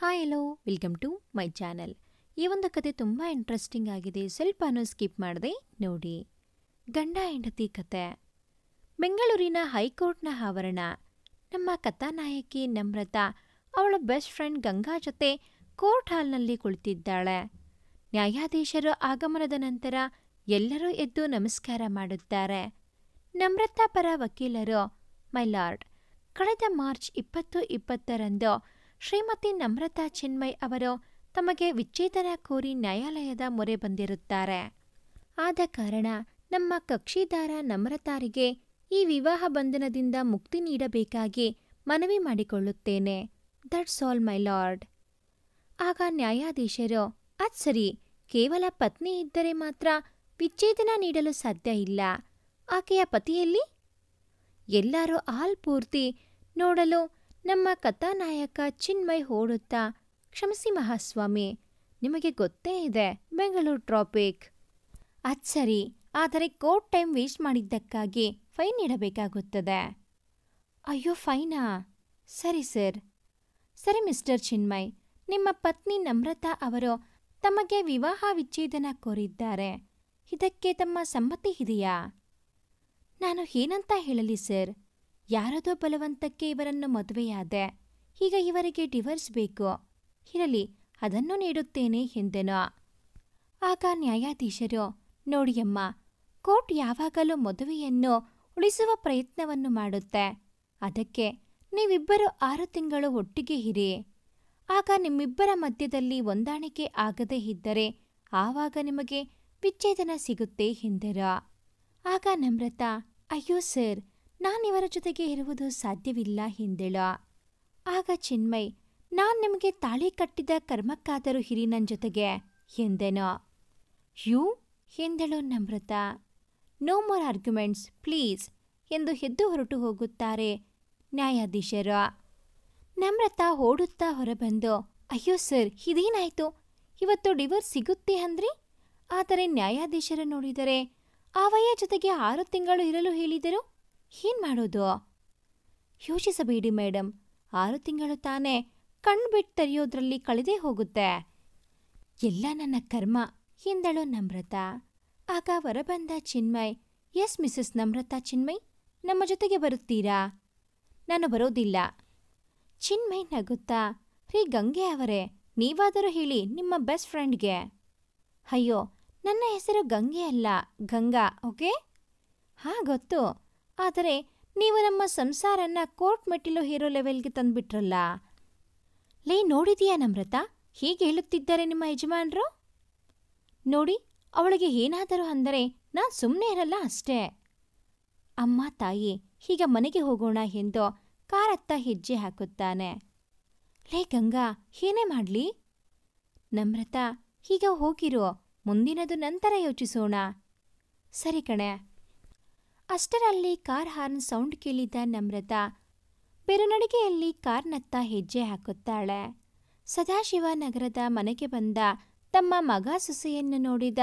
Hi hello welcome to my channel. ಈ ಒಂದು ಕತೆ ತುಂಬ ಇಂಟ್ರೆಸ್ಟಿಂಗ್ ಆಗಿದೆ. ಸ್ವಲ್ಪನೂ ಸ್ಕಿಪ್ ಮಾಡದೆ ನೋಡಿ. ಗಂಡ ಹೆಂಡತಿ ಕತೆ. ಬೆಂಗಳೂರಿನ ಹೈಕೋರ್ಟ್ನ ಆವರಣ. ನಮ್ಮ ಕಥಾನಾಯಕಿ ನಮ್ರತಾ ಅವಳ ಬೆಸ್ಟ್ ಫ್ರೆಂಡ್ ಗಂಗಾ ಜೊತೆ ಕೋರ್ಟ್ ಹಾಲ್ನಲ್ಲಿ ಕುಳಿತಿದ್ದಾಳೆ. ನ್ಯಾಯಾಧೀಶರು ಆಗಮನದ ನಂತರ ಎಲ್ಲರೂ ಎದ್ದು ನಮಸ್ಕಾರ ಮಾಡುತ್ತಾರೆ. ನಮ್ರತಾ ಪರ ವಕೀಲರು, ಮೈ ಲಾರ್ಡ್, ಕಳೆದ ಮಾರ್ಚ್ 2020ರಂದು ಶ್ರೀಮತಿ ನಮ್ರತಾ ಚಿನ್ಮಯ್ ಅವರು ತಮಗೆ ವಿಚ್ಛೇದನ ಕೋರಿ ನ್ಯಾಯಾಲಯದ ಮೊರೆ ಬಂದಿರುತ್ತಾರೆ. ಆದ ಕಾರಣ ನಮ್ಮ ಕಕ್ಷಿದಾರ ನಮ್ರತಾರಿಗೆ ಈ ವಿವಾಹ ಬಂಧನದಿಂದ ಮುಕ್ತಿ ನೀಡಬೇಕಾಗಿ ಮನವಿ ಮಾಡಿಕೊಳ್ಳುತ್ತೇನೆ. That's all my lord. ಆಗ ನ್ಯಾಯಾಧೀಶರು, ಅದ್ ಸರಿ, ಕೇವಲ ಪತ್ನಿ ಇದ್ದರೆ ಮಾತ್ರ ವಿಚ್ಛೇದನ ನೀಡಲು ಸಾಧ್ಯ ಇಲ್ಲ. ಆಕೆಯ ಪತಿಯಲ್ಲಿ? ಎಲ್ಲರೂ ಹಾಲ್ ಪೂರ್ತಿ ನೋಡಲು ನಮ್ಮ ಕಥಾನಾಯಕ ಚಿನ್ಮಯ್ ಓಡುತ್ತಾ, ಕ್ಷಮಿಸಿ ಮಹಾಸ್ವಾಮಿ, ನಿಮಗೆ ಗೊತ್ತೇ ಇದೆ ಬೆಂಗಳೂರು ಟ್ರಾಫಿಕ್. ಅದ್ ಸರಿ, ಆದರೆ ಕೋರ್ಟ್ ಟೈಮ್ ವೇಸ್ಟ್ ಮಾಡಿದ್ದಕ್ಕಾಗಿ ಫೈನ್ ನೀಡಬೇಕಾಗುತ್ತದೆ. ಅಯ್ಯೋ, ಫೈನಾ? ಸರಿ ಸರ್. ಸರಿ ಮಿಸ್ಟರ್ ಚಿನ್ಮಯ್, ನಿಮ್ಮ ಪತ್ನಿ ನಮ್ರತಾ ಅವರು ತಮಗೆ ವಿವಾಹ ವಿಚ್ಛೇದನ ಕೋರಿದ್ದಾರೆ. ಇದಕ್ಕೆ ತಮ್ಮ ಸಮ್ಮತಿ ಇದೆಯಾ? ನಾನು ಏನಂತ ಹೇಳಲಿ ಸರ್? ಯಾರದೋ ಬಲವಂತಕ್ಕೆ ಇವರನ್ನು ಮದುವೆಯಾದೆ. ಈಗ ಇವರಿಗೆ ಡಿವೋರ್ಸ್ ಬೇಕು. ಇರಲಿ, ಅದನ್ನು ನೀಡುತ್ತೇನೆ ಎಂದೆನು. ಆಗ ನ್ಯಾಯಾಧೀಶರು, ನೋಡಿಯಮ್ಮ, ಕೋರ್ಟ್ ಯಾವಾಗಲೂ ಮದುವೆಯನ್ನು ಉಳಿಸುವ ಪ್ರಯತ್ನವನ್ನು ಮಾಡುತ್ತೆ. ಅದಕ್ಕೆ ನೀವಿಬ್ಬರು 6 ತಿಂಗಳು ಒಟ್ಟಿಗೆ ಇರಿ. ಆಗ ನಿಮ್ಮಿಬ್ಬರ ಮಧ್ಯದಲ್ಲಿ ಹೊಂದಾಣಿಕೆ ಆಗದೇ ಇದ್ದರೆ ಆವಾಗ ನಿಮಗೆ ವಿಚ್ಛೇದನ ಸಿಗುತ್ತೆ ಎಂದರು. ಆಗ ನಮ್ರತಾ, ಅಯ್ಯೋ ಸರ್, ನಾನಿವರ ಜೊತೆಗೆ ಇರುವುದು ಸಾಧ್ಯವಿಲ್ಲ ಎಂದಳು. ಆಗ ಚಿನ್ಮಯ್, ನಾನ್ ನಿಮಗೆ ತಾಳಿ ಕಟ್ಟಿದ ಕರ್ಮಕ್ಕಾದರೂ ಹಿರಿ ನನ್ನ ಜೊತೆಗೆ ಎಂದೆನು. ಯು ಎಂದಳು Namrata. No more arguments please ಎಂದು ಎದ್ದು ಹೊರಟು ಹೋಗುತ್ತಾರೆ ನ್ಯಾಯಾಧೀಶರು. ನಮ್ರತಾ ಓಡುತ್ತಾ ಹೊರಬಂದು, ಅಯ್ಯೋ ಸರ್, ಇದೇನಾಯ್ತು? ಇವತ್ತು ಡಿವೋರ್ಸ್ ಸಿಗುತ್ತೆ ಅಂದ್ರಿ, ಆದರೆ ನ್ಯಾಯಾಧೀಶರು ನೋಡಿದರೆ ಆವಯ್ಯ ಜೊತೆಗೆ 6 ತಿಂಗಳು ಇರಲು ಹೇಳಿದರು. ಏನ್ ಮಾಡೋದು? ಯೋಚಿಸಬೇಡಿ ಮೇಡಮ್, 6 ತಿಂಗಳು ತಾನೇ ಕಣ್ಬಿಟ್ಟು ತೆರೆಯೋದ್ರಲ್ಲಿ ಕಳೆದೇ ಹೋಗುತ್ತೆ. ಎಲ್ಲ ನನ್ನ ಕರ್ಮ ಎಂದಳು ನಮ್ರತಾ. ಆಗ ಹೊರಬಂದ ಚಿನ್ಮಯ್, ಎಸ್ ಮಿಸಸ್ ನಮ್ರತಾ ಚಿನ್ಮಯ್, ನಮ್ಮ ಜೊತೆಗೆ ಬರುತ್ತೀರಾ? ನಾನು ಬರೋದಿಲ್ಲ. ಚಿನ್ಮಯ್ ನಗುತ್ತಾ, ರೀ ಗಂಗೆ ಅವರೇ, ನೀವಾದರೂ ಹೇಳಿ ನಿಮ್ಮ ಬೆಸ್ಟ್ ಫ್ರೆಂಡ್ಗೆ. ಅಯ್ಯೋ, ನನ್ನ ಹೆಸರು ಗಂಗೆ ಅಲ್ಲ, ಗಂಗಾ, ಓಕೆ? ಹಾ ಗೊತ್ತು, ಆದರೆ ನೀವು ನಮ್ಮ ಸಂಸಾರನ್ನ ಕೋರ್ಟ್ ಮೆಟ್ಟಿಲು ಹೀರೋ ಲೆವೆಲ್ಗೆ ತಂದ್ಬಿಟ್ರಲ್ಲ. ಲೇ, ನೋಡಿದೀಯಾ ನಮ್ರತಾ, ಹೀಗೆ ಹೇಳುತ್ತಿದ್ದಾರೆ ನಿಮ್ಮ ಯಜಮಾನ್ರು? ನೋಡಿ, ಅವಳಿಗೆ ಏನಾದರೂ ಅಂದರೆ ನಾನು ಸುಮ್ಮನೆ ಇರಲ್ಲ ಅಷ್ಟೇ. ಅಮ್ಮ ತಾಯಿ, ಈಗ ಮನೆಗೆ ಹೋಗೋಣ ಎಂದು ಕಾರತ್ತ ಹೆಜ್ಜೆ ಹಾಕುತ್ತಾನೆ. ಲೇ ಗಂಗಾ, ಏನೇ ಮಾಡ್ಲಿ? ನಮ್ರತಾ, ಈಗ ಹೋಗಿರೋ, ಮುಂದಿನದು ನಂತರ ಯೋಚಿಸೋಣ. ಸರಿ ಕಣೆ. ಅಷ್ಟರಲ್ಲಿ ಕಾರ್ ಹಾರ್ನ್ ಸೌಂಡ್ ಕೇಳಿದ ನಮ್ರತಾ ಬೆರುನಡಿಗೆಯಲ್ಲಿ ಕಾರ್ನತ್ತ ಹೆಜ್ಜೆ ಹಾಕುತ್ತಾಳೆ. ಸದಾಶಿವನಗರದ ಮನೆಗೆ ಬಂದ ತಮ್ಮ ಮಗ ಸೊಸೆಯನ್ನು ನೋಡಿದ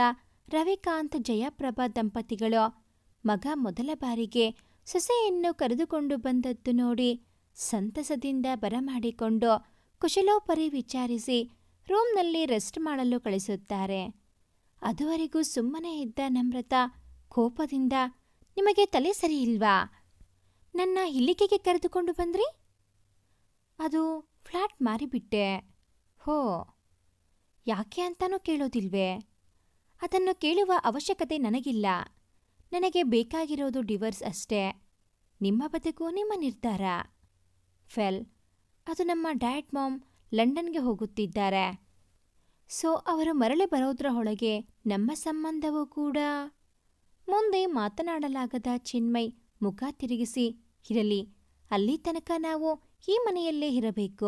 ರವಿಕಾಂತ್ ಜಯಪ್ರಭಾ ದಂಪತಿಗಳು ಮಗ ಮೊದಲ ಬಾರಿಗೆ ಸೊಸೆಯನ್ನು ಕರೆದುಕೊಂಡು ಬಂದದ್ದು ನೋಡಿ ಸಂತಸದಿಂದ ಬರಮಾಡಿಕೊಂಡು ಕುಶಲೋಪರಿ ವಿಚಾರಿಸಿ ರೂಮ್ನಲ್ಲಿ ರೆಸ್ಟ್ ಮಾಡಲು ಕಳಿಸುತ್ತಾರೆ. ಅದುವರೆಗೂ ಸುಮ್ಮನೆ ಇದ್ದ ನಮ್ರತಾ ಕೋಪದಿಂದ, ನಿಮಗೆ ತಲೆ ಸರಿ ಇಲ್ವಾ? ನನ್ನ ಇಲ್ಲಿಗೆಗೆ ಕರೆದುಕೊಂಡು ಬಂದ್ರಿ? ಅದು ಫ್ಲಾಟ್ ಮಾರಿಬಿಟ್ಟೆ. ಹೋ, ಯಾಕೆ ಅಂತಾನೂ ಕೇಳೋದಿಲ್ವೇ? ಅದನ್ನು ಕೇಳುವ ಅವಶ್ಯಕತೆ ನನಗಿಲ್ಲ. ನನಗೆ ಬೇಕಾಗಿರೋದು ಡಿವೋರ್ಸ್ ಅಷ್ಟೇ. ನಿಮ್ಮ ಬದುಕು ನಿಮ್ಮ ನಿರ್ಧಾರ. ಫೆಲ್, ಅದು ನಮ್ಮ ಡ್ಯಾಡ್ ಮಾಮ್ ಲಂಡನ್ಗೆ ಹೋಗುತ್ತಿದ್ದಾರೆ. ಸೊ ಅವರು ಮರಳಿ ಬರೋದ್ರ ಒಳಗೆ ನಮ್ಮ ಸಂಬಂಧವೂ ಕೂಡ. ಮುಂದೆ ಮಾತನಾಡಲಾಗದ ಚಿನ್ಮಯ್ ಮುಖ ತಿರುಗಿಸಿ, ಇರಲಿ, ಅಲ್ಲಿ ತನಕ ನಾವು ಈ ಮನೆಯಲ್ಲೇ ಇರಬೇಕು.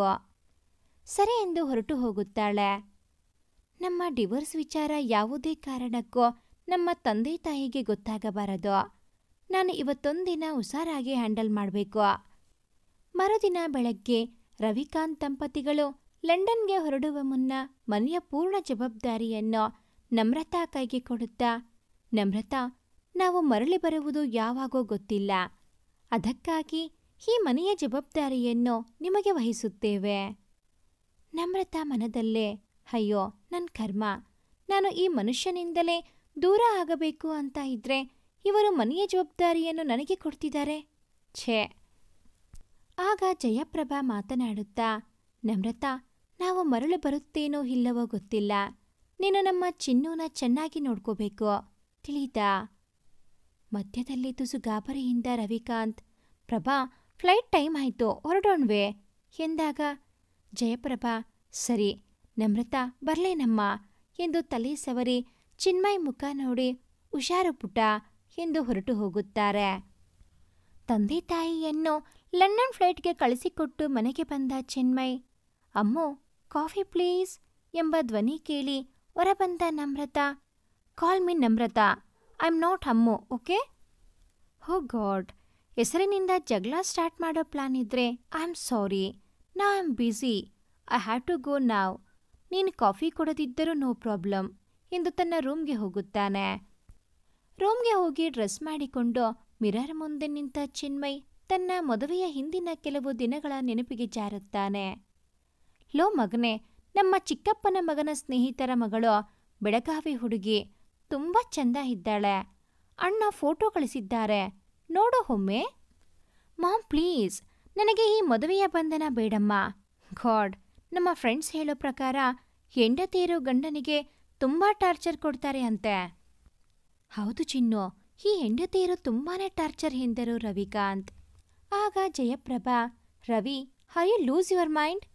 ಸರಿ ಎಂದು ಹೊರಟು ಹೋಗುತ್ತಾಳೆ. ನಮ್ಮ ಡಿವೋರ್ಸ್ ವಿಚಾರ ಯಾವುದೇ ಕಾರಣಕ್ಕೂ ನಮ್ಮ ತಂದೆ ತಾಯಿಗೆ ಗೊತ್ತಾಗಬಾರದು. ನಾನು ಇವತ್ತೊಂದಿನ ಹುಷಾರಾಗಿ ಹ್ಯಾಂಡಲ್ ಮಾಡಬೇಕು. ಮರುದಿನ ಬೆಳಗ್ಗೆ ರವಿಕಾಂತ್ ದಂಪತಿಗಳು ಲಂಡನ್ಗೆ ಹೊರಡುವ ಮುನ್ನ ಮನೆಯ ಪೂರ್ಣ ಜವಾಬ್ದಾರಿಯನ್ನು ನಮ್ರತಾ ಕೈಗೆ ಕೊಡುತ್ತಾ, ನಮ್ರತಾ, ನಾವು ಮರಳಿ ಬರುವುದು ಯಾವಾಗೋ ಗೊತ್ತಿಲ್ಲ. ಅದಕ್ಕಾಗಿ ಈ ಮನೆಯ ಜವಾಬ್ದಾರಿಯನ್ನು ನಿಮಗೆ ವಹಿಸುತ್ತೇವೆ. ನಮ್ರತಾ ಮನದಲ್ಲೇ, ಅಯ್ಯೋ ನನ್ನ ಕರ್ಮ, ನಾನು ಈ ಮನುಷ್ಯನಿಂದಲೇ ದೂರ ಆಗಬೇಕು ಅಂತ ಇದ್ರೆ ಇವರು ಮನೆಯ ಜವಾಬ್ದಾರಿಯನ್ನು ನನಗೆ ಕೊಡ್ತಿದ್ದಾರೆ. ಛೇ. ಆಗ ಜಯಪ್ರಭಾ ಮಾತನಾಡುತ್ತಾ, ನಮ್ರತಾ, ನಾವು ಮರಳು ಬರುತ್ತೇನೋ ಇಲ್ಲವೋ ಗೊತ್ತಿಲ್ಲ. ನೀನು ನಮ್ಮ ಚಿನ್ನೂನ ಚೆನ್ನಾಗಿ ನೋಡ್ಕೋಬೇಕು, ತಿಳಿತಾ? ಮಧ್ಯದಲ್ಲಿ ತುಸು ಗಾಬರಿಯಿಂದ ರವಿಕಾಂತ್, ಪ್ರಭಾ, ಫ್ಲೈಟ್ ಟೈಮ್ ಆಯ್ತು, ಹೊರಡೋಣ್ವೆ ಎಂದಾಗ ಜಯಪ್ರಭಾ, ಸರಿ ನಮ್ರತಾ ಬರ್ಲೇನಮ್ಮ ಎಂದು ತಲೆ ಸವರಿ ಚಿನ್ಮಯ್ ಮುಖ ನೋಡಿ ಹುಷಾರು ಪುಟ ಎಂದು ಹೊರಟು ಹೋಗುತ್ತಾರೆ. ತಂದೆ ತಾಯಿಯನ್ನು ಲಂಡನ್ ಫ್ಲೈಟ್ಗೆ ಕಳಿಸಿಕೊಟ್ಟು ಮನೆಗೆ ಬಂದ ಚಿನ್ಮಯ್, ಅಮ್ಮೋ ಕಾಫಿ ಪ್ಲೀಸ್ ಎಂಬ ಧ್ವನಿ ಕೇಳಿ ಹೊರಬಂದ Namrata, call me Namrata, I am not Ammu, okay? Oh God, ಹೆಸರಿನಿಂದ ಜಗಳ ಸ್ಟಾರ್ಟ್ ಮಾಡೋ ಪ್ಲಾನ್ ಇದ್ರೆ ಐ ಆಮ್ ಸಾರಿ, ನಾ I am busy, I have to go now. ನೀನು ಕಾಫಿ ಕೊಡದಿದ್ದರೂ ನೋ ಪ್ರಾಬ್ಲಮ್ ಎಂದು ತನ್ನ ರೂಮ್ಗೆ ಹೋಗುತ್ತಾನೆ. ರೂಮ್ಗೆ ಹೋಗಿ ಡ್ರೆಸ್ ಮಾಡಿಕೊಂಡು ಮಿರರ್ ಮುಂದೆ ನಿಂತ ಚಿನ್ಮಯ್ ತನ್ನ ಮದುವೆಯ ಹಿಂದಿನ ಕೆಲವು ದಿನಗಳ ನೆನಪಿಗೆ ಜಾರುತ್ತಾನೆ. ಲೋ ಮಗನೇ, ನಮ್ಮ ಚಿಕ್ಕಪ್ಪನ ಮಗನ ಸ್ನೇಹಿತರ ಮಗಳು ಬೆಳಗಾವಿ ಹುಡುಗಿ, ತುಂಬ ಚಂದ ಇದ್ದಾಳೆ. ಅಣ್ಣ ಫೋಟೋ ಕಳಿಸಿದ್ದಾರೆ, ನೋಡು ಒಮ್ಮೆ. ಮಾಮ್ ಪ್ಲೀಸ್, ನನಗೆ ಈ ಮದುವೆಯ ಬಂಧನ ಬೇಡಮ್ಮ. ಗಾಡ್, ನಮ್ಮ ಫ್ರೆಂಡ್ಸ್ ಹೇಳೋ ಪ್ರಕಾರ ಹೆಂಡತಿಯರು ಗಂಡನಿಗೆ ತುಂಬ ಟಾರ್ಚರ್ ಕೊಡ್ತಾರೆ ಅಂತೆ. ಹೌದು ಚಿನ್ನು, ಈ ಹೆಂಡತಿಯರು ತುಂಬಾನೇ ಟಾರ್ಚರ್ ಹಿಂದರು ರವಿಕಾಂತ್. ಆಗ Jayaprabha, Ravi, are you lose your mind?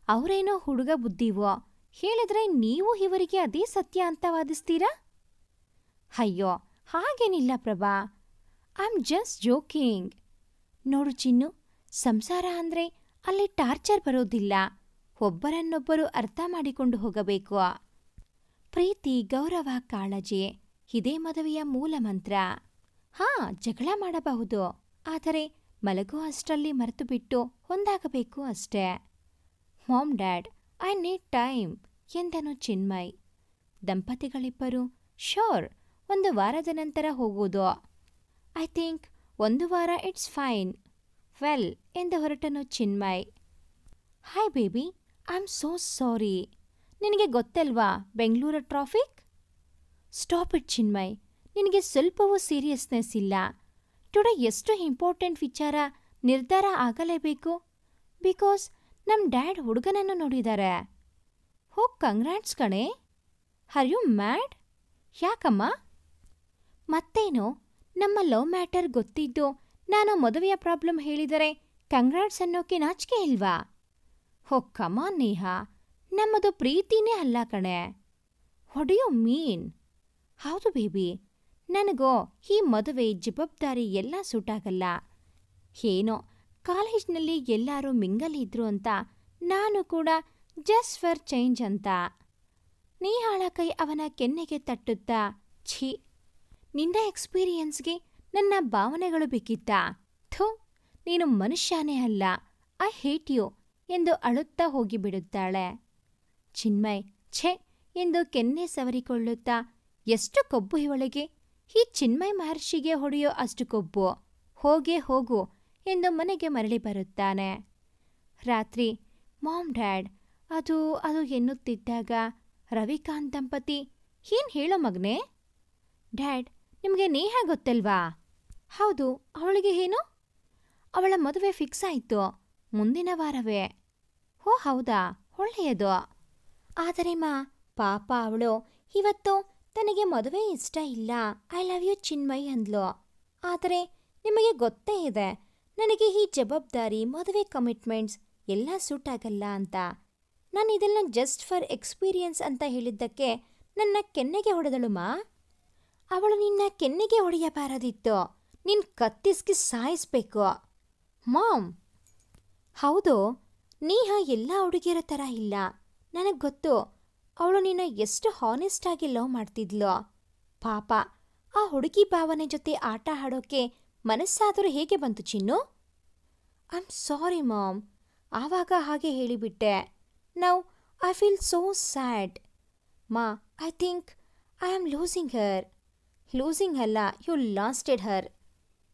ಅವರೇನೋ ಹುಡುಗ ಬುದ್ಧಿವೋ, ಹೇಳಿದ್ರೆ ನೀವು ಇವರಿಗೆ ಅದೇ ಸತ್ಯ ಅಂತ ವಾದಿಸ್ತೀರಾ? ಅಯ್ಯೋ ಹಾಗೇನಿಲ್ಲ Prabha, I am just joking. ನೋಡು ಚಿನ್ನು, ಸಂಸಾರ ಅಂದ್ರೆ ಅಲ್ಲಿ ಟಾರ್ಚರ್ ಬರೋದಿಲ್ಲ, ಒಬ್ಬರನ್ನೊಬ್ಬರು ಅರ್ಥ ಮಾಡಿಕೊಂಡು ಹೋಗಬೇಕು. ಪ್ರೀತಿ, ಗೌರವ, ಕಾಳಜಿ ಇದೇ ಮದುವೆಯ ಮೂಲ ಮಂತ್ರ. ಜಗಳ ಮಾಡಬಹುದು, ಆದರೆ ಮಲಗೋ ಅಷ್ಟರಲ್ಲಿ ಮರೆತು ಬಿಟ್ಟು ಒಂದಾಗಬೇಕು ಅಷ್ಟೇ. Mom dad, I need time ಎಂದನು ಚಿನ್ಮಯ್. ದಂಪತಿಗಳಿಬ್ಬರು, ಶೋರ್, 1 ವಾರದ ನಂತರ ಹೋಗೋದು. ಐ ಥಿಂಕ್ 1 ವಾರ ಇಟ್ಸ್ ಫೈನ್. ವೆಲ್ ಎಂದು ಹೊರಟನು Chinmay. Hi baby, I am so sorry. ನಿನಗೆ ಗೊತ್ತಲ್ವಾ ಬೆಂಗಳೂರ ಟ್ರಾಫಿಕ್? ಸ್ಟಾಪ್ ಇಟ್ ಚಿನ್ಮಯ್, ನಿನಗೆ ಸ್ವಲ್ಪವೂ ಸೀರಿಯಸ್ನೆಸ್ ಇಲ್ಲ. ಟುಡೇ ಎಷ್ಟು ಇಂಪಾರ್ಟೆಂಟ್ ವಿಚಾರ ನಿರ್ಧಾರ ಆಗಲೇಬೇಕು. ಬಿಕಾಸ್ ನಮ್ಮ ಡ್ಯಾಡ್ ಹುಡುಗನನ್ನು ನೋಡಿದ್ದಾರೆ. ಹೋಗ್ ಕಂಗ್ರಾಟ್ಸ್ ಕಣೆ. Are you mad? ಯಾಕಮ್ಮ? ಮತ್ತೇನು, ನಮ್ಮ ಲವ್ ಮ್ಯಾಟರ್ ಗೊತ್ತಿದ್ದು ನಾನು ಮದುವೆಯ ಪ್ರಾಬ್ಲಮ್ ಹೇಳಿದರೆ ಕಂಗ್ರಾಟ್ಸ್ ಅನ್ನೋಕೆ ನಾಚಿಕೆ ಇಲ್ವಾ? ಹೋಗ್ ಕಮಾನ್ ನೇಹಾ, ನಮ್ಮದು ಪ್ರೀತಿನೇ ಅಲ್ಲ ಕಣೆ. What do you mean? ಹೌದು ಬೇಬಿ, ನನಗೋ ಈ ಮದುವೆ ಜವಾಬ್ದಾರಿ ಎಲ್ಲ ಸೂಟಾಗಲ್ಲ. ಏನೋ ಕಾಲೇಜ್ನಲ್ಲಿ ಎಲ್ಲರೂ ಮಿಂಗಲ್ ಇದ್ರು ಅಂತ ನಾನು ಕೂಡ ಜಸ್ಟ್ ಫಾರ್ ಚೇಂಜ್ ಅಂತ. ನೇಹಾಳ ಕೈ ಅವನ ಕೆನ್ನೆಗೆ ತಟ್ಟುತ್ತಾ, ಛೀ, ನಿನ್ನ ಎಕ್ಸ್ಪೀರಿಯನ್ಸ್ಗೆ ನನ್ನ ಭಾವನೆಗಳು ಬೇಕಿತ್ತಾ? ಥು, ನೀನು ಮನುಷ್ಯನೇ ಅಲ್ಲ, ಐ ಹೇಟ್ ಯು ಎಂದು ಅಳುತ್ತಾ ಹೋಗಿಬಿಡುತ್ತಾಳೆ. ಚಿನ್ಮಯ್, ಛೆ ಎಂದು ಕೆನ್ನೆ ಸವರಿಕೊಳ್ಳುತ್ತಾ, ಎಷ್ಟು ಕೊಬ್ಬು ಇವಳಿಗೆ, ಈ ಚಿನ್ಮಯ್ ಮಹರ್ಷಿಗೆ ಹೊಡೆಯೋ ಅಷ್ಟು ಕೊಬ್ಬು, ಹೋಗೇ ಹೋಗು ಎಂದು ಮನೆಗೆ ಮರಳಿ ಬರುತ್ತಾನೆ. ರಾತ್ರಿ ಮಾಮ್ ಡ್ಯಾಡ್ ಅದು ಎನ್ನುತ್ತಿದ್ದಾಗ ರವಿಕಾಂತ್ ದಂಪತಿ, ಏನ್ ಹೇಳೋ ಮಗನೇ? ಡ್ಯಾಡ್, ನಿಮಗೆ ನೇಹಾ ಗೊತ್ತಲ್ವಾ? ಹೌದು, ಅವಳಿಗೆ ಏನು? ಅವಳ ಮದುವೆ ಫಿಕ್ಸ್ ಆಯಿತು, ಮುಂದಿನ ವಾರವೇ. ಓ ಹೌದಾ, ಒಳ್ಳೆಯದು. ಆದರೆ ಪಾಪ ಅವಳು ಇವತ್ತು ತನಗೆ ಮದುವೆ ಇಷ್ಟ ಇಲ್ಲ, ಐ ಲವ್ ಯು ಚಿನ್ಮಯ್ ಅಂದ್ಲು. ಆದರೆ ನಿಮಗೆ ಗೊತ್ತೇ ಇದೆ ನನಗೆ ಈ ಜವಾಬ್ದಾರಿ, ಮದುವೆ ಕಮಿಟ್ಮೆಂಟ್ಸ್ ಎಲ್ಲ ಸೂಟ್ ಆಗಲ್ಲ ಅಂತ. ನಾನು ಇದೆಲ್ಲ ಜಸ್ಟ್ ಫಾರ್ ಎಕ್ಸ್ಪೀರಿಯನ್ಸ್ ಅಂತ ಹೇಳಿದ್ದಕ್ಕೆ ನನ್ನ ಕೆನ್ನೆಗೆ ಹೊಡೆದಳು ಮಾ. ಅವಳು ನಿನ್ನ ಕೆನ್ನೆಗೆ ಹೊಡೆಯಬಾರದಿತ್ತು, ನಿನ್ನ ಕತ್ತಿಸ್ಗೆ ಸಾಯಿಸ್ಬೇಕು. ಮಾಮ್, ಹೌದು, ನೇಹಾ ಎಲ್ಲ ಹುಡುಗಿಯರ ಥರ ಇಲ್ಲ. ನನಗೆ ಗೊತ್ತು, ಅವಳು ನಿನ್ನ ಎಷ್ಟು ಹಾನೆಸ್ಟಾಗಿ ಲವ್ ಮಾಡ್ತಿದ್ಲು. ಪಾಪ, ಆ ಹುಡುಗಿ ಭಾವನೆ ಜೊತೆ ಆಟ ಆಡೋಕೆ ಮನಸ್ಸಾದರೂ ಹೇಗೆ ಬಂತು Chinnu? I am sorry mom, ಆವಾಗ ಹಾಗೆ ಹೇಳಿಬಿಟ್ಟೆ. Now I feel so sad. ಮಾ, I think I am losing her. Losing ಅಲ್ಲ, you losted her.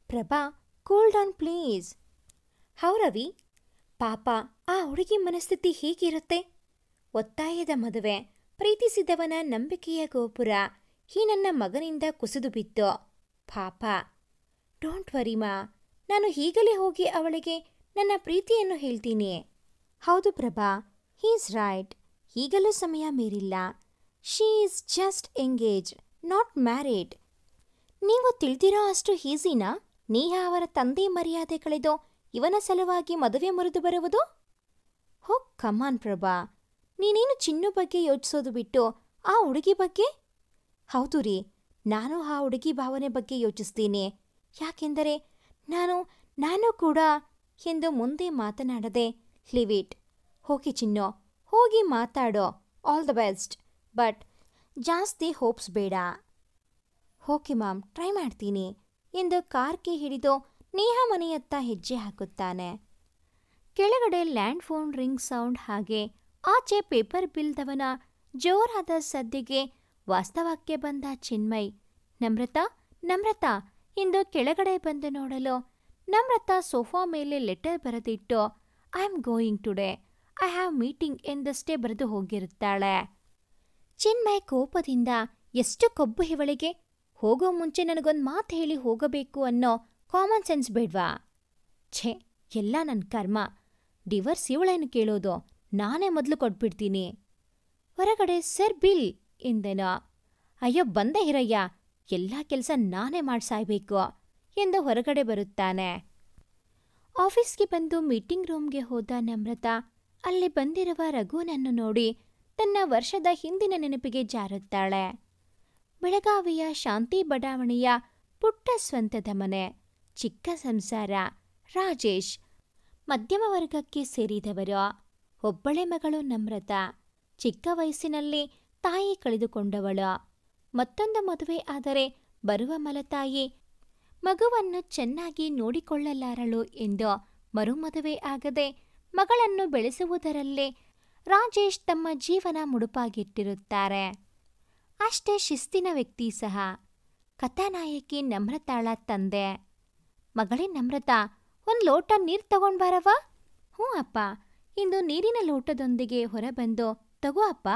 Prabha, cool down please. ಹೌ ರವಿ, ಪಾಪ ಆ ಹುಡುಗಿ ಮನಸ್ಥಿತಿ ಹೇಗಿರುತ್ತೆ ಒತ್ತಾಯದ ಮದುವೆ, ಪ್ರೀತಿಸಿದವನ ನಂಬಿಕೆಯ ಗೋಪುರ ಈ ನನ್ನ ಮಗನಿಂದ ಕುಸಿದು ಬಿತ್ತು. ಪಾಪ. ಡೋಂಟ್ ವರಿ ಮಾ, ನಾನು ಈಗಲೇ ಹೋಗಿ ಅವಳಿಗೆ ನನ್ನ ಪ್ರೀತಿಯನ್ನು ಹೇಳ್ತೀನಿ. ಹೌದು ಪ್ರಭಾ, ಹೀಸ್ ರೈಟ್. ಈಗಲೂ ಸಮಯ ಮೀರಿಲ್ಲ. She is just engage, not married. ನೀವು ತಿಳಿದಿರೋ ಅಷ್ಟು ಈಸಿನಾ ನೇಹಾ ಅವರ ತಂದೆ ಮರ್ಯಾದೆ ಕಳೆದು ಇವನ ಸಲುವಾಗಿ ಮದುವೆ ಮುರಿದು ಬರುವುದು? ಹೋ ಕಮಾನ್ ಪ್ರಭಾ, ನೀನೇನು ಚಿನ್ನು ಬಗ್ಗೆ ಯೋಚಿಸೋದು ಬಿಟ್ಟು ಆ ಹುಡುಗಿ ಬಗ್ಗೆ? ಹೌದು ರೀ, ನಾನು ಆ ಹುಡುಗಿ ಭಾವನೆ ಬಗ್ಗೆ ಯೋಚಿಸ್ತೀನಿ. ಯಾಕೆಂದರೆ ನಾನು ಕೂಡ ಎಂದು ಮುಂದೆ ಮಾತನಾಡದೆ ಲಿವ್ ಇಟ್. ಹೋಗಿ ಚಿನ್ನು, ಹೋಗಿ ಮಾತಾಡೋ. All the best. ಬಟ್ ಜಾಸ್ತಿ ಹೋಪ್ಸ್ ಬೇಡ. ಓಕೆ ಮ್ಯಾಮ್, ಟ್ರೈ ಮಾಡ್ತೀನಿ ಎಂದು ಕಾರ್ ಕೀ ಹಿಡಿದು ನೇಹಾ ಮನೆಯತ್ತ ಹೆಜ್ಜೆ ಹಾಕುತ್ತಾನೆ. ಕೆಳಗಡೆ ಲ್ಯಾಂಡ್ ಫೋನ್ ರಿಂಗ್ ಸೌಂಡ್, ಹಾಗೆ ಆಚೆ ಪೇಪರ್ ಬಿಲ್ದವನ ಜೋರಾದ ಸದ್ದಿಗೆ ವಾಸ್ತವಕ್ಕೆ ಬಂದ ಚಿನ್ಮಯ್. ನಮ್ರತಾ ನಮ್ರತಾ ಎಂದು ಕೆಳಗಡೆ ಬಂದು ನೋಡಲು ನಮ್ರತಾ ಸೋಫಾ ಮೇಲೆ ಲೆಟರ್ ಬರೆದಿಟ್ಟು I am going today, I have meeting ಎಂದಷ್ಟೇ ಬರೆದು ಹೋಗಿರುತ್ತಾಳೆ. ಚಿನ್ಮಯ್ ಕೋಪದಿಂದ, ಎಷ್ಟು ಕೊಬ್ಬು ಇವಳಿಗೆ, ಹೋಗೋ ಮುಂಚೆ ನನಗೊಂದು ಮಾತು ಹೇಳಿ ಹೋಗಬೇಕು ಅನ್ನೋ ಕಾಮನ್ ಸೆನ್ಸ್ ಬೇಡ್ವಾ? ಛೇ, ಎಲ್ಲ ನನ್ನ ಕರ್ಮ. ಡಿವರ್ಸ್ ಇವಳೇನು ಕೇಳೋದು, ನಾನೇ ಮೊದಲು ಕೊಟ್ಬಿಡ್ತೀನಿ. ಹೊರಗಡೆ ಸರ್ ಬಿಲ್ ಎಂದೆನೋ. ಅಯ್ಯೋ ಬಂದೆ ಹಿರಯ್ಯ, ಎಲ್ಲ ಕೆಲಸ ನಾನೇ ಮಾಡ್ಸಾಯ್ಬೇಕು ಎಂದು ಹೊರಗಡೆ ಬರುತ್ತಾನೆ. ಆಫೀಸ್ಗೆ ಬಂದು ಮೀಟಿಂಗ್ ರೂಮ್ಗೆ ಹೋದ ನಮ್ರತಾ ಅಲ್ಲಿ ಬಂದಿರುವ ರಘುನನ್ನು ನೋಡಿ ತನ್ನ ವರ್ಷದ ಹಿಂದಿನ ನೆನಪಿಗೆ ಜಾರುತ್ತಾಳೆ. ಬೆಳಗಾವಿಯ ಶಾಂತಿ ಬಡಾವಣೆಯ ಪುಟ್ಟ ಸ್ವಂತದ ಮನೆ, ಚಿಕ್ಕ ಸಂಸಾರ. ರಾಜೇಶ್ ಮಧ್ಯಮ ವರ್ಗಕ್ಕೆ ಸೇರಿದವರು. ಒಬ್ಬಳೆ ಮಗಳು ನಮ್ರತಾ, ಚಿಕ್ಕ ವಯಸ್ಸಿನಲ್ಲಿ ತಾಯಿ ಕಳೆದುಕೊಂಡವಳು. ಮತ್ತೊಂದು ಮದುವೆ ಆದರೆ ಬರುವ ಮಲತಾಯಿ ಮಗುವನ್ನು ಚೆನ್ನಾಗಿ ನೋಡಿಕೊಳ್ಳಲಾರಳು ಎಂದು ಮರುಮದುವೆ ಆಗದೆ ಮಗಳನ್ನು ಬೆಳೆಸುವುದರಲ್ಲೇ ರಾಜೇಶ್ ತಮ್ಮ ಜೀವನ ಮುಡುಪಾಗಿಟ್ಟಿರುತ್ತಾರೆ. ಅಷ್ಟೇ ಶಿಸ್ತಿನ ವ್ಯಕ್ತಿ ಸಹ. ಕಥಾನಾಯಕಿ ನಮ್ರತಾಳ ತಂದೆ. ಮಗಳೇ ನಮ್ರತಾ, ಒಂದು ಲೋಟ ನೀರು ತಗೊಂಡ್ ಬಾರವ್ವ. ಹ್ಞೂ ಅಪ್ಪ. ಇಂದು ನೀರಿನ ಲೋಟದೊಂದಿಗೆ ಹೊರಬಂದು ತಗೋ ಅಪ್ಪ.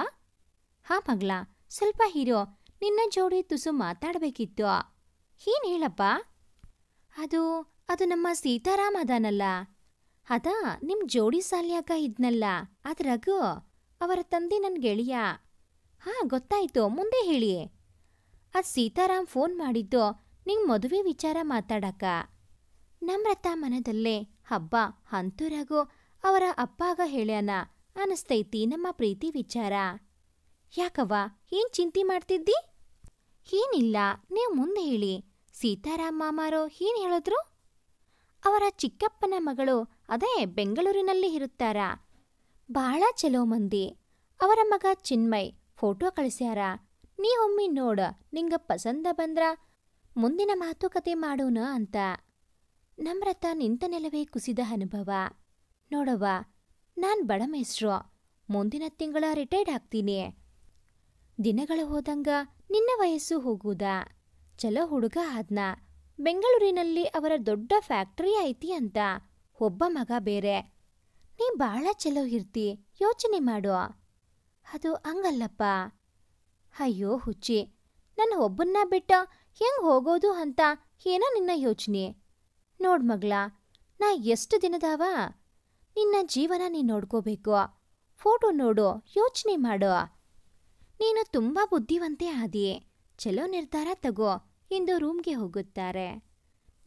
ಹಾ ಮಗಳ, ಸ್ವಲ್ಪ ಹೀರೋ, ನಿನ್ನ ಜೋಡಿ ತುಸು ಮಾತಾಡಬೇಕಿತ್ತು. ಏನ್ ಹೇಳಪ್ಪ? ಅದು ನಮ್ಮ ಸೀತಾರಾಮ್ ಅದಾನಲ್ಲ, ಅದಾ ನಿಮ್ ಜೋಡಿ ಸಾಲ್ಯಾಗ ಇದ್ನಲ್ಲ, ಅದ್ ರಘು, ಅವರ ತಂದೆ ನನ್ನ ಗೆಳೆಯ. ಹಾ ಗೊತ್ತಾಯ್ತು, ಮುಂದೆ ಹೇಳಿ. ಅದ್ ಸೀತಾರಾಮ್ ಫೋನ್ ಮಾಡಿದ್ದು ನಿಂಗ್ ಮದುವೆ ವಿಚಾರ ಮಾತಾಡಕ. ನಮ್ರತಾ ಮನದಲ್ಲೇ ಹಬ್ಬ, ಅಂತೂ ರಘು ಅವರ ಅಪ್ಪಾಗ ಹೇಳ್ಯಾನ ಅನಸ್ತೈತಿ ನಮ್ಮ ಪ್ರೀತಿ ವಿಚಾರ. ಯಾಕವ್ವ, ಏನ್ ಚಿಂತೆ ಮಾಡ್ತಿದ್ದಿ? ಏನಿಲ್ಲ, ನೀವು ಮುಂದೆ ಹೇಳಿ. ಸೀತಾರಾಮ್ ಮಾಮಾರೋ ಏನ್ ಹೇಳಿದ್ರು? ಅವರ ಚಿಕ್ಕಪ್ಪನ ಮಗಳು ಅದೇ ಬೆಂಗಳೂರಿನಲ್ಲಿ ಇರುತ್ತಾರ. ಬಹಳ ಚಲೋ ಮಂದಿ. ಅವರ ಮಗ ಚಿನ್ಮಯ್ ಫೋಟೋ ಕಳಿಸ್ಯಾರ. ನೀ ಒಮ್ಮೆ ನೋಡ, ನಿಂಗ ಪಸಂದ ಬಂದ್ರ ಮುಂದಿನ ಮಾತುಕತೆ ಮಾಡೋಣ ಅಂತ. ನಮ್ರತಾ ನಿಂತ ನೆಲವೇ ಕುಸಿದ ಅನುಭವ. ನೋಡವ್ವ, ನಾನ್ ಬಡ ಮೇಸ್ಟ್ರು, ಮುಂದಿನ ತಿಂಗಳ ರಿಟೈರ್ಡ್ ಆಗ್ತೀನಿ. ದಿನಗಳು ಹೋದಂಗ ನಿನ್ನ ವಯಸ್ಸು ಹೋಗುದ. ಚಲೋ ಹುಡುಗ ಆದ್ನ. ಬೆಂಗಳೂರಿನಲ್ಲಿ ಅವರ ದೊಡ್ಡ ಫ್ಯಾಕ್ಟರಿ ಐತಿ ಅಂತ. ಒಬ್ಬ ಮಗ ಬೇರೆ. ನೀ ಬಾಳ ಚಲೋ ಇರ್ತಿ, ಯೋಚನೆ ಮಾಡು. ಅದು ಹಂಗಲ್ಲಪ್ಪ. ಅಯ್ಯೋ ಹುಚ್ಚಿ, ನನ್ನ ಒಬ್ಬನ್ನ ಬಿಟ್ಟ ಹೆಂಗ್ ಹೋಗೋದು ಅಂತ ಏನೋ ನಿನ್ನ ಯೋಚನೆ. ನೋಡ್ ಮಗ್ಳ, ನಾ ಎಷ್ಟು ದಿನದಾವ? ನಿನ್ನ ಜೀವನ ನೀ ನೋಡ್ಕೋಬೇಕು. ಫೋಟೋ ನೋಡು, ಯೋಚನೆ ಮಾಡು. ನೀನು ತುಂಬಾ ಬುದ್ಧಿವಂತೆ ಆದಿ. ಚಲೋ ನಿರ್ಧಾರ ತಗೋ ಎಂದು ರೂಮ್ಗೆ ಹೋಗುತ್ತಾರೆ.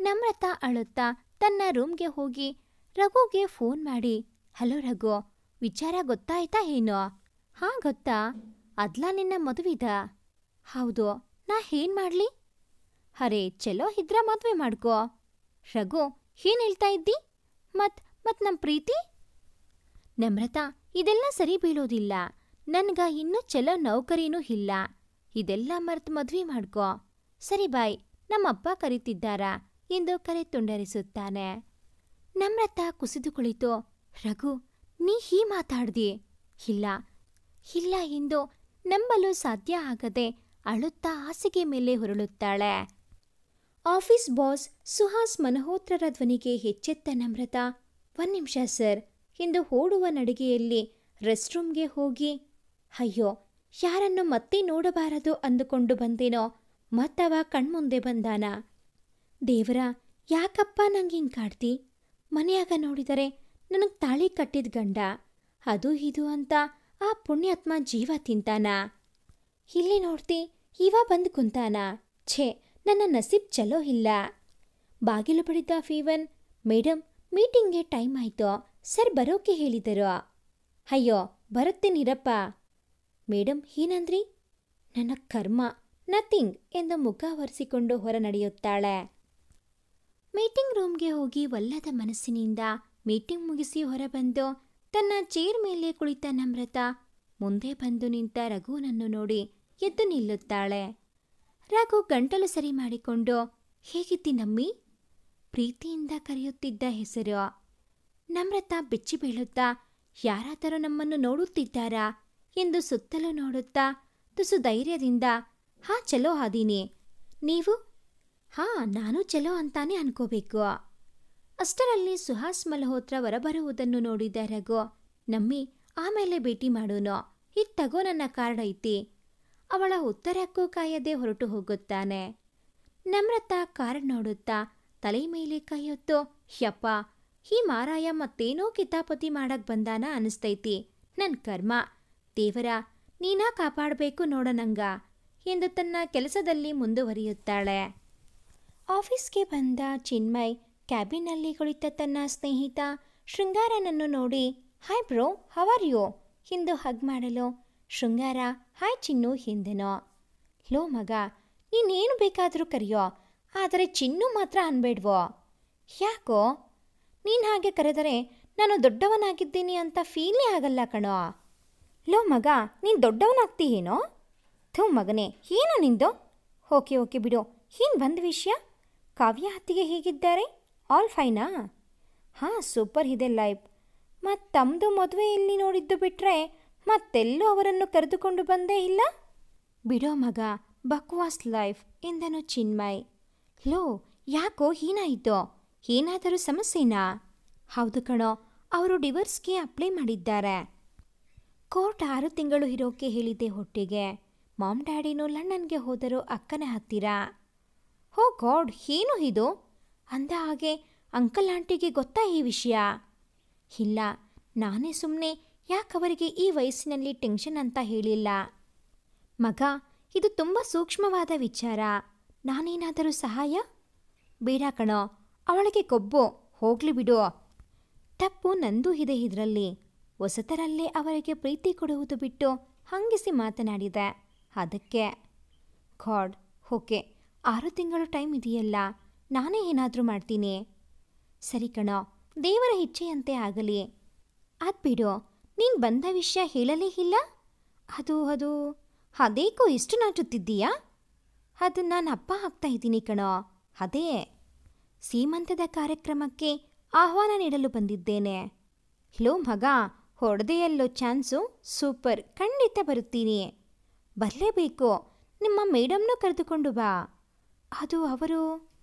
ನಮ್ರತಾ ಅಳುತ್ತಾ ತನ್ನ ರೂಮ್ಗೆ ಹೋಗಿ ರಘುಗೆ ಫೋನ್ ಮಾಡಿ, ಹಲೋ ರಘು, ವಿಚಾರ ಗೊತ್ತಾಯ್ತಾ ಏನೋ? ಹಾ ಗೊತ್ತಾ, ಅದ್ಲಾ ನಿನ್ನ ಮದುವಿದ? ಹೌದು, ನಾ ಏನ್ ಮಾಡ್ಲಿ? ಅರೆ ಚಲೋ ಇದ್ರ ಮದ್ವೆ ಮಾಡ್ಕೋ. ರಘು, ಏನ್ ಹೇಳ್ತಾ ಇದ್ದಿ? ಮತ್ ನಮ್ ಪ್ರೀತಿ? ನಮ್ರತಾ, ಇದೆಲ್ಲ ಸರಿ ಬೀಳೋದಿಲ್ಲ. ನನ್ಗ ಇನ್ನೂ ಚಲೋ ನೌಕರಿನೂ ಇಲ್ಲ. ಇದೆಲ್ಲ ಮರ್ತ್ ಮದ್ವೆ ಮಾಡ್ಕೋ. ಸರಿ ಬಾಯ್, ನಮ್ಮಪ್ಪ ಕರೀತಿದ್ದಾರ ಎಂದು ಕರೆ ತುಂಡರಿಸುತ್ತಾನೆ. ನಮ್ರತಾ ಕುಸಿದು ಕುಳಿತು, ರಘು, ನೀ ಹೀ ಮಾತಾಡ್ದಿ? ಇಲ್ಲ ಎಂದು ನಂಬಲು ಸಾಧ್ಯ ಆಗದೆ ಅಳುತ್ತಾ ಹಾಸಿಗೆ ಮೇಲೆ ಹುರುಳುತ್ತಾಳೆ. ಆಫೀಸ್ ಬಾಸ್ ಸುಹಾಸ್ ಮನೋಹತ್ರರ ಧ್ವನಿಗೆ ಹೆಚ್ಚೆತ್ತ ನಮ್ರತಾ, 1 ನಿಮಿಷ ಸರ್ ಎಂದು ಓಡುವ ನಡಿಗೆಯಲ್ಲಿ ರೆಸ್ಟ್ ರೂಮ್ಗೆ ಹೋಗಿ ಅಯ್ಯೋ ಯಾರನ್ನು ಮತ್ತೆ ನೋಡಬಾರದು ಅಂದುಕೊಂಡು ಬಂದೇನೋ ಮತ್ತವ ಕಣ್ಮುಂದೆ ಬಂದಾನ. ದೇವರ ಯಾಕಪ್ಪ ನಂಗೆ ಹಿಂಗೆ ಕಾಡ್ತಿ? ಮನೆಯಾಗ ನೋಡಿದರೆ ನನಗೆ ತಾಳಿ ಕಟ್ಟಿದ ಗಂಡ ಅದು ಇದು ಅಂತ ಆ ಪುಣ್ಯಾತ್ಮ ಜೀವ ತಿಂತಾನ. ಇಲ್ಲಿ ನೋಡ್ತಿ ಇವ ಬಂದು ಕುಂತಾನ. ಛೇ, ನನ್ನ ನಸೀಬ್ ಚಲೋ ಇಲ್ಲ. ಬಾಗಿಲು ಬಡಿದ ಫೀವನ್, ಮೇಡಮ್ ಮೀಟಿಂಗ್ಗೆ ಟೈಮ್ ಆಯ್ತು, ಸರ್ ಬರೋಕೆ ಹೇಳಿದರು. ಅಯ್ಯೋ ಬರುತ್ತೇನಿರಪ್ಪ. ಮೇಡಮ್ ಏನಂದ್ರಿ? ನನ್ನ ಕರ್ಮ, ನಥಿಂಗ್ ಎಂದು ಮುಖ ಒರೆಸಿಕೊಂಡು ಹೊರ ನಡೆಯುತ್ತಾಳೆ. ಮೀಟಿಂಗ್ ರೂಮ್ಗೆ ಹೋಗಿ ಒಲ್ಲದ ಮನಸ್ಸಿನಿಂದ ಮೀಟಿಂಗ್ ಮುಗಿಸಿ ಹೊರಬಂದು ತನ್ನ ಚೇರ್ ಮೇಲೆ ಕುಳಿತ ನಮ್ರತಾ ಮುಂದೆ ಬಂದು ನಿಂತ ರಘುನನ್ನು ನೋಡಿ ಎದ್ದು ನಿಲ್ಲುತ್ತಾಳೆ. ರಘು ಗಂಟಲು ಸರಿ ಮಾಡಿಕೊಂಡು, ಹೇಗಿದ್ದಿ ನಮ್ಮಿ? ಪ್ರೀತಿಯಿಂದ ಕರೆಯುತ್ತಿದ್ದ ಹೆಸರು. ನಮ್ರತಾ ಬೆಚ್ಚಿ ಬೀಳುತ್ತಾ, ಯಾರಾದರೂ ನಮ್ಮನ್ನು ನೋಡುತ್ತಿದ್ದಾರಾ ಎಂದು ಸುತ್ತಲೂ ನೋಡುತ್ತಾ ತುಸು ಧೈರ್ಯದಿಂದ, ಹಾ ಚಲೋ ಅದೀನಿ. ನೀವು? ಹಾ ನಾನು ಚಲೋ ಅಂತಾನೆ ಅನ್ಕೋಬೇಕು. ಅಷ್ಟರಲ್ಲಿ ಸುಹಾಸ್ ಮಲ್ಹೋತ್ರ ಹೊರಬರುವುದನ್ನು ನೋಡಿದ ರಘು, ನಮ್ಮಿ ಆಮೇಲೆ ಭೇಟಿ ಮಾಡೋನು, ಇದು ತಗೋ ನನ್ನ ಕಾರ್ಡ್ ಐತಿ. ಅವಳ ಉತ್ತರಕ್ಕೂ ಕಾಯದೆ ಹೊರಟು ಹೋಗುತ್ತಾನೆ. ನಮ್ರತಾ ಕಾರ್ಡ್ ನೋಡುತ್ತಾ ತಲೆ ಮೇಲೆ ಕೈಯೊತ್ತು, ಯಪ್ಪ ಈ ಮಾರಾಯ ಮತ್ತೇನೋ ಕಿತಾಪತಿ ಮಾಡಕ್ ಬಂದಾನ ಅನಿಸ್ತೈತಿ. ನನ್ ಕರ್ಮ, ದೇವರ ನೀನಾ ಕಾಪಾಡಬೇಕು ನೋಡನಂಗ ಎಂದು ತನ್ನ ಕೆಲಸದಲ್ಲಿ ಮುಂದುವರಿಯುತ್ತಾಳೆ. ಆಫೀಸ್ಗೆ ಬಂದ ಚಿನ್ಮಯ್ ಕ್ಯಾಬಿನ್ನಲ್ಲಿ ಕುಳಿತ ತನ್ನ ಸ್ನೇಹಿತ ಶೃಂಗಾರನನ್ನು ನೋಡಿ, hi bro, how are you ಎಂದು ಹಗ್ ಮಾಡಲು ಶೃಂಗಾರ ಹಾಯ್ ಚಿನ್ನು ಎಂದೆನೋ. ಲೋ ಮಗ, ನೀನೇನು ಬೇಕಾದರೂ ಕರೆಯೋ, ಆದರೆ ಚಿನ್ನು ಮಾತ್ರ ಅನ್ಬೇಡ್ವೋ. ಯಾಕೋ? ನೀನು ಹಾಗೆ ಕರೆದರೆ ನಾನು ದೊಡ್ಡವನಾಗಿದ್ದೀನಿ ಅಂತ ಫೀಲೇ ಆಗಲ್ಲ ಕಣೋ. ಲೋ ಮಗ, ನೀನು ದೊಡ್ಡವನಾಗ್ತೀಯೇನೋ? ಥೂ ಮಗನೇ, ಏನು ನಿಂದು? ಓಕೆ ಓಕೆ ಬಿಡು. ಏನು ಒಂದು ವಿಷಯ, ಕಾವ್ಯ ಅತ್ತಿಗೆ ಹೇಗಿದ್ದಾರೆ? ಆಲ್ ಫೈನಾ? ಹಾಂ ಸೂಪರ್ ಇದೆ ಲೈಫ್. ಮತ್ತು ತಮ್ಮದು ಮದುವೆಯಲ್ಲಿ ನೋಡಿದ್ದು ಬಿಟ್ಟರೆ ಮತ್ತೆಲ್ಲೂ ಅವರನ್ನು ಕರೆದುಕೊಂಡು ಬಂದೇ ಇಲ್ಲ. ಬಿಡೋ ಮಗ, ಬಕ್ವಾಸ್ ಲೈಫ್ ಎಂದನು ಚಿನ್ಮಯ್. ಲೋ ಯಾಕೋ ಏನಾಯಿತು? ಏನಾದರೂ ಸಮಸ್ಯೆನಾ? ಹೌದು ಕಣೋ, ಅವರು ಡಿವೋರ್ಸ್ಗೆ ಅಪ್ಲೈ ಮಾಡಿದ್ದಾರೆ. ಕೋರ್ಟ್ 6 ತಿಂಗಳು ಇರೋಕೆ ಹೇಳಿದೆ ಹೊಟ್ಟೆಗೆ. ಮಾಮ್ ಡ್ಯಾಡಿನೂ ಲಂಡನ್ಗೆ ಹೋದರು ಅಕ್ಕನ ಹತ್ತಿರ. ಹೋ ಗಾಡ್, ಏನು ಇದು? ಅಂದ ಹಾಗೆ ಅಂಕಲ್ ಆಂಟಿಗೆ ಗೊತ್ತಾ ಈ ವಿಷಯ? ಇಲ್ಲ, ನಾನೇ ಸುಮ್ಮನೆ ಯಾಕವರಿಗೆ ಈ ವಯಸ್ಸಿನಲ್ಲಿ ಟೆನ್ಷನ್ ಅಂತ ಹೇಳಿಲ್ಲ. ಮಗ, ಇದು ತುಂಬ ಸೂಕ್ಷ್ಮವಾದ ವಿಚಾರ. ನಾನೇನಾದರೂ ಸಹಾಯ? ಬೇಡ ಕಣೋ, ಅವಳಿಗೆ ಕೊಬ್ಬು, ಹೋಗ್ಲಿ ಬಿಡು. ತಪ್ಪು ನಂದೂ ಇದೆ ಇದರಲ್ಲಿ. ಹೊಸತರಲ್ಲೇ ಅವರಿಗೆ ಪ್ರೀತಿ ಕೊಡುವುದು ಬಿಟ್ಟು ಹಂಗಿಸಿ ಮಾತನಾಡಿದೆ, ಅದಕ್ಕೆ. ಗಾಡ್, ಓಕೆ, 6 ತಿಂಗಳು ಟೈಮ್ ಇದೆಯಲ್ಲ, ನಾನೇ ಏನಾದರೂ ಮಾಡ್ತೀನಿ. ಸರಿ ಕಣೋ, ದೇವರ ಇಚ್ಛೆಯಂತೆ ಆಗಲಿ. ಅದು ಬಿಡು, ನೀನು ಬಂದ ವಿಷಯ ಹೇಳಲೇ ಇಲ್ಲ. ಅದು ಅದೇಕೋ ಇಷ್ಟು ನಾಚುತ್ತಿದ್ದೀಯಾ? ಅದು ನಾನು ಅಪ್ಪ ಆಗ್ತಾ ಇದ್ದೀನಿ ಕಣೋ. ಅದೇ ಸೀಮಂತದ ಕಾರ್ಯಕ್ರಮಕ್ಕೆ ಆಹ್ವಾನ ನೀಡಲು ಬಂದಿದ್ದೇನೆ. ಲೋ ಮಗ, ಹೊಡೆದೆಯಲ್ಲೋ ಚಾನ್ಸು, ಸೂಪರ್, ಖಂಡಿತ ಬರುತ್ತೀನಿ. ಬರಲೇಬೇಕು, ನಿಮ್ಮ ಮೇಡಮ್ನೂ ಕರೆದುಕೊಂಡು ಬಾ. ಅವರು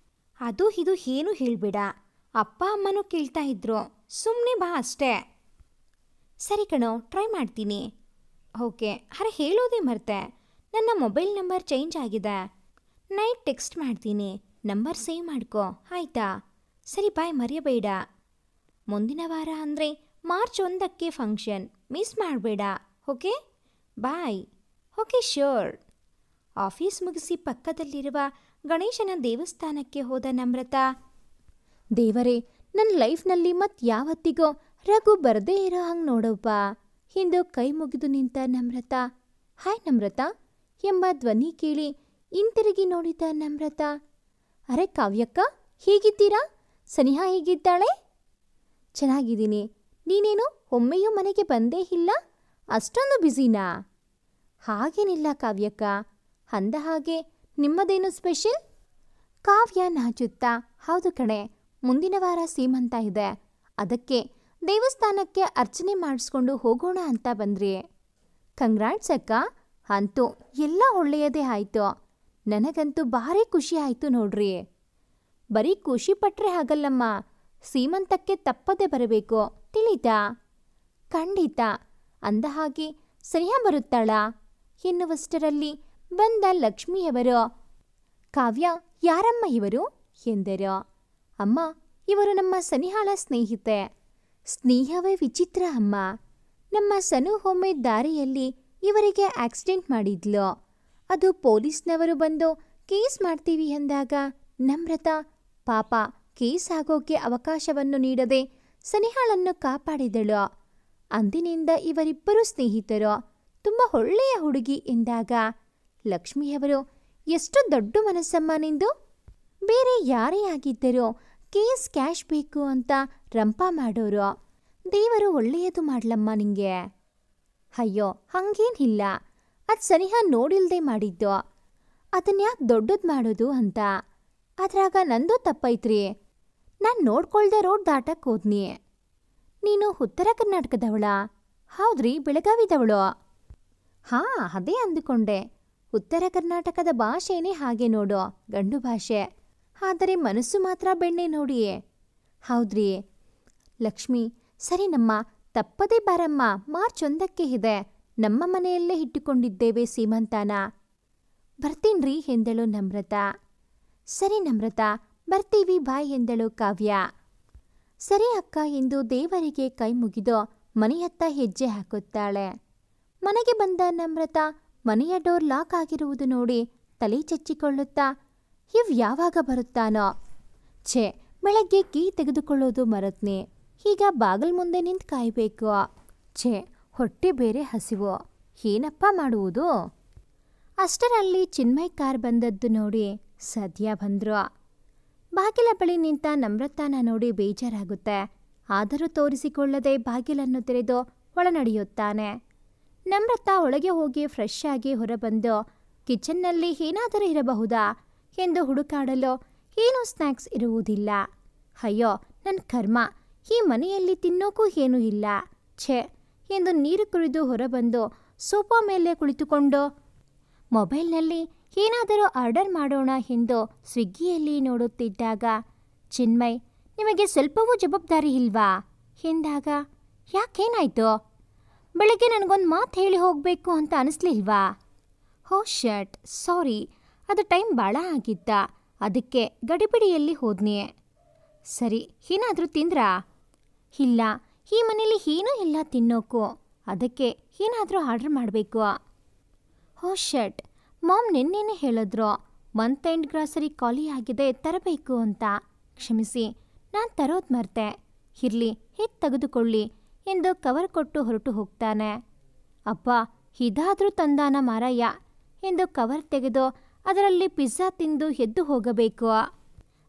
ಅದು ಇದು ಏನು ಹೇಳಬೇಡ, ಅಪ್ಪ ಅಮ್ಮನೂ ಕೇಳ್ತಾ ಇದ್ರು, ಸುಮ್ಮನೆ ಬಾ ಅಷ್ಟೇ. ಸರಿ ಕಣೋ, ಟ್ರೈ ಮಾಡ್ತೀನಿ. ಓಕೆ, ಅರೆ ಹೇಳೋದೇ ಮರ್ತೆ, ನನ್ನ ಮೊಬೈಲ್ ನಂಬರ್ ಚೇಂಜ್ ಆಗಿದೆ. ನೈಟ್ ಟೆಕ್ಸ್ಟ್ ಮಾಡ್ತೀನಿ, ನಂಬರ್ ಸೇವ್ ಮಾಡ್ಕೋ ಆಯಿತಾ? ಸರಿ ಬಾಯ್, ಮರೆಯಬೇಡ. ಮುಂದಿನ ವಾರ ಅಂದರೆ ಮಾರ್ಚ್ 1ಕ್ಕೆ ಫಂಕ್ಷನ್, ಮಿಸ್ ಮಾಡಬೇಡ. Okay bye. Okay sure. Office ಮುಗಿಸಿ ಪಕ್ಕದಲ್ಲಿರುವ ಗಣೇಶನ ದೇವಸ್ಥಾನಕ್ಕೆ ಹೋದ ನಮ್ರತಾ, ದೇವರೇ, ನನ್ನ ಲೈಫ್ನಲ್ಲಿ ಮತ್ತೆ ಯಾವತ್ತಿಗೋ ರಘು ಬರದೇ ಇರೋ ಹಂಗೆ ನೋಡಪ್ಪ ಎಂದು ಕೈ ಮುಗಿದು ನಿಂತ ನಮ್ರತಾ, ಹಾಯ್ ನಮ್ರತಾ ಎಂಬ ಧ್ವನಿ ಕೇಳಿ ಹಿಂತಿರುಗಿ ನೋಡಿದ ನಮ್ರತಾ, ಅರೆ ಕಾವ್ಯಕ್ಕ, ಹೇಗಿದ್ದೀರಾ? ಸನಿಹಾ ಹೇಗಿದ್ದಾಳೆ? ಚೆನ್ನಾಗಿದ್ದೀನಿ. ನೀನೇನು ಒಮ್ಮೆಯೂ ಮನೆಗೆ ಬಂದೇ ಇಲ್ಲ, ಅಷ್ಟೊಂದು ಬ್ಯುಸಿನಾ? ಹಾಗೇನಿಲ್ಲ ಕಾವ್ಯಕ್ಕ, ಅಂದ ಹಾಗೆ ನಿಮ್ಮದೇನು ಸ್ಪೆಷಲ್? ಕಾವ್ಯ ನಾಚುತ್ತಾ, ಹೌದು ಕಣೆ, ಮುಂದಿನ ವಾರ ಸೀಮಂತ ಇದೆ, ಅದಕ್ಕೆ ದೇವಸ್ಥಾನಕ್ಕೆ ಅರ್ಚನೆ ಮಾಡಿಸ್ಕೊಂಡು ಹೋಗೋಣ ಅಂತ ಬಂದ್ರಿ. ಕಂಗ್ರಾಟ್ಸ್ ಅಕ್ಕ, ಅಂತೂ ಎಲ್ಲ ಒಳ್ಳೆಯದೇ ಆಯಿತು. ನನಗಂತೂ ಭಾರಿ ಖುಷಿ ಆಯಿತು ನೋಡ್ರಿ. ಬರೀ ಖುಷಿ ಪಟ್ಟರೆ ಆಗಲ್ಲಮ್ಮ, ಸೀಮಂತಕ್ಕೆ ತಪ್ಪದೆ ಬರಬೇಕು, ತಿಳಿತಾ? ಖಂಡಿತ. ಅಂದ ಹಾಗೆ ಸನಿಹಾ ಬರುತ್ತಾಳಾ ಎನ್ನುವಷ್ಟರಲ್ಲಿ ಬಂದ ಲಕ್ಷ್ಮಿಯವರು, ಕಾವ್ಯ, ಯಾರಮ್ಮ ಇವರು ಎಂದರು. ಅಮ್ಮ, ಇವರು ನಮ್ಮ ಸನಿಹಾಳ ಸ್ನೇಹಿತೆ. ಸ್ನೇಹವೇ ವಿಚಿತ್ರ ಅಮ್ಮ. ನಮ್ಮ ಸನು ಒಮ್ಮೆ ದಾರಿಯಲ್ಲಿ ಇವರಿಗೆ ಆಕ್ಸಿಡೆಂಟ್ ಮಾಡಿದ್ಲು. ಅದು ಪೊಲೀಸ್ನವರು ಬಂದು ಕೇಸ್ ಮಾಡ್ತೀವಿ ಎಂದಾಗ ನಮ್ರತಾ ಪಾಪ ಕೇಸ್ ಆಗೋಕೆ ಅವಕಾಶವನ್ನು ನೀಡದೆ ಸನಿಹಾಳನ್ನು ಕಾಪಾಡಿದಳು. ಅಂದಿನಿಂದ ಇವರಿಬ್ಬರು ಸ್ನೇಹಿತರು. ತುಂಬ ಒಳ್ಳೆಯ ಹುಡುಗಿ ಎಂದಾಗ ಲಕ್ಷ್ಮಿಯವರು, ಎಷ್ಟು ದೊಡ್ಡ ಮನಸ್ಸಮ್ಮ ನಿಂದು. ಬೇರೆ ಯಾರೇ ಆಗಿದ್ದರೂ ಕೇಸ್ ಕ್ಯಾಶ್ ಬೇಕು ಅಂತ ರಂಪ ಮಾಡೋರು. ದೇವರು ಒಳ್ಳೆಯದು ಮಾಡ್ಲಮ್ಮ ನಿಂಗೆ. ಅಯ್ಯೋ, ಹಂಗೇನಿಲ್ಲ. ಅದು ಸನಿಹಾ ನೋಡಿಲ್ದೆ ಮಾಡಿದ್ದು. ಅದನ್ಯಾಕೆ ದೊಡ್ಡದು ಮಾಡೋದು ಅಂತ. ಅದ್ರಾಗ ನಂದು ತಪ್ಪೈತ್ರಿ. ನಾನು ನೋಡ್ಕೊಳ್ದೆ ರೋಡ್ ದಾಟಕ್ಕೆ ಹೋದ್ನಿ. ನೀನು ಉತ್ತರ ಕರ್ನಾಟಕದವಳ? ಹೌದ್ರಿ, ಬೆಳಗಾವಿದವಳು. ಹಾಂ, ಅದೇ ಅಂದುಕೊಂಡೆ. ಉತ್ತರ ಕರ್ನಾಟಕದ ಭಾಷೆನೇ ಹಾಗೆ ನೋಡು, ಗಂಡು ಭಾಷೆ. ಆದರೆ ಮನಸ್ಸು ಮಾತ್ರ ಬೆಣ್ಣೆ ನೋಡಿ. ಹೌದ್ರಿ ಲಕ್ಷ್ಮಿ, ಸರಿನಮ್ಮ, ತಪ್ಪದೇ ಬಾರಮ್ಮ. ಮಾರ್ಚ್ 1ಕ್ಕೆ ಇದೆ. ನಮ್ಮ ಮನೆಯಲ್ಲೇ ಇಟ್ಟುಕೊಂಡಿದ್ದೇವೆ ಸೀಮಂತಾನ. ಬರ್ತೀನ್ರಿ ಎಂದಳು ನಮ್ರತಾ. ಸರಿ ನಮ್ರತಾ, ಬರ್ತೀವಿ ಬಾಯ್ ಎಂದಳು ಕಾವ್ಯ. ಸರಿ ಅಕ್ಕ ಎಂದು ದೇವರಿಗೆ ಕೈ ಮುಗಿದು ಮನೆಯತ್ತ ಹೆಜ್ಜೆ ಹಾಕುತ್ತಾಳೆ. ಮನೆಗೆ ಬಂದ ನಮ್ರತಾ ಮನೆಯ ಡೋರ್ ಲಾಕ್ ಆಗಿರುವುದು ನೋಡಿ ತಲೆ ಚಚ್ಚಿಕೊಳ್ಳುತ್ತಾ, ಯಾವಾಗ ಬರುತ್ತಾನೋ. ಛೇ, ಬೆಳಗ್ಗೆ ಕೀ ತೆಗೆದುಕೊಳ್ಳೋದು ಮರತ್ನಿ. ಈಗ ಬಾಗಿಲು ಮುಂದೆ ನಿಂತು ಕಾಯಬೇಕು. ಛೇ, ಹೊಟ್ಟೆ ಬೇರೆ ಹಸಿವು. ಏನಪ್ಪ ಮಾಡುವುದು? ಅಷ್ಟರಲ್ಲಿ ಚಿನ್ಮಯ್ ಕಾರ್ ಬಂದದ್ದು ನೋಡಿ ಸದ್ಯ ಬಂದ್ರು. ಬಾಗಿಲ ಬಳಿ ನಿಂತ ನಮ್ರತಾನ ನೋಡಿ ಬೇಜಾರಾಗುತ್ತೆ. ಆದರೂ ತೋರಿಸಿಕೊಳ್ಳದೆ ಬಾಗಿಲನ್ನು ತೆರೆದು ಒಳ ನಡೆಯುತ್ತಾನೆ. ನಮ್ರತಾ ಒಳಗೆ ಹೋಗಿ ಫ್ರೆಶ್ ಆಗಿ ಹೊರಬಂದು ಕಿಚನ್ನಲ್ಲಿ ಏನಾದರೂ ಇರಬಹುದಾ ಎಂದು ಹುಡುಕಾಡಲು ಏನೂ ಸ್ನ್ಯಾಕ್ಸ್ ಇರುವುದಿಲ್ಲ. ಅಯ್ಯೋ ನನ್ನ ಕರ್ಮ, ಈ ಮನೆಯಲ್ಲಿ ತಿನ್ನೋಕೂ ಏನೂ ಇಲ್ಲ. ಛೇ ಎಂದು ನೀರು ಕುಡಿದು ಹೊರಬಂದು ಸೋಫಾ ಮೇಲೆ ಕುಳಿತುಕೊಂಡು ಮೊಬೈಲ್ನಲ್ಲಿ ಏನಾದರೂ ಆರ್ಡರ್ ಮಾಡೋಣ ಎಂದು ಸ್ವಿಗ್ಗಿಯಲ್ಲಿ ನೋಡುತ್ತಿದ್ದಾಗ ಚಿನ್ಮಯ್, ನಿಮಗೆ ಸ್ವಲ್ಪವೂ ಜವಾಬ್ದಾರಿ ಇಲ್ವಾ ಎಂದಾಗ, ಯಾಕೇನಾಯ್ತು? ಬೆಳಗ್ಗೆ ನನಗೊಂದು ಮಾತು ಹೇಳಿ ಹೋಗಬೇಕು ಅಂತ ಅನಿಸ್ಲಿಲ್ವಾ? ಹೋ ಶಟ್, ಸಾರಿ, ಅದು ಟೈಮ್ ಭಾಳ ಆಗಿತ್ತ, ಅದಕ್ಕೆ ಗಡಿಬಿಡಿಯಲ್ಲಿ ಹೋದ್ನಿ. ಸರಿ, ಏನಾದರೂ ತಿಂದ್ರಾ? ಇಲ್ಲ, ಈ ಮನೇಲಿ ಏನೂ ಇಲ್ಲ ತಿನ್ನೋಕು, ಅದಕ್ಕೆ ಏನಾದರೂ ಆರ್ಡರ್ ಮಾಡಬೇಕು. ಹೋ ಶಟ್, ಮಾಮ್ ನಿನ್ನೆನೇ ಹೇಳಿದ್ರು ಮಂತ್ ಎಂಡ್ ಗ್ರಾಸರಿ ಖಾಲಿ ಆಗಿದೆ, ತರಬೇಕು ಅಂತ. ಕ್ಷಮಿಸಿ, ನಾನು ತರೋದು ಮರ್ತೆ. ಇರಲಿ, ಹೇಗೆ ತೆಗೆದುಕೊಳ್ಳಿ ಎಂದು ಕವರ್ ಕೊಟ್ಟು ಹೊರಟು ಹೋಗ್ತಾನೆ. ಅಪ್ಪ, ಇದಾದರೂ ತಂದಾನ ಮಾರಯ್ಯ ಎಂದು ಕವರ್ ತೆಗೆದು ಅದರಲ್ಲಿ ಪಿಜ್ಜಾ ತಿಂದು ಎದ್ದು ಹೋಗಬೇಕು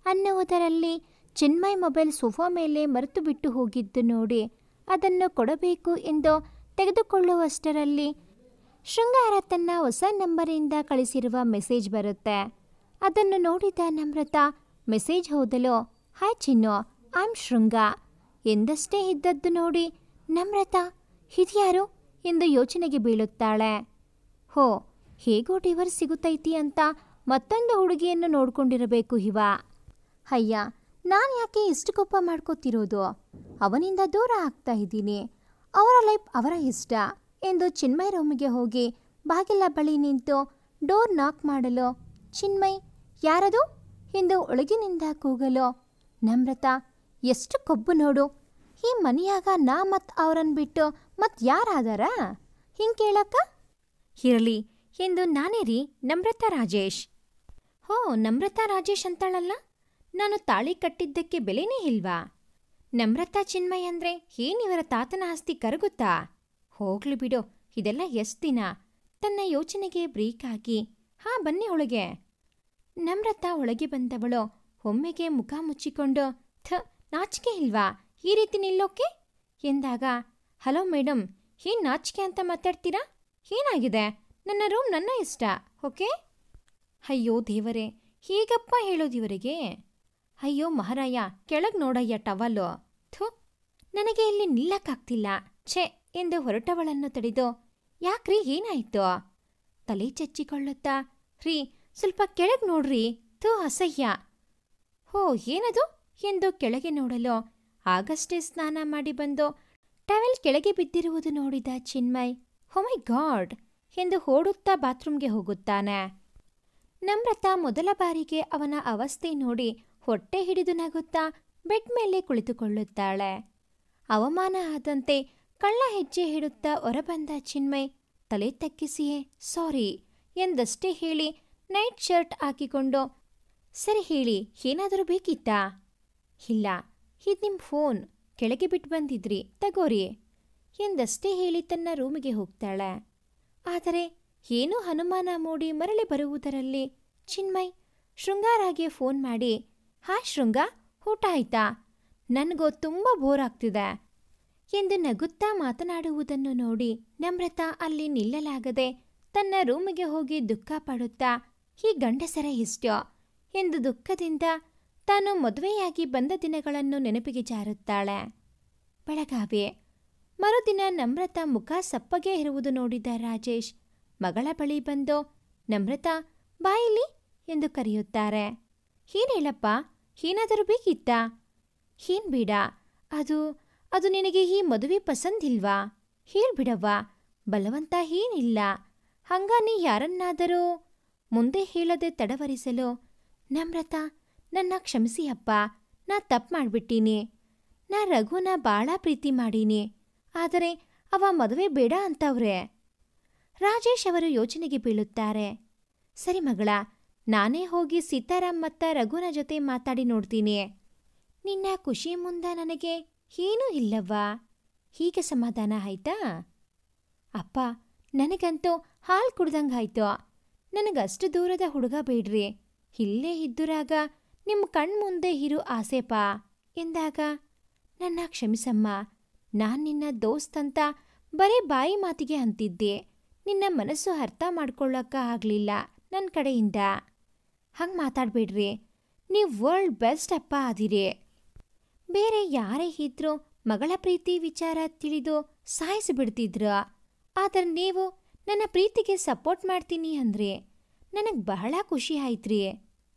ಅನ್ನುವುದರಲ್ಲಿ ಚಿನ್ಮಯ್ ಮೊಬೈಲ್ ಸೋಫಾ ಮೇಲೆ ಮರೆತು ಬಿಟ್ಟು ಹೋಗಿದ್ದು ನೋಡಿ ಅದನ್ನು ಕೊಡಬೇಕು ಎಂದು ತೆಗೆದುಕೊಳ್ಳುವಷ್ಟರಲ್ಲಿ ಶೃಂಗಾರ ತನ್ನ ಹೊಸ ನಂಬರಿಂದ ಕಳಿಸಿರುವ ಮೆಸೇಜ್ ಬರುತ್ತೆ. ಅದನ್ನು ನೋಡಿದ ನಮ್ರತಾ ಮೆಸೇಜ್ ಓದಲು, ಹಾಯ್ ಚಿನ್ನು, ಐ ಆಮ್ ಶೃಂಗಾ ಎಂದಷ್ಟೇ ಇದ್ದದ್ದು ನೋಡಿ ನಮ್ರತಾ ಇದ್ಯಾರು ಎಂದು ಯೋಚನೆಗೆ ಬೀಳುತ್ತಾಳೆ. ಹೋ, ಹೇಗೋ ಡಿವರ್ಸ್ ಸಿಗುತ್ತೈತಿ ಅಂತ ಮತ್ತೊಂದು ಹುಡುಗಿಯನ್ನು ನೋಡ್ಕೊಂಡಿರಬೇಕು ಇವ. ಅಯ್ಯ, ನಾನು ಯಾಕೆ ಇಷ್ಟು ಕೋಪ ಮಾಡ್ಕೋತಿರೋದು? ಅವನಿಂದ ದೂರ ಆಗ್ತಾ ಇದ್ದೀನಿ. ಅವರ ಲೈಫ್ ಅವರ ಇಷ್ಟ ಎಂದು ಚಿನ್ಮಯ್ ರೂಮಿಗೆ ಹೋಗಿ ಬಾಗಿಲ ಬಳಿ ನಿಂತು ಡೋರ್ ನಾಕ್ ಮಾಡಲು, ಚಿನ್ಮಯ್, ಯಾರದು ಎಂದು ಒಳಗಿನಿಂದ ಕೂಗಲು ನಮ್ರತಾ, ಎಷ್ಟು ಕೊಬ್ಬು ನೋಡು, ಈ ಮನೆಯಾಗ ನಾ ಮತ್ತು ಅವರನ್ನು ಬಿಟ್ಟು ಮತ್ತು ಯಾರಾದಾರ ಹಿಂಗೆ ಕೇಳಕ್ಕ? ಇರಲಿ ಎಂದು ನಾನೇ ರೀ, ನಮ್ರತಾ ರಾಜೇಶ್. ಹೋ, ನಮ್ರತಾ ರಾಜೇಶ್ ಅಂತಾಳಲ್ಲ, ನಾನು ತಾಳಿ ಕಟ್ಟಿದ್ದಕ್ಕೆ ಬೆಲೆನೇ ಇಲ್ವಾ? ನಮ್ರತಾ ಚಿನ್ಮಯ್ ಅಂದರೆ ಏನಿವರ ತಾತನ ಆಸ್ತಿ ಕರಗುತ್ತಾ? ಹೋಗ್ಲಿ ಬಿಡು, ಇದೆಲ್ಲ ಎಷ್ಟು ದಿನ. ತನ್ನ ಯೋಚನೆಗೆ ಬ್ರೇಕ್ ಹಾಕಿ, ಹಾಂ ಬನ್ನಿ ಒಳಗೆ. ನಮ್ರತಾ ಒಳಗೆ ಬಂದವಳು ಒಮ್ಮೆಗೆ ಮುಖ ಮುಚ್ಚಿಕೊಂಡು, ನಾಚಿಕೆ ಇಲ್ವಾ ಈ ರೀತಿ ನಿಲ್ಲೋಕೆ ಎಂದಾಗ, ಹಲೋ ಮೇಡಮ್, ಏನು ನಾಚಿಕೆ ಅಂತ ಮಾತಾಡ್ತೀರಾ? ಏನಾಗಿದೆ? ನನ್ನ ರೂಮ್ ನನ್ನ ಇಷ್ಟ, ಓಕೆ? ಅಯ್ಯೋ ದೇವರೇ, ಹೀಗಪ್ಪ ಹೇಳೋದಿವರಿಗೆ? ಅಯ್ಯೋ ಮಹಾರಾಯ, ಕೆಳಗೆ ನೋಡಯ್ಯ ಟವಲ್ಲು. ಥು, ನನಗೆ ಇಲ್ಲಿ ನಿಲ್ಲಕ್ಕಾಗ್ತಿಲ್ಲ. ಛೆ ಎಂದು ಹೊರಟವಳನ್ನು ತಡೆದು, ಯಾಕ್ರಿ ಏನಾಯ್ತು? ತಲೆ ಚಚ್ಚಿಕೊಳ್ಳುತ್ತಾ, ರೀ ಸ್ವಲ್ಪ ಕೆಳಗೆ ನೋಡ್ರಿ, ಥು ಅಸಹ್ಯ. ಹೋ, ಏನದು ಎಂದು ಕೆಳಗೆ ನೋಡಲು ಆಗಷ್ಟೇ ಸ್ನಾನ ಮಾಡಿ ಬಂದು ಟವೆಲ್ ಕೆಳಗೆ ಬಿದ್ದಿರುವುದು ನೋಡಿದ ಚಿನ್ಮಯ್ "ಓ ಮೈ ಗಾಡ್" ಎಂದು ಓಡುತ್ತಾ ಬಾತ್ರೂಮ್ಗೆ ಹೋಗುತ್ತಾನೆ. ನಮ್ರತಾ ಮೊದಲ ಬಾರಿಗೆ ಅವನ ಅವಸ್ಥೆ ನೋಡಿ ಹೊಟ್ಟೆ ಹಿಡಿದು ನಗುತ್ತಾ ಬೆಡ್ ಮೇಲೆ ಕುಳಿತುಕೊಳ್ಳುತ್ತಾಳೆ. ಅವಮಾನ ಆದಂತೆ ಕಳ್ಳ ಹೆಜ್ಜೆ ಇಡುತ್ತಾ ಹೊರಬಂದ ಚಿನ್ಮಯ್ ತಲೆ ತಗ್ಗಿಸಿಯೇ "ಸಾರಿ" ಎಂದಷ್ಟೇ ಹೇಳಿ ನೈಟ್ ಶರ್ಟ್ ಹಾಕಿಕೊಂಡು "ಸರಿ ಹೇಳಿ, ಏನಾದರೂ ಬೇಕಿತ್ತಾ?" "ಇಲ್ಲ, ಇದು ನಿಮ್ಮ ಫೋನ್, ಕೆಳಗೆ ಬಿಟ್ಟು ಬಂದಿದ್ರಿ, ತಗೋರಿ" ಎಂದಷ್ಟೇ ಹೇಳಿ ತನ್ನ ರೂಮಿಗೆ ಹೋಗ್ತಾಳೆ. ಆದರೆ ಏನೂ ಅನುಮಾನ ಮೂಡಿ ಮರಳಿ ಬರುವುದರಲ್ಲಿ ಚಿನ್ಮಯ್ ಶೃಂಗಾರಾಗೆ ಫೋನ್ ಮಾಡಿ "ಹಾಯ್ ಶೃಂಗ, ಊಟ ಆಯ್ತಾ? ನನಗೋ ತುಂಬ ಬೋರ್ ಆಗ್ತಿದೆ" ಎಂದು ನಗುತ್ತಾ ಮಾತನಾಡುವುದನ್ನು ನೋಡಿ ನಮ್ರತಾ ಅಲ್ಲಿ ನಿಲ್ಲಲಾಗದೆ ತನ್ನ ರೂಮಿಗೆ ಹೋಗಿ ದುಃಖ ಪಡುತ್ತಾ "ಈ ಗಂಡಸರ ಇಷ್ಟೋ" ಎಂದು ದುಃಖದಿಂದ ತಾನು ಮದುವೆಯಾಗಿ ಬಂದ ದಿನಗಳನ್ನು ನೆನಪಿಗೆ ಜಾರುತ್ತಾಳೆ. ಬೆಳಗಾವಿ. ಮರುದಿನ ನಮ್ರತಾ ಮುಖ ಸಪ್ಪಗೆ ಇರುವುದು ನೋಡಿದ ರಾಜೇಶ್ ಮಗಳ ಬಳಿ ಬಂದು "ನಮ್ರತಾ, ಬಾಯಿಲಿ" ಎಂದು ಕರೆಯುತ್ತಾರೆ. "ಏನ್ ಹೇಳಪ್ಪ, ಏನಾದರೂ ಬೇಕಿತ್ತಾ?" "ಏನ್ ಬೇಡ, ಅದು ನಿನಗೆ ಈ ಮದುವೆ ಪಸಂದಿಲ್ವಾ? ಹೇಳ್ಬಿಡವ್ವ, ಬಲವಂತ ಏನಿಲ್ಲ. ಹಂಗ ನೀ ಯಾರನ್ನಾದರೂ" ಮುಂದೆ ಹೇಳದೆ ತಡವರಿಸಲು "ನಮ್ರತಾ, ನನ್ನ ಕ್ಷಮಿಸಿ ಅಪ್ಪ, ನಾ ತಪ್ಪು ಮಾಡ್ಬಿಟ್ಟೀನಿ. ನಾ ರಘುನ ಭಾಳ ಪ್ರೀತಿ ಮಾಡೀನಿ, ಆದರೆ ಅವ ಮದುವೆ ಬೇಡ ಅಂತವ್ರೆ." ರಾಜೇಶ್ ಅವರು ಯೋಚನೆಗೆ ಬೀಳುತ್ತಾರೆ. "ಸರಿ ಮಗಳ, ನಾನೇ ಹೋಗಿ ಸೀತಾರಾಮ್ ಮತ್ತ ರಘುನ ಜೊತೆ ಮಾತಾಡಿ ನೋಡ್ತೀನಿ. ನಿನ್ನ ಖುಷಿ ಮುಂದ ನನಗೆ ಏನೂ ಇಲ್ಲವ್ವಾ. ಹೀಗೆ ಸಮಾಧಾನ ಆಯ್ತಾ?" "ಅಪ್ಪ, ನನಗಂತೂ ಹಾಲು ಕುಡ್ದಂಗಾಯ್ತು. ನನಗಷ್ಟು ದೂರದ ಹುಡುಗ ಬೇಡ್ರಿ, ಇಲ್ಲೇ ಇದ್ದುರಾಗ ನಿಮ್ಮ ಕಣ್ಮುಂದೆ ಇರು ಆಸೆಪಾ" ಎಂದಾಗ "ನನ್ನ ಕ್ಷಮಿಸಮ್ಮ, ನಾನ್ ನಿನ್ನ ದೋಸ್ತಂತ ಬರೀ ಬಾಯಿ ಮಾತಿಗೆ ಅಂತಿದ್ದೆ. ನಿನ್ನ ಮನಸ್ಸು ಅರ್ಥ ಮಾಡ್ಕೊಳ್ಳಕ್ಕ ಆಗ್ಲಿಲ್ಲ ನನ್ನ ಕಡೆಯಿಂದ. ಹಂಗೆ ಮಾತಾಡ್ಬೇಡ್ರಿ, ನೀವು ವರ್ಲ್ಡ್ ಬೆಸ್ಟ್ ಅಪ್ಪ ಆದಿರಿ. ಬೇರೆ ಯಾರೇ ಇದ್ರೂ ಮಗಳ ಪ್ರೀತಿ ವಿಚಾರ ತಿಳಿದು ಸಾಯಿಸಿಬಿಡ್ತಿದ್ರು. ಆದರೆ ನೀವು ನನ್ನ ಪ್ರೀತಿಗೆ ಸಪೋರ್ಟ್ ಮಾಡ್ತೀನಿ ಅಂದ್ರೆ ನನಗೆ ಬಹಳ ಖುಷಿ ಆಯ್ತ್ರಿ.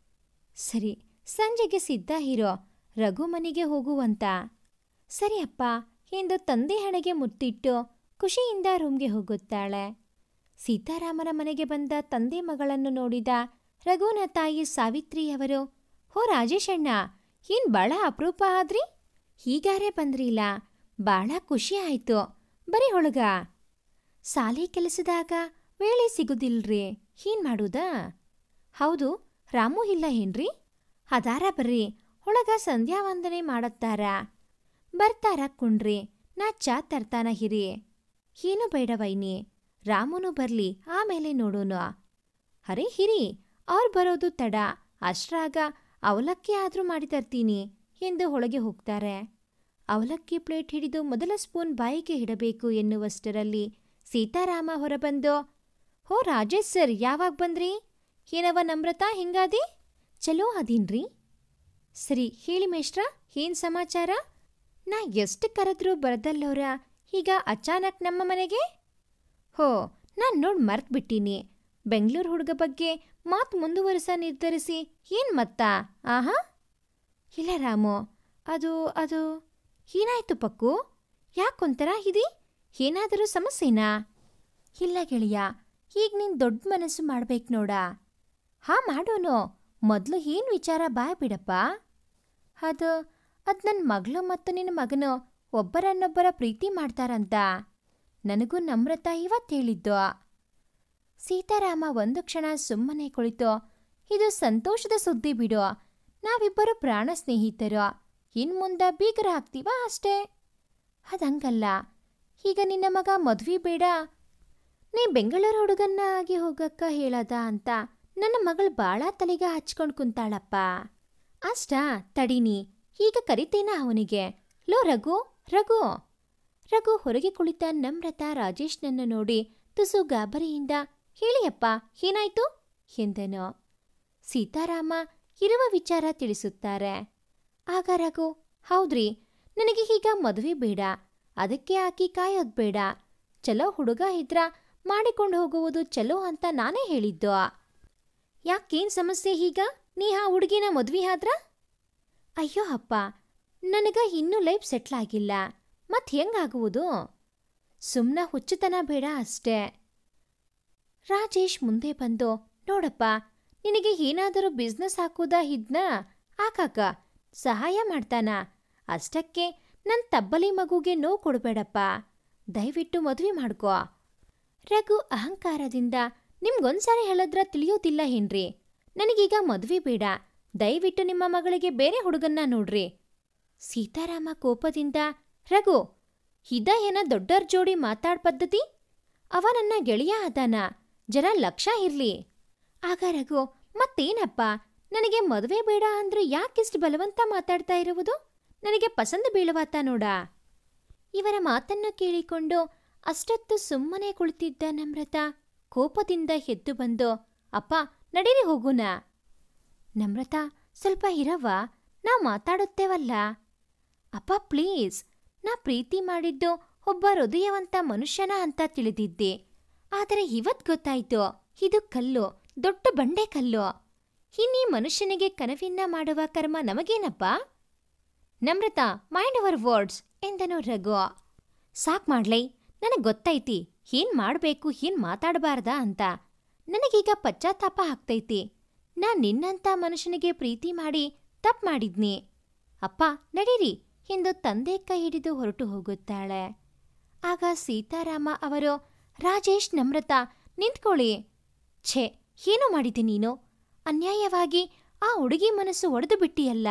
ಸರಿ, ಸಂಜೆಗೆ ಸಿದ್ಧ ಇರೋ, ರಘು ಮನೆಗೆ ಹೋಗುವಂತ." "ಸರಿ ಅಪ್ಪ" ಎಂದು ತಂದೆ ಹಣೆಗೆ ಮುತ್ತಿಟ್ಟು ಖುಷಿಯಿಂದ ರೂಮ್ಗೆ ಹೋಗುತ್ತಾಳೆ. ಸೀತಾರಾಮನ ಮನೆಗೆ ಬಂದ ತಂದೆ ಮಗಳನ್ನು ನೋಡಿದ ರಘುನ ತಾಯಿ ಸಾವಿತ್ರಿಯವರು "ಓ ರಾಜೇಶಣ್ಣ, ಏನ್ ಬಾಳ ಅಪರೂಪ ಆದ್ರಿ? ಹೀಗಾರೇ ಬಂದ್ರಿಲ್ಲ, ಬಾಳ ಖುಷಿ ಆಯ್ತು. ಬರೀ ಒಳಗ. ಸಾಲಿ ಕೆಲಸದಾಗ ವೇಳೆ ಸಿಗುದಿಲ್ರಿ, ಏನ್ ಮಾಡುದಾ?" "ಹೌದು, ರಾಮು ಇಲ್ಲ ಏನ್ರಿ?" "ಅದಾರ ಬರ್ರಿ, ಒಳಗ ಸಂಧ್ಯಾ ವಂದನೆ ಮಾಡತ್ತಾರ. ಬರ್ತಾರ ಕುಣ್ರಿ, ನಾ ಚಾ ತರ್ತಾನ ಹಿರಿ." "ಏನು ಬೇಡ ವೈನಿ, ರಾಮುನು ಬರ್ಲಿ, ಆಮೇಲೆ ನೋಡೋನು." "ಅರೆ ಹಿರಿ, ಅವ್ರು ಬರೋದು ತಡ, ಅಷ್ಟ್ರಾಗ ಅವಲಕ್ಕಿ ಆದ್ರೂ ಮಾಡಿ ತರ್ತೀನಿ" ಎಂದು ಒಳಗೆ ಹೋಗ್ತಾರೆ. ಅವಲಕ್ಕಿ ಪ್ಲೇಟ್ ಹಿಡಿದು ಮೊದಲ ಸ್ಪೂನ್ ಬಾಯಿಗೆ ಇಡಬೇಕು ಎನ್ನುವಷ್ಟರಲ್ಲಿ ಸೀತಾರಾಮ ಹೊರಬಂದು "ಓ ರಾಜೇಶ್ ಸರ್, ಯಾವಾಗ ಬಂದ್ರಿ? ಏನವ ನಮ್ರತಾ, ಹಿಂಗಾದಿ?" "ಚಲೋ ಅದೀನ್ರಿ." "ಸರಿ ಹೇಳಿ ಮೇಷ್ಟ್ರ, ಏನ್ ಸಮಾಚಾರ? ನಾ ಎಷ್ಟು ಕರೆದ್ರೂ ಬರದಲ್ಲವ್ರ, ಈಗ ಅಚಾನಕ್ ನಮ್ಮ ಮನೆಗೆ?" "ಹೋ, ನಾನ್ ನೋಡ್ ಮರ್ತ್ಬಿಟ್ಟೀನಿ. ಬೆಂಗಳೂರು ಹುಡುಗ ಬಗ್ಗೆ ಮಾತು ಮುಂದುವರಿಸ ನಿರ್ಧರಿಸಿ ಏನ್ ಮತ್ತಾ? ಆಹಾ?" "ಇಲ್ಲ ರಾಮು, ಅದು ಏನಾಯ್ತು ಪಕ್ಕು? ಯಾಕೊಂಥರ ಇದಿ? ಏನಾದರೂ ಸಮಸ್ಯೆನಾ?" "ಇಲ್ಲ ಗೆಳೆಯ, ಈಗ ನೀನ್ ದೊಡ್ಡ ಮನಸ್ಸು ಮಾಡ್ಬೇಕು ನೋಡ." "ಹಾ ಮಾಡೋನು, ಮೊದಲು ಏನ್ ವಿಚಾರ ಬಾಯ್ ಬಿಡಪ್ಪ." ಅದು ನನ್ನ ಮಗಳು ಮತ್ತು ನಿನ್ನ ಮಗನು ಒಬ್ಬರನ್ನೊಬ್ಬರ ಪ್ರೀತಿ ಮಾಡ್ತಾರಂತ ನನಗೂ ನಮ್ರತಾ ಇವತ್ತು ಹೇಳಿದ್ದು." ಸೀತಾರಾಮ ಒಂದು ಕ್ಷಣ ಸುಮ್ಮನೆ ಕುಳಿತು "ಇದು ಸಂತೋಷದ ಸುದ್ದಿ ಬಿಡು. ನಾವಿಬ್ಬರು ಪ್ರಾಣ ಸ್ನೇಹಿತರು. ಇನ್ಮುಂದ ಬೀಗರ ಆಗ್ತೀವ ಅಷ್ಟೇ." "ಅದಂಗಲ್ಲ, ಈಗ ನಿನ್ನ ಮಗ ಮದ್ವಿ ಬೇಡ, ನೀ ಬೆಂಗಳೂರು ಹುಡುಗನ್ನ ಆಗಿ ಹೋಗಕ್ಕ ಹೇಳದ ಅಂತ ನನ್ನ ಮಗಳು ಬಾಳ ತಲೆಗ ಹಚ್ಕೊಂಡ್ ಕುಂತಾಳಪ್ಪ." "ಅಷ್ಟಾ, ತಡೀನಿ, ಈಗ ಕರಿತೇನ ಅವನಿಗೆ. ಲೋ ರಘು, ರಘು." ರಘು ಹೊರಗೆ ಕುಳಿತ ನಮ್ರತಾ ರಾಜೇಶ್ನನ್ನು ನೋಡಿ ತುಸು ಗಾಬರಿಯಿಂದ "ಹೇಳಿಯಪ್ಪ, ಏನಾಯ್ತು?" ಎಂದನು. ಸೀತಾರಾಮ ಇರುವ ವಿಚಾರ ತಿಳಿಸುತ್ತಾರೆ. ಆಗ ರಘು "ಹೌದ್ರಿ, ನನಗೆ ಈಗ ಮದುವೆ ಬೇಡ, ಅದಕ್ಕೆ ಆಕಿ ಕಾಯೋದ್ ಬೇಡ. ಚಲೋ ಹುಡುಗ ಇದ್ರ ಮಾಡಿಕೊಂಡು ಹೋಗುವುದು ಚಲೋ ಅಂತ ನಾನೇ ಹೇಳಿದ್ದು." "ಯಾಕೇನ್ ಸಮಸ್ಯೆ ಈಗ? ನೀ ಆ ಹುಡುಗಿನ ಮದ್ವಿ ಆದ್ರ?" "ಅಯ್ಯೋ ಅಪ್ಪ, ನನಗ ಇನ್ನೂ ಲೈಫ್ ಸೆಟ್ಲ್ ಆಗಿಲ್ಲ. ಮತ್ ಹೆಂಗಾಗುವುದು? ಸುಮ್ನ ಹುಚ್ಚುತನ ಬೇಡ ಅಷ್ಟೇ. ರಾಜೇಶ್ ಮುಂದೆ ಬಂದು, ನೋಡಪ್ಪ, ನಿನಗೆ ಏನಾದರೂ ಬಿಸ್ನೆಸ್ ಹಾಕುವುದಾ ಇದ್ನ ಹಾಕಾಕ ಸಹಾಯ ಮಾಡ್ತಾನ. ಅಷ್ಟಕ್ಕೆ ನನ್ ತಬ್ಬಲಿ ಮಗುಗೆ ನೋವು ಕೊಡಬೇಡಪ್ಪ. ದಯವಿಟ್ಟು ಮದುವೆ ಮಾಡ್ಕೋ. ರಘು ಅಹಂಕಾರದಿಂದ, ನಿಮ್ಗೊಂದ್ಸಾರಿ ಹೇಳಿದ್ರ ತಿಳಿಯೋದಿಲ್ಲ ಏನ್ರಿ? ನನಗೀಗ ಮದುವೆ ಬೇಡ. ದಯವಿಟ್ಟು ನಿಮ್ಮ ಮಗಳಿಗೆ ಬೇರೆ ಹುಡುಗನ್ನ ನೋಡ್ರಿ. ಸೀತಾರಾಮ ಕೋಪದಿಂದ, ರಘು, ಇದ ಏನ ದೊಡ್ಡರ್ ಜೋಡಿ ಮಾತಾಡ್ ಪದ್ಧತಿ? ಅವ ನನ್ನ ಗೆಳೆಯ ಅದಾನ, ಜರ ಲಕ್ಷ ಇರ್ಲಿ. ಆಗ ರಘು, ಮತ್ತೇನಪ್ಪ, ನನಗೆ ಮದುವೆ ಬೇಡ ಅಂದ್ರೆ ಯಾಕಿಷ್ಟು ಬಲವಂತ ಮಾತಾಡ್ತಾ ಇರುವುದು? ನನಗೆ ಪಸಂದ್ ಬೀಳವಾತ ನೋಡ. ಇವರ ಮಾತನ್ನು ಕೇಳಿಕೊಂಡು ಅಷ್ಟೊತ್ತು ಸುಮ್ಮನೆ ಕುಳಿತಿದ್ದ ನಮ್ರತಾ ಕೋಪದಿಂದ ಎದ್ದು ಬಂದು, ಅಪ್ಪ ನಡೀರಿ ಹೋಗುನ. ನಮ್ರತಾ, ಸ್ವಲ್ಪ ಇರವ್ವ, ನಾವು ಮಾತಾಡುತ್ತೇವಲ್ಲ. ಅಪ್ಪ ಪ್ಲೀಸ್, ನಾ ಪ್ರೀತಿ ಮಾಡಿದ್ದು ಒಬ್ಬ ಹೃದಯವಂತ ಮನುಷ್ಯನ ಅಂತ ತಿಳಿದಿದ್ದೆ. ಆದರೆ ಇವತ್ ಗೊತ್ತಾಯ್ತು, ಇದು ಕಲ್ಲು, ದೊಡ್ಡ ಬಂಡೆ ಕಲ್ಲು. ಇನ್ನೀ ಮನುಷ್ಯನಿಗೆ ಕನವಿನ್ನ ಮಾಡುವ ಕರ್ಮ ನಮಗೇನಪ್ಪ? ನಮ್ರತಾ, ಮೈಂಡ್ ಅವರ್ ವರ್ಡ್ಸ್ ಎಂದನು ರಘು. ಸಾಕ್ ಮಾಡ್ಲೈ, ನನಗ್ ಗೊತ್ತೈತಿ ಏನ್ ಮಾಡ್ಬೇಕು ಏನ್ ಮಾತಾಡಬಾರ್ದ ಅಂತ. ನನಗೀಗ ಪಶ್ಚಾತ್ತಾಪ ಆಗ್ತೈತಿ. ನಾ ನಿನ್ನಂತ ಮನುಷ್ಯನಿಗೆ ಪ್ರೀತಿ ಮಾಡಿ ತಪ್ಪು ಮಾಡಿದ್ನಿ. ಅಪ್ಪ ನಡೀರಿ ಎಂದು ತಂದೆ ಕೈ ಹಿಡಿದು ಹೊರಟು ಹೋಗುತ್ತಾಳೆ. ಆಗ ಸೀತಾರಾಮ ಅವರು, ರಾಜೇಶ್, ನಮ್ರತಾ ನಿಂತ್ಕೊಳ್ಳಿ. ಛೇ, ಏನು ಮಾಡಿದೆ ನೀನು? ಅನ್ಯಾಯವಾಗಿ ಆ ಹುಡುಗಿ ಮನಸ್ಸು ಒಡೆದು ಬಿಟ್ಟಿಯಲ್ಲ.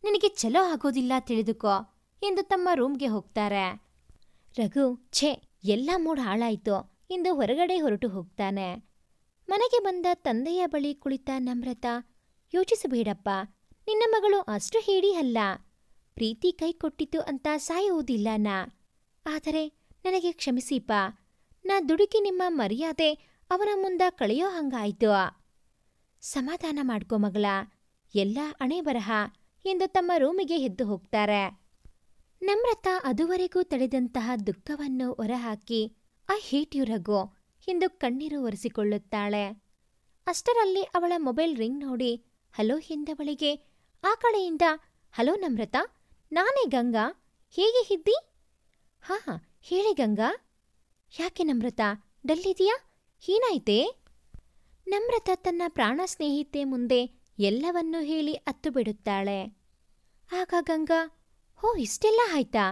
ನಿನಗೆ ಚಲೋ ಆಗೋದಿಲ್ಲ, ತಿಳಿದುಕೋ ಎಂದು ತಮ್ಮ ರೂಮ್ಗೆ ಹೋಗ್ತಾರೆ. ರಘು, ಛೇ, ಎಲ್ಲ ಮೂಡ್ ಹಾಳಾಯ್ತು ಎಂದು ಹೊರಗಡೆ ಹೊರಟು ಹೋಗ್ತಾನೆ. ಮನೆಗೆ ಬಂದ ತಂದೆಯ ಬಳಿ ಕುಳಿತ ನಮ್ರತಾ, ಯೋಚಿಸಬೇಡಪ್ಪ, ನಿನ್ನ ಮಗಳು ಅಷ್ಟು ಹೇಳಿ ಅಲ್ಲ. ಪ್ರೀತಿ ಕೈ ಕೊಟ್ಟಿತು ಅಂತ ಸಾಯುವುದಿಲ್ಲ ನಾ. ಆದರೆ ನನಗೆ ಕ್ಷಮಿಸಿಪ. ನಾ ದುಡುಕಿ ನಿಮ್ಮ ಮರ್ಯಾದೆ ಅವನ ಮುಂದ ಕಳೆಯೋ ಹಂಗಾಯ್ತು. ಸಮಾಧಾನ ಮಾಡ್ಕೋ ಮಗಳ, ಎಲ್ಲ ಹಣೆ ಬರಹ ಎಂದು ತಮ್ಮ ರೂಮಿಗೆ ಎದ್ದು ಹೋಗ್ತಾರೆ. ನಮ್ರತಾ ಅದುವರೆಗೂ ತಡೆದಂತಹ ದುಃಖವನ್ನು ಹೊರಹಾಕಿ, ಐ ಹೇಟ್ ಯು ರಘು ಎಂದು ಕಣ್ಣೀರು ಒರೆಸಿಕೊಳ್ಳುತ್ತಾಳೆ. ಅಷ್ಟರಲ್ಲಿ ಅವಳ ಮೊಬೈಲ್ ರಿಂಗ್ ನೋಡಿ ಹಲೋ ಎಂದವಳಿಗೆ ಆ ಕಡೆಯಿಂದ, ಹಲೋ ನಮ್ರತಾ, ನಾನೇ ಗಂಗಾ, ಹೇಗೆ ಇದ್ದಿ? ಹಾ, ಹೇಳಿ ಗಂಗಾ. ಯಾಕೆ ನಮ್ರತಾ, ಡಲ್ಲಿದೆಯಾ? ಏನಾಯ್ತೇ? ನಮ್ರತಾ ತನ್ನ ಪ್ರಾಣ ಸ್ನೇಹಿತೆ ಮುಂದೆ ಎಲ್ಲವನ್ನೂ ಹೇಳಿ ಅತ್ತು ಬಿಡುತ್ತಾಳೆ. ಆಗ ಗಂಗಾ, ಹೋ, ಇಷ್ಟೆಲ್ಲ ಆಯ್ತಾ?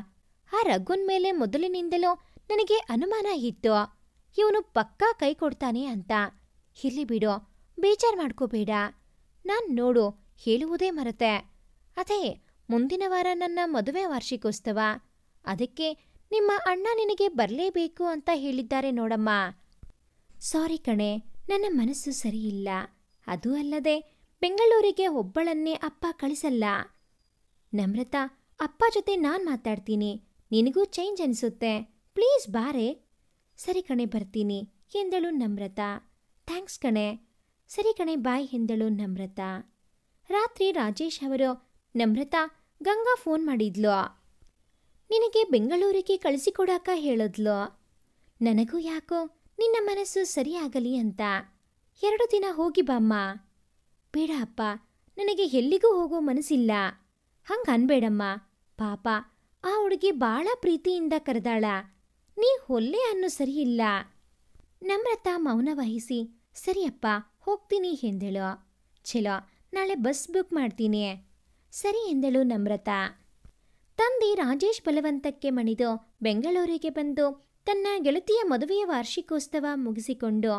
ಆ ರಘುನ್ ಮೇಲೆ ಮೊದಲಿನಿಂದಲೂ ನನಗೆ ಅನುಮಾನ ಇತ್ತು, ಇವನು ಪಕ್ಕಾ ಕೈ ಕೊಡ್ತಾನೆ ಅಂತ. ಇರ್ಲಿ ಬಿಡು, ಬೇಜಾರ್ ಮಾಡ್ಕೋಬೇಡ. ನಾನ್ ನೋಡು ಹೇಳುವುದೇ ಮರೆತೆ. ಅದೇ ಮುಂದಿನ ವಾರ ನನ್ನ ಮದುವೆ ವಾರ್ಷಿಕೋತ್ಸವ. ಅದಕ್ಕೆ ನಿಮ್ಮ ಅಣ್ಣ ನಿನಗೆ ಬರಲೇಬೇಕು ಅಂತ ಹೇಳಿದ್ದಾರೆ ನೋಡಮ್ಮ. ಸಾರಿ ಕಣೆ, ನನ್ನ ಮನಸ್ಸು ಸರಿಯಿಲ್ಲ. ಅದೂ ಅಲ್ಲದೆ ಬೆಂಗಳೂರಿಗೆ ಒಬ್ಬಳನ್ನೇ ಅಪ್ಪ ಕಳಿಸಲ್ಲ. ನಮ್ರತಾ, ಅಪ್ಪ ಜೊತೆ ನಾನ್ ಮಾತಾಡ್ತೀನಿ, ನಿನಗೂ ಚೇಂಜ್ ಅನಿಸುತ್ತೆ. ಪ್ಲೀಸ್ ಬಾರೆ. ಸರಿ ಕಣೆ, ಬರ್ತೀನಿ ಎಂದಳು ನಮ್ರತಾ. ಥ್ಯಾಂಕ್ಸ್ ಕಣೆ. ಸರಿ ಕಣೆ, ಬಾಯ್ ಎಂದಳು ನಮ್ರತಾ. ರಾತ್ರಿ ರಾಜೇಶ್ ಅವರು, ನಮ್ರತಾ, ಗಂಗಾ ಫೋನ್ ಮಾಡಿದ್ಲು, ನಿನಗೆ ಬೆಂಗಳೂರಿಗೆ ಕಳಿಸಿಕೊಡಾಕ ಹೇಳಿದ್ಲು. ನನಗೂ ಯಾಕೋ ನಿನ್ನ ಮನಸ್ಸು ಸರಿಯಾಗಲಿ ಅಂತ. 2 ದಿನ ಹೋಗಿ ಬಾಮ್ಮ. ಬೇಡ ಅಪ್ಪ, ನನಗೆ ಎಲ್ಲಿಗೂ ಹೋಗೋ ಮನಸ್ಸಿಲ್ಲ. ಹಂಗ ಅನ್ಬೇಡಮ್ಮ. ಪಾಪ, ಆ ಹುಡುಗಿ ಬಾಳ ಪ್ರೀತಿಯಿಂದ ಕರೆದಾಳ. ನೀ ಹೊಲ್ಲೆ ಅನ್ನು ಸರಿಯಿಲ್ಲ. ನಮ್ರತಾ ಮೌನ ವಹಿಸಿ, ಸರಿಯಪ್ಪ ಹೋಗ್ತೀನಿ ಎಂದಳು. ಚಲೋ, ನಾಳೆ ಬಸ್ ಬುಕ್ ಮಾಡ್ತೀನಿ. ಸರಿ ಎಂದಳು ನಮ್ರತಾ. ತಂದೆ ರಾಜೇಶ್ ಬಲವಂತಕ್ಕೆ ಮಣಿದು ಬೆಂಗಳೂರಿಗೆ ಬಂದು ತನ್ನ ಗೆಳತಿಯ ಮದುವೆಯ ವಾರ್ಷಿಕೋತ್ಸವ ಮುಗಿಸಿಕೊಂಡು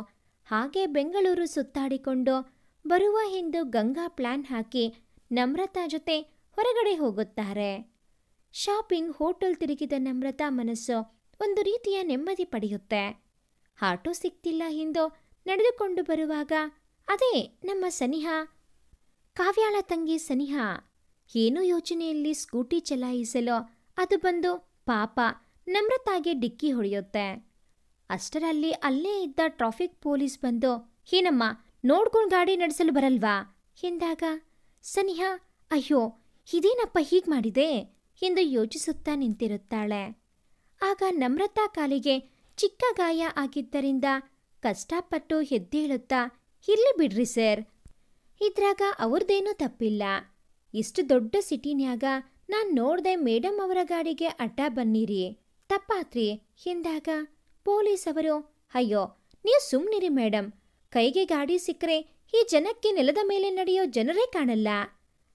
ಹಾಗೆ ಬೆಂಗಳೂರು ಸುತ್ತಾಡಿಕೊಂಡು ಬರುವ ಎಂದು ಗಂಗಾ ಪ್ಲಾನ್ ಹಾಕಿ ನಮ್ರತಾ ಜೊತೆ ಹೊರಗಡೆ ಹೋಗುತ್ತಾರೆ. ಶಾಪಿಂಗ್, ಹೋಟೆಲ್ ತಿರುಗಿದ ನಮ್ರತಾ ಮನಸ್ಸು ಒಂದು ರೀತಿಯ ನೆಮ್ಮದಿ ಪಡೆಯುತ್ತೆ. ಆಟೋ ಸಿಕ್ತಿಲ್ಲ ಎಂದು ನಡೆದುಕೊಂಡು ಬರುವಾಗ, ಅದೇ ನಮ್ಮ ಸನಿಹಾ, ಕಾವ್ಯಾಳ ತಂಗಿ ಸನಿಹಾ, ಏನೋ ಯೋಚನೆಯಲ್ಲಿ ಸ್ಕೂಟಿ ಚಲಾಯಿಸಲು ಅದು ಬಂದು ಪಾಪ ನಮ್ರತಾಗೆ ಡಿಕ್ಕಿ ಹೊಡೆಯುತ್ತೆ. ಅಷ್ಟರಲ್ಲಿ ಅಲ್ಲೇ ಇದ್ದ ಟ್ರಾಫಿಕ್ ಪೊಲೀಸ್ ಬಂದು, ಏನಮ್ಮ, ನೋಡ್ಕೊಂಡು ಗಾಡಿ ನಡೆಸಲು ಬರಲ್ವಾ ಎಂದಾಗ ಸನಿಹಾ, ಅಯ್ಯೋ ಇದೇನಪ್ಪ ಹೀಗೆ ಮಾಡಿದೆ ಎಂದು ಯೋಚಿಸುತ್ತಾ ನಿಂತಿರುತ್ತಾಳೆ. ಆಗ ನಮ್ರತಾ ಕಾಲಿಗೆ ಚಿಕ್ಕ ಗಾಯ ಆಗಿದ್ದರಿಂದ ಕಷ್ಟಪಟ್ಟು ಎದ್ದೇಳುತ್ತಾ, ಇರ್ಲಿ ಬಿಡ್ರಿ ಸರ್, ಇದ್ರಾಗ ಅವ್ರದ್ದೇನೂ ತಪ್ಪಿಲ್ಲ. ಇಷ್ಟು ದೊಡ್ಡ ಸಿಟಿನ್ಯಾಗ ನಾನ್ ನೋಡ್ದೆ ಮೇಡಮ್ ಅವರ ಗಾಡಿಗೆ ಅಡ್ಡ ಬನ್ನಿರಿ, ತಪ್ಪಾತ್ರಿ ಎಂದಾಗ ಪೊಲೀಸ್ ಅವರು, ಅಯ್ಯೋ ನೀವು ಸುಮ್ನಿರಿ ಮೇಡಮ್, ಕೈಗೆ ಗಾಡಿ ಸಿಕ್ಕರೆ ಈ ಜನಕ್ಕೆ ನೆಲದ ಮೇಲೆ ನಡೆಯೋ ಜನರೇ ಕಾಣಲ್ಲ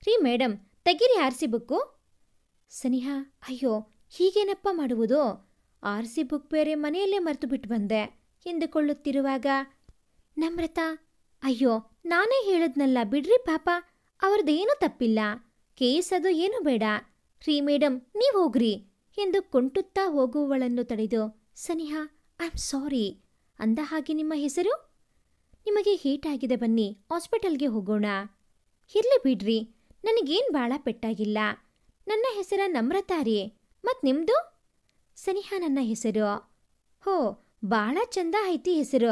ರೀ ಮೇಡಮ್, ತೆಗಿರಿ ಆರ್ಸಿ ಬುಕ್ಕು. ಸನಿಹಾ, ಅಯ್ಯೋ ಹೀಗೇನಪ್ಪ ಮಾಡುವುದು, ಆರ್ಸಿ ಬುಕ್ ಬೇರೆ ಮನೆಯಲ್ಲೇ ಮರೆತು ಬಿಟ್ಟು ಬಂದೆ ಎಂದುಕೊಳ್ಳುತ್ತಿರುವಾಗ ನಮ್ರತಾ, ಅಯ್ಯೋ ನಾನೇ ಹೇಳಿದ್ನಲ್ಲ ಬಿಡ್ರಿ ಪಾಪ, ಅವ್ರದ್ದೇನೂ ತಪ್ಪಿಲ್ಲ, ಕೇಸ್ ಅದು ಏನೂ ಬೇಡ ರೀ ಮೇಡಮ್, ನೀವು ಹೋಗ್ರಿ ಎಂದು ಕೊಂಟುತ್ತಾ ಹೋಗುವವಳನ್ನು ತಡೆದು ಸನಿಹಾ, ಐ ಆಮ್ ಸಾರಿ, ಅಂದ ಹಾಗೆ ನಿಮ್ಮ ಹೆಸರು? ನಿಮಗೆ ಹೀಟಾಗಿದೆ, ಬನ್ನಿ ಹಾಸ್ಪಿಟಲ್ಗೆ ಹೋಗೋಣ. ಇರ್ಲಿ ಬಿಡ್ರಿ, ನನಗೇನು ಭಾಳ ಪೆಟ್ಟಾಗಿಲ್ಲ, ನನ್ನ ಹೆಸರ ನಮ್ರತಾ ರೀ, ಮತ್ ನಿಮ್ದು? ಸನಿಹಾ ನನ್ನ ಹೆಸರು. ಹೋ, ಭಾಳ ಚಂದ ಐತಿ ಹೆಸರು.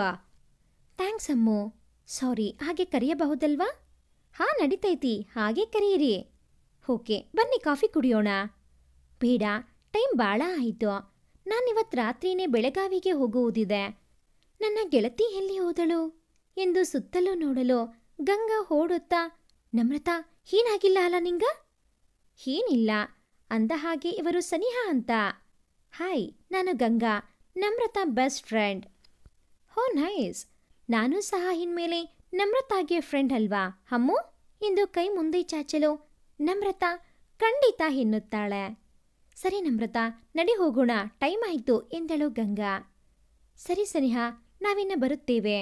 ಥ್ಯಾಂಕ್ಸ್ ಅಮ್ಮು. ಸಾರಿ, ಹಾಗೆ ಕರೆಯಬಹುದಲ್ವಾ? ಹಾಂ ನಡೀತೈತಿ, ಹಾಗೆ ಕರೆಯಿರಿ. ಓಕೆ, ಬನ್ನಿ ಕಾಫಿ ಕುಡಿಯೋಣ. ಬೇಡ, ಟೈಮ್ ಭಾಳ ಆಯಿತು, ನಾನಿವತ್ತು ರಾತ್ರಿನೇ ಬೆಳಗಾವಿಗೆ ಹೋಗುವುದಿದೆ. ನನ್ನ ಗೆಳತಿ ಎಲ್ಲಿ ಹೋದಳು ಎಂದು ಸುತ್ತಲೂ ನೋಡಲು ಗಂಗಾ ಓಡುತ್ತಾ, ನಮ್ರತಾ ಏನಾಗಿಲ್ಲ ಅಲ್ಲ ನಿಂಗ? ಏನಿಲ್ಲ, ಅಂದ ಹಾಗೆ ಇವರು ಸನಿಹಾ ಅಂತ. ಹಾಯ್, ನಾನು ಗಂಗಾ, ನಮ್ರತಾ ಬೆಸ್ಟ್ ಫ್ರೆಂಡ್. ಹೋ ನೈಸ್, ನಾನು ಸಹ ಇನ್ಮೇಲೆ ನಮ್ರತಾಗೆ ಫ್ರೆಂಡ್ ಅಲ್ವಾ ಅಮ್ಮು ಎಂದು ಕೈ ಮುಂದೆ ಚಾಚಲು ನಮ್ರತಾ ಖಂಡಿತ ಎನ್ನುತ್ತಾಳೆ. ಸರಿ ನಮ್ರತಾ, ನಡಿ ಹೋಗೋಣ, ಟೈಮ್ ಆಯಿತು ಎಂದಳು ಗಂಗಾ. ಸರಿ ಸನಿಹಾ, ನಾವಿನ್ನ ಬರುತ್ತೇವೆ.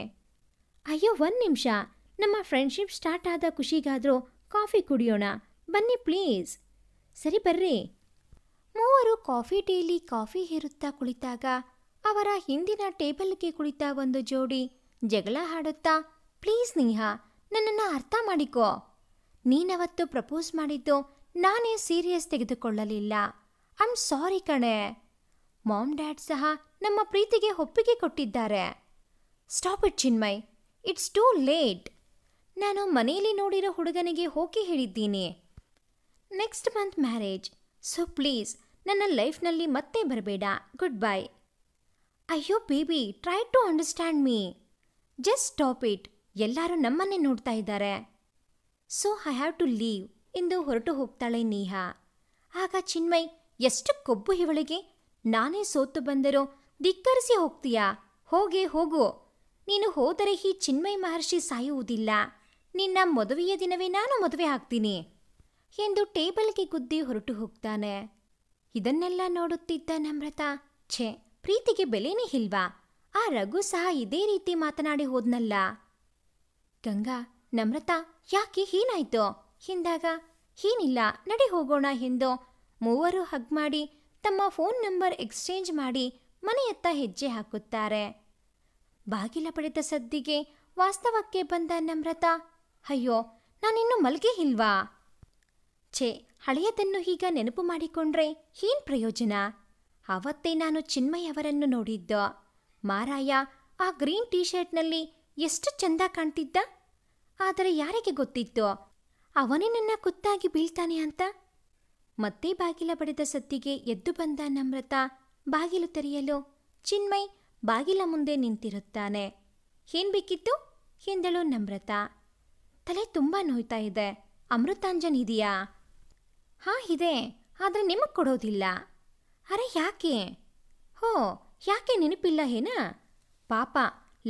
ಅಯ್ಯೋ ಒಂದು ನಿಮಿಷ, ನಮ್ಮ ಫ್ರೆಂಡ್ಶಿಪ್ ಸ್ಟಾರ್ಟ್ ಆದ ಖುಷಿಗಾದರೂ ಕಾಫಿ ಕುಡಿಯೋಣ, ಬನ್ನಿ ಪ್ಲೀಸ್. ಸರಿ ಬರ್ರಿ. ಮೂವರು ಕಾಫಿ ಟೀಲಿ ಕಾಫಿ ಹೇರುತ್ತಾ ಕುಳಿತಾಗ ಅವರ ಹಿಂದಿನ ಟೇಬಲ್ಗೆ ಕುಳಿತ ಒಂದು ಜೋಡಿ ಜಗಳ ಹಾಡುತ್ತಾ, ಪ್ಲೀಸ್ ನೇಹಾ, ನನ್ನನ್ನು ಅರ್ಥ ಮಾಡಿಕೋ, ನೀನವತ್ತು ಪ್ರಪೋಸ್ ಮಾಡಿದ್ದು ನಾನೇ ಸೀರಿಯಸ್ ತೆಗೆದುಕೊಳ್ಳಲಿಲ್ಲ, ಐ ಆಮ್ ಸಾರಿ ಕಣೆ. ಮಾಮ್ ಡ್ಯಾಡ್ ಸಹ ನಮ್ಮ ಪ್ರೀತಿಗೆ ಒಪ್ಪಿಗೆ ಕೊಟ್ಟಿದ್ದಾರೆ. Stop it Chinmay, it's too late. ನಾನು ಮನೆಯಲ್ಲಿ ನೋಡಿರೋ ಹುಡುಗನಿಗೆ ಓಕೆ ಹೇಳಿದ್ದೀನಿ. Next month marriage, so please ನನ್ನ ಲೈಫ್ನಲ್ಲಿ ಮತ್ತೆ ಬರಬೇಡ, ಗುಡ್ ಬೈ. ಅಯ್ಯೋ baby, try to understand me, just stop it, ಎಲ್ಲರೂ ನಮ್ಮನ್ನೇ ನೋಡ್ತಾ ಇದ್ದಾರೆ. So I have to leave ಎಂದು ಹೊರಟು ಹೋಗ್ತಾಳೆ ನೇಹಾ. ಆಗ ಚಿನ್ಮಯ್, ಎಷ್ಟು ಕೊಬ್ಬು ಇವಳಿಗೆ, ನಾನೇ ಸೋತು ಬಂದರೂ ಧಿಕ್ಕರಿಸಿ ಹೋಗ್ತೀಯಾ, ಹೋಗೇ ಹೋಗು, ನೀನು ಹೋದರೆ ಈ ಚಿನ್ಮಯ್ ಮಹರ್ಷಿ ಸಾಯುವುದಿಲ್ಲ, ನಿನ್ನ ಮದುವೆಯ ದಿನವೇ ನಾನು ಮದುವೆ ಆಗ್ತೀನಿ ಎಂದು ಟೇಬಲ್ಗೆ ಗುದ್ದಿ ಹೊರಟು ಹೋಗ್ತಾನೆ. ಇದನ್ನೆಲ್ಲ ನೋಡುತ್ತಿದ್ದ ನಮ್ರತಾ, ಛೇ, ಪ್ರೀತಿಗೆ ಬೆಲೆನೇ ಇಲ್ವಾ, ಆ ರಘು ಸಹ ಇದೇ ರೀತಿ ಮಾತನಾಡಿ ಹೋದ್ನಲ್ಲ. ಗಂಗಾ, ನಮ್ರತಾ ಯಾಕೆ ಏನಾಯ್ತು ಎಂದಾಗ, ಏನಿಲ್ಲ ನಡಿ ಹೋಗೋಣ ಎಂದು ಮೂವರು ಹಗ್ ಮಾಡಿ ತಮ್ಮ ಫೋನ್ ನಂಬರ್ ಎಕ್ಸ್ಚೇಂಜ್ ಮಾಡಿ ಮನೆಯತ್ತ ಹೆಜ್ಜೆ ಹಾಕುತ್ತಾರೆ. ಬಾಗಿಲ ಪಡೆದ ಸದ್ದಿಗೆ ವಾಸ್ತವಕ್ಕೆ ಬಂದ ನಮ್ರತಾ, ಅಯ್ಯೋ ನಾನಿನ್ನು ಮಲ್ಗೆ ಇಲ್ವಾ? ಛೇ, ಹಳೆಯದನ್ನು ಈಗ ನೆನಪು ಮಾಡಿಕೊಂಡ್ರೆ ಏನ್ ಪ್ರಯೋಜನ? ಅವತ್ತೇ ನಾನು ಚಿನ್ಮಯ್ ಅವರನ್ನು ನೋಡಿದ್ದು. ಮಾರಾಯ ಆ ಗ್ರೀನ್ ಟೀ ಶರ್ಟ್ನಲ್ಲಿ ಎಷ್ಟು ಚಂದ ಕಾಣ್ತಿದ್ದ. ಆದರೆ ಯಾರಿಗೆ ಗೊತ್ತಿತ್ತು ಅವನೇ ನನ್ನ ಕುತ್ತಾಗಿ ಬೀಳ್ತಾನೆ ಅಂತ. ಮತ್ತೆ ಬಾಗಿಲ ಬಡಿದ ಸದ್ದಿಗೆ ಎದ್ದು ಬಂದ ನಮ್ರತಾ ಬಾಗಿಲು ತೆರೆಯಲು ಚಿನ್ಮಯ್ ಬಾಗಿಲ ಮುಂದೆ ನಿಂತಿರುತ್ತಾನೆ. ಏನ್ ಬೇಕಿತ್ತು ಎಂದಳು ನಮ್ರತಾ. ತಲೆ ತುಂಬ ನೋಯ್ತಾ ಇದೆ, ಅಮೃತಾಂಜನ್ ಇದೆಯಾ? ಹಾಂ ಇದೆ, ಆದರೆ ನಿಮಗೆ ಕೊಡೋದಿಲ್ಲ. ಅರೆ ಯಾಕೆ? ಹೋ, ಯಾಕೆ ನೆನಪಿಲ್ಲ ಏನಾ? ಪಾಪ,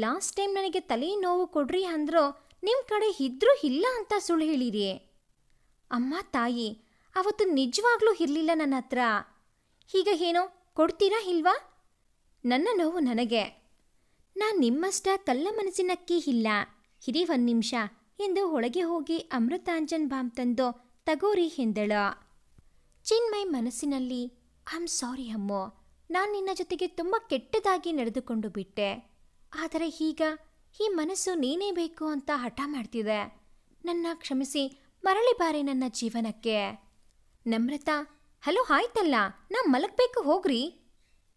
ಲಾಸ್ಟ್ ಟೈಮ್ ನನಗೆ ತಲೆ ನೋವು ಕೊಡ್ರಿ ಅಂದ್ರೋ ನಿಮ್ಮ ಕಡೆ ಇದ್ರೂ ಇಲ್ಲ ಅಂತ ಸುಳ್ಳು ಹೇಳಿರಿ. ಅಮ್ಮ ತಾಯಿ, ಅವತ್ತು ನಿಜವಾಗ್ಲೂ ಇರಲಿಲ್ಲ ನನ್ನ ಹತ್ರ. ಈಗ ಏನೋ ಕೊಡ್ತೀರಾ ಇಲ್ವಾ? ನನ್ನ ನೋವು ನನಗೆ. ನಾನು ನಿಮ್ಮಷ್ಟ ಕಲ್ಲ ಮನಸ್ಸಿನಕ್ಕಿ ಇಲ್ಲ. ಇರಿ ಒಂದು ನಿಮಿಷ ಎಂದು ಒಳಗೆ ಹೋಗಿ ಅಮೃತಾಂಜನ್ ಬಾಂಬ್ ತಂದು ತಗೋರಿ ಎಂದಳು. ಚಿನ್ಮಯ್ ಮನಸ್ಸಿನಲ್ಲಿ, ಐ ಆಮ್ ಸಾರಿ ಅಮ್ಮೋ, ನಾನು ನಿನ್ನ ಜೊತೆಗೆ ತುಂಬ ಕೆಟ್ಟದಾಗಿ ನಡೆದುಕೊಂಡು ಬಿಟ್ಟೆ. ಆದರೆ ಈಗ ಈ ಮನಸ್ಸು ನೀನೇ ಬೇಕು ಅಂತ ಹಠ ಮಾಡ್ತಿದೆ. ನನ್ನ ಕ್ಷಮಿಸಿ, ಮರಳಿ ಬಾರೆ ನನ್ನ ಜೀವನಕ್ಕೆ. ನಮ್ರತಾ, ಹಲೋ ಆಯ್ತಲ್ಲ, ನಾ ಮಲಗಬೇಕು ಹೋಗ್ರಿ.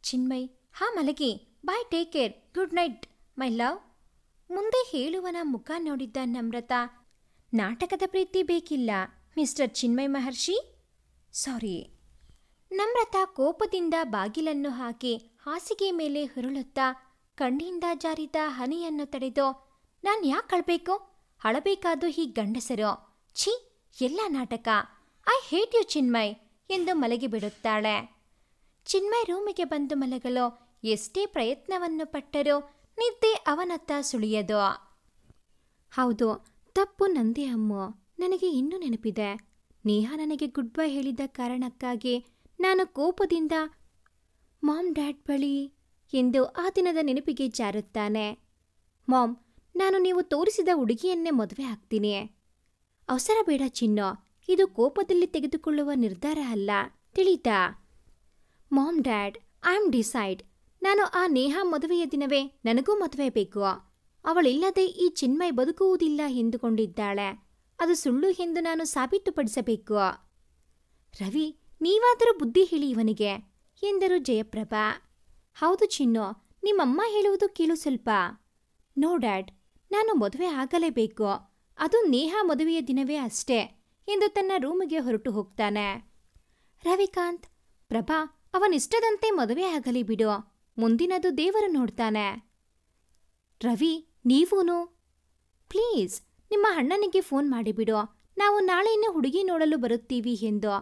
ಚಿನ್ಮಯ್, ಹಾಂ ಮಲಗಿ, bye, take care, good night my love. ಮುಂದೆ ಹೇಳುವನ ಮುಖ ನೋಡಿದ್ದ ನಮ್ರತಾ, ನಾಟಕದ ಪ್ರೀತಿ ಬೇಕಿಲ್ಲ ಮಿಸ್ಟರ್ ಚಿನ್ಮಯ್ ಮಹರ್ಷಿ, ಸಾರಿ. ನಮ್ರತಾ ಕೋಪದಿಂದ ಬಾಗಿಲನ್ನು ಹಾಕಿ ಹಾಸಿಗೆ ಮೇಲೆ ಹುರುಳುತ್ತಾ ಕಣ್ಣಿಂದ ಜಾರಿದ ಹನಿಯನ್ನು ತಡೆದು, ನಾನು ಯಾಕೆ ಅಳಬೇಕು? ಅಳಬೇಕಾದ್ದು ಈ ಗಂಡಸರು. ಛೀ, ಎಲ್ಲ ನಾಟಕ. ಐ ಹೇಟ್ ಯು ಚಿನ್ಮಯ್ ಎಂದು ಮಲಗಿಬಿಡುತ್ತಾಳೆ. ಚಿನ್ಮಯ್ ರೂಮಿಗೆ ಬಂದು ಮಲಗಲು ಎಷ್ಟೇ ಪ್ರಯತ್ನವನ್ನು ಪಟ್ಟರೂ ನಿದ್ದೆ ಅವನತ್ತ ಸುಳಿಯದು. ಹೌದು, ತಪ್ಪು ನಂದೇ ಅಮ್ಮು. ನನಗೆ ಇನ್ನೂ ನೆನಪಿದೆ. ನೇಹಾ ನನಗೆ ಗುಡ್ ಬೈ ಹೇಳಿದ ಕಾರಣಕ್ಕಾಗಿ ನಾನು ಕೋಪದಿಂದ ಮಾಮ್ ಡ್ಯಾಡ್ ಬಳಿ ಎಂದು ಆ ದಿನದ ನೆನಪಿಗೆ ಜಾರುತ್ತಾನೆ. ಮಾಮ್, ನಾನು ನೀವು ತೋರಿಸಿದ ಹುಡುಗಿಯನ್ನೇ ಮದುವೆ ಆಗ್ತೀನಿ. ಅವಸರ ಬೇಡ ಚಿನ್ನು, ಇದು ಕೋಪದಲ್ಲಿ ತೆಗೆದುಕೊಳ್ಳುವ ನಿರ್ಧಾರ ಅಲ್ಲ, ತಿಳಿತಾ? Mom dad, I am decide. ನಾನು ಆ ನೇಹಾ ಮದುವೆಯ ದಿನವೇ ನನಗೂ ಮದುವೆ ಬೇಕು. ಅವಳಿಲ್ಲದೆ ಈ ಚಿನ್ಮಯ್ ಬದುಕುವುದಿಲ್ಲ ಎಂದುಕೊಂಡಿದ್ದಾಳೆ. ಅದು ಸುಳ್ಳು ಎಂದು ನಾನು ಸಾಬೀತುಪಡಿಸಬೇಕು. ರವಿ, ನೀವಾದರೂ ಬುದ್ಧಿ ಹೇಳಿ ಇವನಿಗೆ ಎಂದರು ಜಯಪ್ರಭಾ. ಹೌದು ಚಿನ್ನು, ನಿಮ್ಮಮ್ಮ ಹೇಳುವುದು ಕೇಳು ಸ್ವಲ್ಪ. ನೋ ಡ್ಯಾಡ್, ನಾನು ಮದುವೆ ಆಗಲೇಬೇಕು. ಅದು ನೇಹಾ ಮದುವೆಯ ದಿನವೇ ಅಷ್ಟೇ ಎಂದು ತನ್ನ ರೂಮಿಗೆ ಹೊರಟು ಹೋಗ್ತಾನೆ. ರವಿಕಾಂತ್, ಪ್ರಭಾ, ಅವನಿಷ್ಟದಂತೆ ಮದುವೆ ಆಗಲಿ ಬಿಡು. ಮುಂದಿನದು ದೇವರು ನೋಡ್ತಾನೆ. ರವಿ, ನೀವೂನು ಪ್ಲೀಸ್ ನಿಮ್ಮ ಅಣ್ಣನಿಗೆ ಫೋನ್ ಮಾಡಿಬಿಡು. ನಾವು ನಾಳೆಯೇ ಹುಡುಗಿ ನೋಡಲು ಬರುತ್ತೀವಿ ಎಂದು.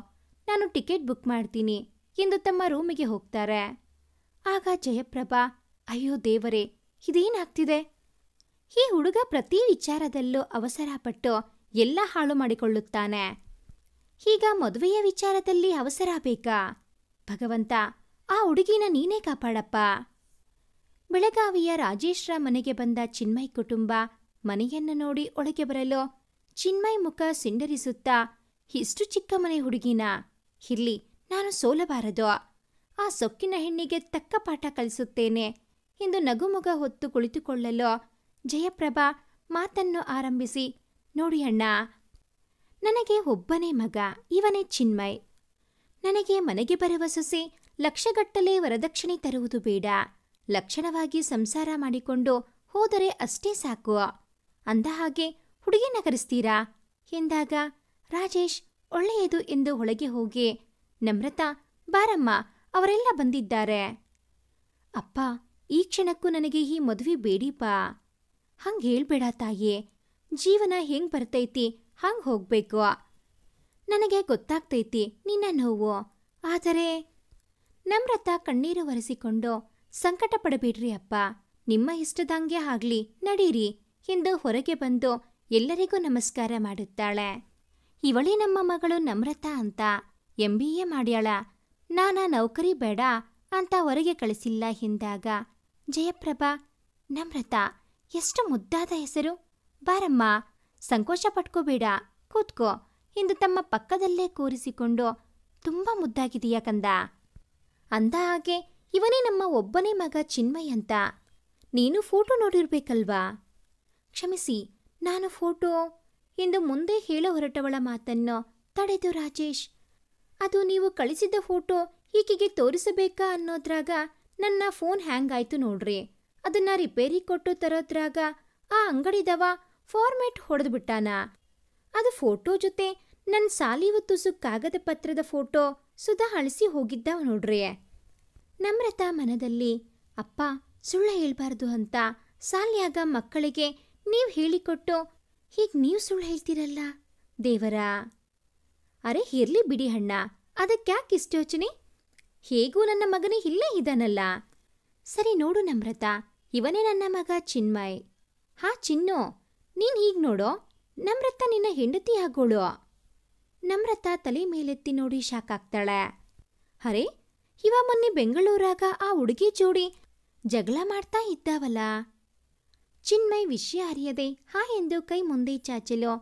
ನಾನು ಟಿಕೆಟ್ ಬುಕ್ ಮಾಡ್ತೀನಿ ಎಂದು ತಮ್ಮ ರೂಮಿಗೆ ಹೋಗ್ತಾರೆ. ಆಗ ಜಯಪ್ರಭಾ, ಅಯ್ಯೋ ದೇವರೇ, ಇದೇನಾಗ್ತಿದೆ? ಈ ಹುಡುಗ ಪ್ರತಿ ವಿಚಾರದಲ್ಲೂ ಅವಸರಪಟ್ಟು ಎಲ್ಲ ಹಾಳು ಮಾಡಿಕೊಳ್ಳುತ್ತಾನೆ. ಈಗ ಮದುವೆಯ ವಿಚಾರದಲ್ಲಿ ಅವಸರ ಬೇಕಾ? ಭಗವಂತ, ಆ ಹುಡುಗಿನ ನೀನೇ ಕಾಪಾಡಪ್ಪ. ಬೆಳಗಾವಿಯ ರಾಜೇಶ್ರ ಮನೆಗೆ ಬಂದ ಚಿನ್ಮಯ್ ಕುಟುಂಬ ಮನೆಯನ್ನು ನೋಡಿ ಒಳಗೆ ಬರಲು ಚಿನ್ಮಯ್ ಮುಖ ಸಿಂಡರಿಸುತ್ತಾ, ಇಷ್ಟು ಚಿಕ್ಕ ಮನೆ ಹುಡುಗಿನ ಇರ್ಲಿ, ನಾನು ಸೋಲಬಾರದು. ಆ ಸೊಕ್ಕಿನ ಹೆಣ್ಣಿಗೆ ತಕ್ಕ ಪಾಠ ಕಲಿಸುತ್ತೇನೆ ಎಂದು ನಗುಮುಗ ಹೊತ್ತು ಕುಳಿತುಕೊಳ್ಳಲು ಜಯಪ್ರಭಾ ಮಾತನ್ನು ಆರಂಭಿಸಿ, ನೋಡಿ ಅಣ್ಣ, ನನಗೆ ಒಬ್ಬನೇ ಮಗ, ಇವನೇ ಚಿನ್ಮಯ್. ನನಗೆ ಮನೆಗೆ ಬರುವ ಸೊಸೆ ಲಕ್ಷಗಟ್ಟಲೆ ವರದಕ್ಷಿಣೆ ತರುವುದು ಬೇಡ. ಲಕ್ಷಣವಾಗಿ ಸಂಸಾರ ಮಾಡಿಕೊಂಡು ಹೋದರೆ ಅಷ್ಟೇ ಸಾಕು. ಅಂದ ಹಾಗೆ ಹುಡುಗಿನ ಕರೆಸ್ತೀರಾ ಎಂದಾಗ ರಾಜೇಶ್ ಒಳ್ಳೆಯದು ಎಂದು ಒಳಗೆ ಹೋಗಿ, ನಮ್ರತಾ, ಬಾರಮ್ಮ, ಅವರೆಲ್ಲ ಬಂದಿದ್ದಾರೆ. ಅಪ್ಪ, ಈ ಕ್ಷಣಕ್ಕೂ ನನಗೆ ಈ ಮದುವೆ ಬೇಡಿಪಾ. ಹಂಗೆ ಹೇಳ್ಬೇಡ ತಾಯಿ, ಜೀವನ ಹೆಂಗ್ ಬರ್ತೈತಿ ಹಂಗೆ ಹೋಗ್ಬೇಕು. ನನಗೆ ಗೊತ್ತಾಗ್ತೈತಿ ನಿನ್ನ ನೋವು, ಆದರೆ ನಮ್ರತಾ ಕಣ್ಣೀರು ಒರೆಸಿಕೊಂಡು, ಸಂಕಟ ಪಡಬೇಡ್ರಿ ಅಪ್ಪ, ನಿಮ್ಮ ಇಷ್ಟದಂಗೆ ಆಗ್ಲಿ, ನಡೀರಿ ಎಂದು ಹೊರಗೆ ಬಂದು ಎಲ್ಲರಿಗೂ ನಮಸ್ಕಾರ ಮಾಡುತ್ತಾಳೆ. ಇವಳೇ ನಮ್ಮ ಮಗಳು ನಮ್ರತಾ ಅಂತ, MBA ಮಾಡ್ಯಾಳ. ನಾನಾ ನೌಕರಿ ಬೇಡ ಅಂತ ಹೊರಗೆ ಕಳಿಸಿಲ್ಲ ಎಂದಾಗ ಜಯಪ್ರಭಾ, ನಮ್ರತಾ, ಎಷ್ಟು ಮುದ್ದಾದ ಹೆಸರು, ಬಾರಮ್ಮ, ಸಂಕೋಚ ಪಟ್ಕೋಬೇಡ, ಕೂತ್ಕೋ ಎಂದು ತಮ್ಮ ಪಕ್ಕದಲ್ಲೇ ಕೂರಿಸಿಕೊಂಡು, ತುಂಬ ಮುದ್ದಾಗಿದೆಯಾ ಕಂದ. ಅಂದ ಹಾಗೆ ಇವನೇ ನಮ್ಮ ಒಬ್ಬನೇ ಮಗ ಚಿನ್ಮಯ್ ಅಂತ. ನೀನು ಫೋಟೋ ನೋಡಿರ್ಬೇಕಲ್ವಾ? ಕ್ಷಮಿಸಿ, ನಾನು ಫೋಟೋ ಎಂದು ಮುಂದೆ ಹೇಳೋ ಹೊರಟವಳ ಮಾತನ್ನು ತಡೆದು ರಾಜೇಶ್, ಅದು ನೀವು ಕಳಿಸಿದ ಫೋಟೋ ಈಕೆಗೆ ತೋರಿಸಬೇಕಾ ಅನ್ನೋದ್ರಾಗ ನನ್ನ ಫೋನ್ ಹ್ಯಾಂಗ್ ಆಯ್ತು ನೋಡ್ರಿ. ಅದನ್ನ ರಿಪೇರಿ ಕೊಟ್ಟು ತರೋದ್ರಾಗ ಆ ಅಂಗಡಿದವ ಫಾರ್ಮ್ಯಾಟ್ ಹೊಡೆದ್ಬಿಟ್ಟಾನ. ಅದು ಫೋಟೋ ಜೊತೆ ನನ್ನ ಸಾಲಿವ ತುಸು ಕಾಗದ ಪತ್ರದ ಫೋಟೋ ಸುಧಾ ಅಳಿಸಿ ಹೋಗಿದ್ದಾವ ನೋಡ್ರಿ. ನಮ್ರತಾ ಮನದಲ್ಲಿ, ಅಪ್ಪ ಸುಳ್ಳು ಹೇಳ್ಬಾರ್ದು ಅಂತ ಸಾಲ್ಯಾಗ ಮಕ್ಕಳಿಗೆ ನೀವು ಹೇಳಿಕೊಟ್ಟು ಹೀಗೆ ನೀವು ಸುಳ್ಳು ಹೇಳ್ತೀರಲ್ಲ ದೇವರಾ. ಅರೆ ಇರ್ಲಿ ಬಿಡಿ ಅಣ್ಣ, ಅದಕ್ಕ್ಯಾಕಿಷ್ಟು ಯೋಚನೆ? ಹೇಗೂ ನನ್ನ ಮಗನೇ ಇಲ್ಲೇ ಇದ್ದಾನಲ್ಲ. ಸರಿ ನೋಡು ನಮ್ರತಾ, ಇವನೇ ನನ್ನ ಮಗ ಚಿನ್ಮಯ್. ಹಾ ಚಿನ್ನು, ನೀನ್ ಹೀಗ್ ನೋಡೋ, ನಮ್ರತಾ ನಿನ್ನ ಹೆಂಡತಿ ಆಗೋಳು. ನಮ್ರತಾ ತಲೆ ಮೇಲೆತ್ತಿ ನೋಡಿ ಶಾಕ್ ಆಗ್ತಾಳೆ. ಅರೆ, ಇವ ಮೊನ್ನೆ ಬೆಂಗಳೂರಾಗ ಆ ಹುಡುಗಿ ಜೋಡಿ ಜಗಳ ಮಾಡ್ತಾ ಇದ್ದಾವಲ್ಲ. ಚಿನ್ಮಯ್ ವಿಷಯ ಅರಿಯದೆ ಹಾ ಎಂದು ಕೈ ಮುಂದೆ ಚಾಚಲು,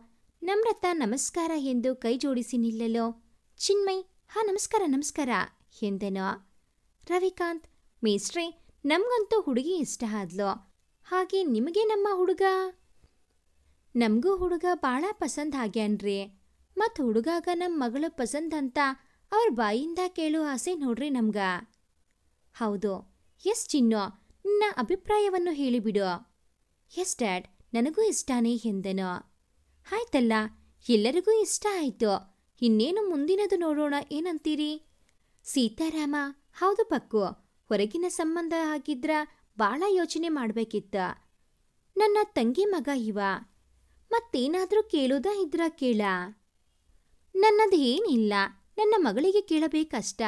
ನಮ್ರತಾ ನಮಸ್ಕಾರ ಎಂದು ಕೈ ಜೋಡಿಸಿ ನಿಲ್ಲಲು ಚಿನ್ಮಯ್ ಹಾ ನಮಸ್ಕಾರ ನಮಸ್ಕಾರ ಎಂದನು. ರವಿಕಾಂತ್, ಮೇಸ್ಟ್ರೆ, ನಮ್ಗಂತೂ ಹುಡುಗಿ ಇಷ್ಟ ಆದ್ಲು. ಹಾಗೆ ನಿಮಗೆ ನಮ್ಮ ಹುಡುಗ? ನಮಗೂ ಹುಡುಗ ಭಾಳ ಪಸಂದ್ ಆಗ್ಯಾನ್ರಿ. ಮತ್ತು ಹುಡುಗಾಗ ನಮ್ಮ ಮಗಳು ಪಸಂದ್ ಅಂತ ಅವ್ರ ಬಾಯಿಂದ ಕೇಳೋ ಆಸೆ ನೋಡ್ರಿ ನಮ್ಗ. ಹೌದು, ಎಸ್ ಚಿನ್ನು, ನಿನ್ನ ಅಭಿಪ್ರಾಯವನ್ನು ಹೇಳಿಬಿಡು. ಎಸ್ ಡ್ಯಾಡ್, ನನಗೂ ಇಷ್ಟಾನೇ ಎಂದನು. ಆಯ್ತಲ್ಲ, ಎಲ್ಲರಿಗೂ ಇಷ್ಟ ಆಯ್ತು. ಇನ್ನೇನು ಮುಂದಿನದು ನೋಡೋಣ, ಏನಂತೀರಿ? ಸೀತಾರಾಮ, ಹೌದು ಪಕ್ಕು, ಹೊರಗಿನ ಸಂಬಂಧ ಆಗಿದ್ರ ಭಾಳ ಯೋಚನೆ ಮಾಡ್ಬೇಕಿತ್ತ. ನನ್ನ ತಂಗಿ ಮಗ ಇವ, ಮತ್ತೇನಾದ್ರೂ ಕೇಳೋದ ಇದ್ರ ಕೇಳ. ನನ್ನದು ಏನಿಲ್ಲ, ನನ್ನ ಮಗಳಿಗೆ ಕೇಳಬೇಕಷ್ಟ.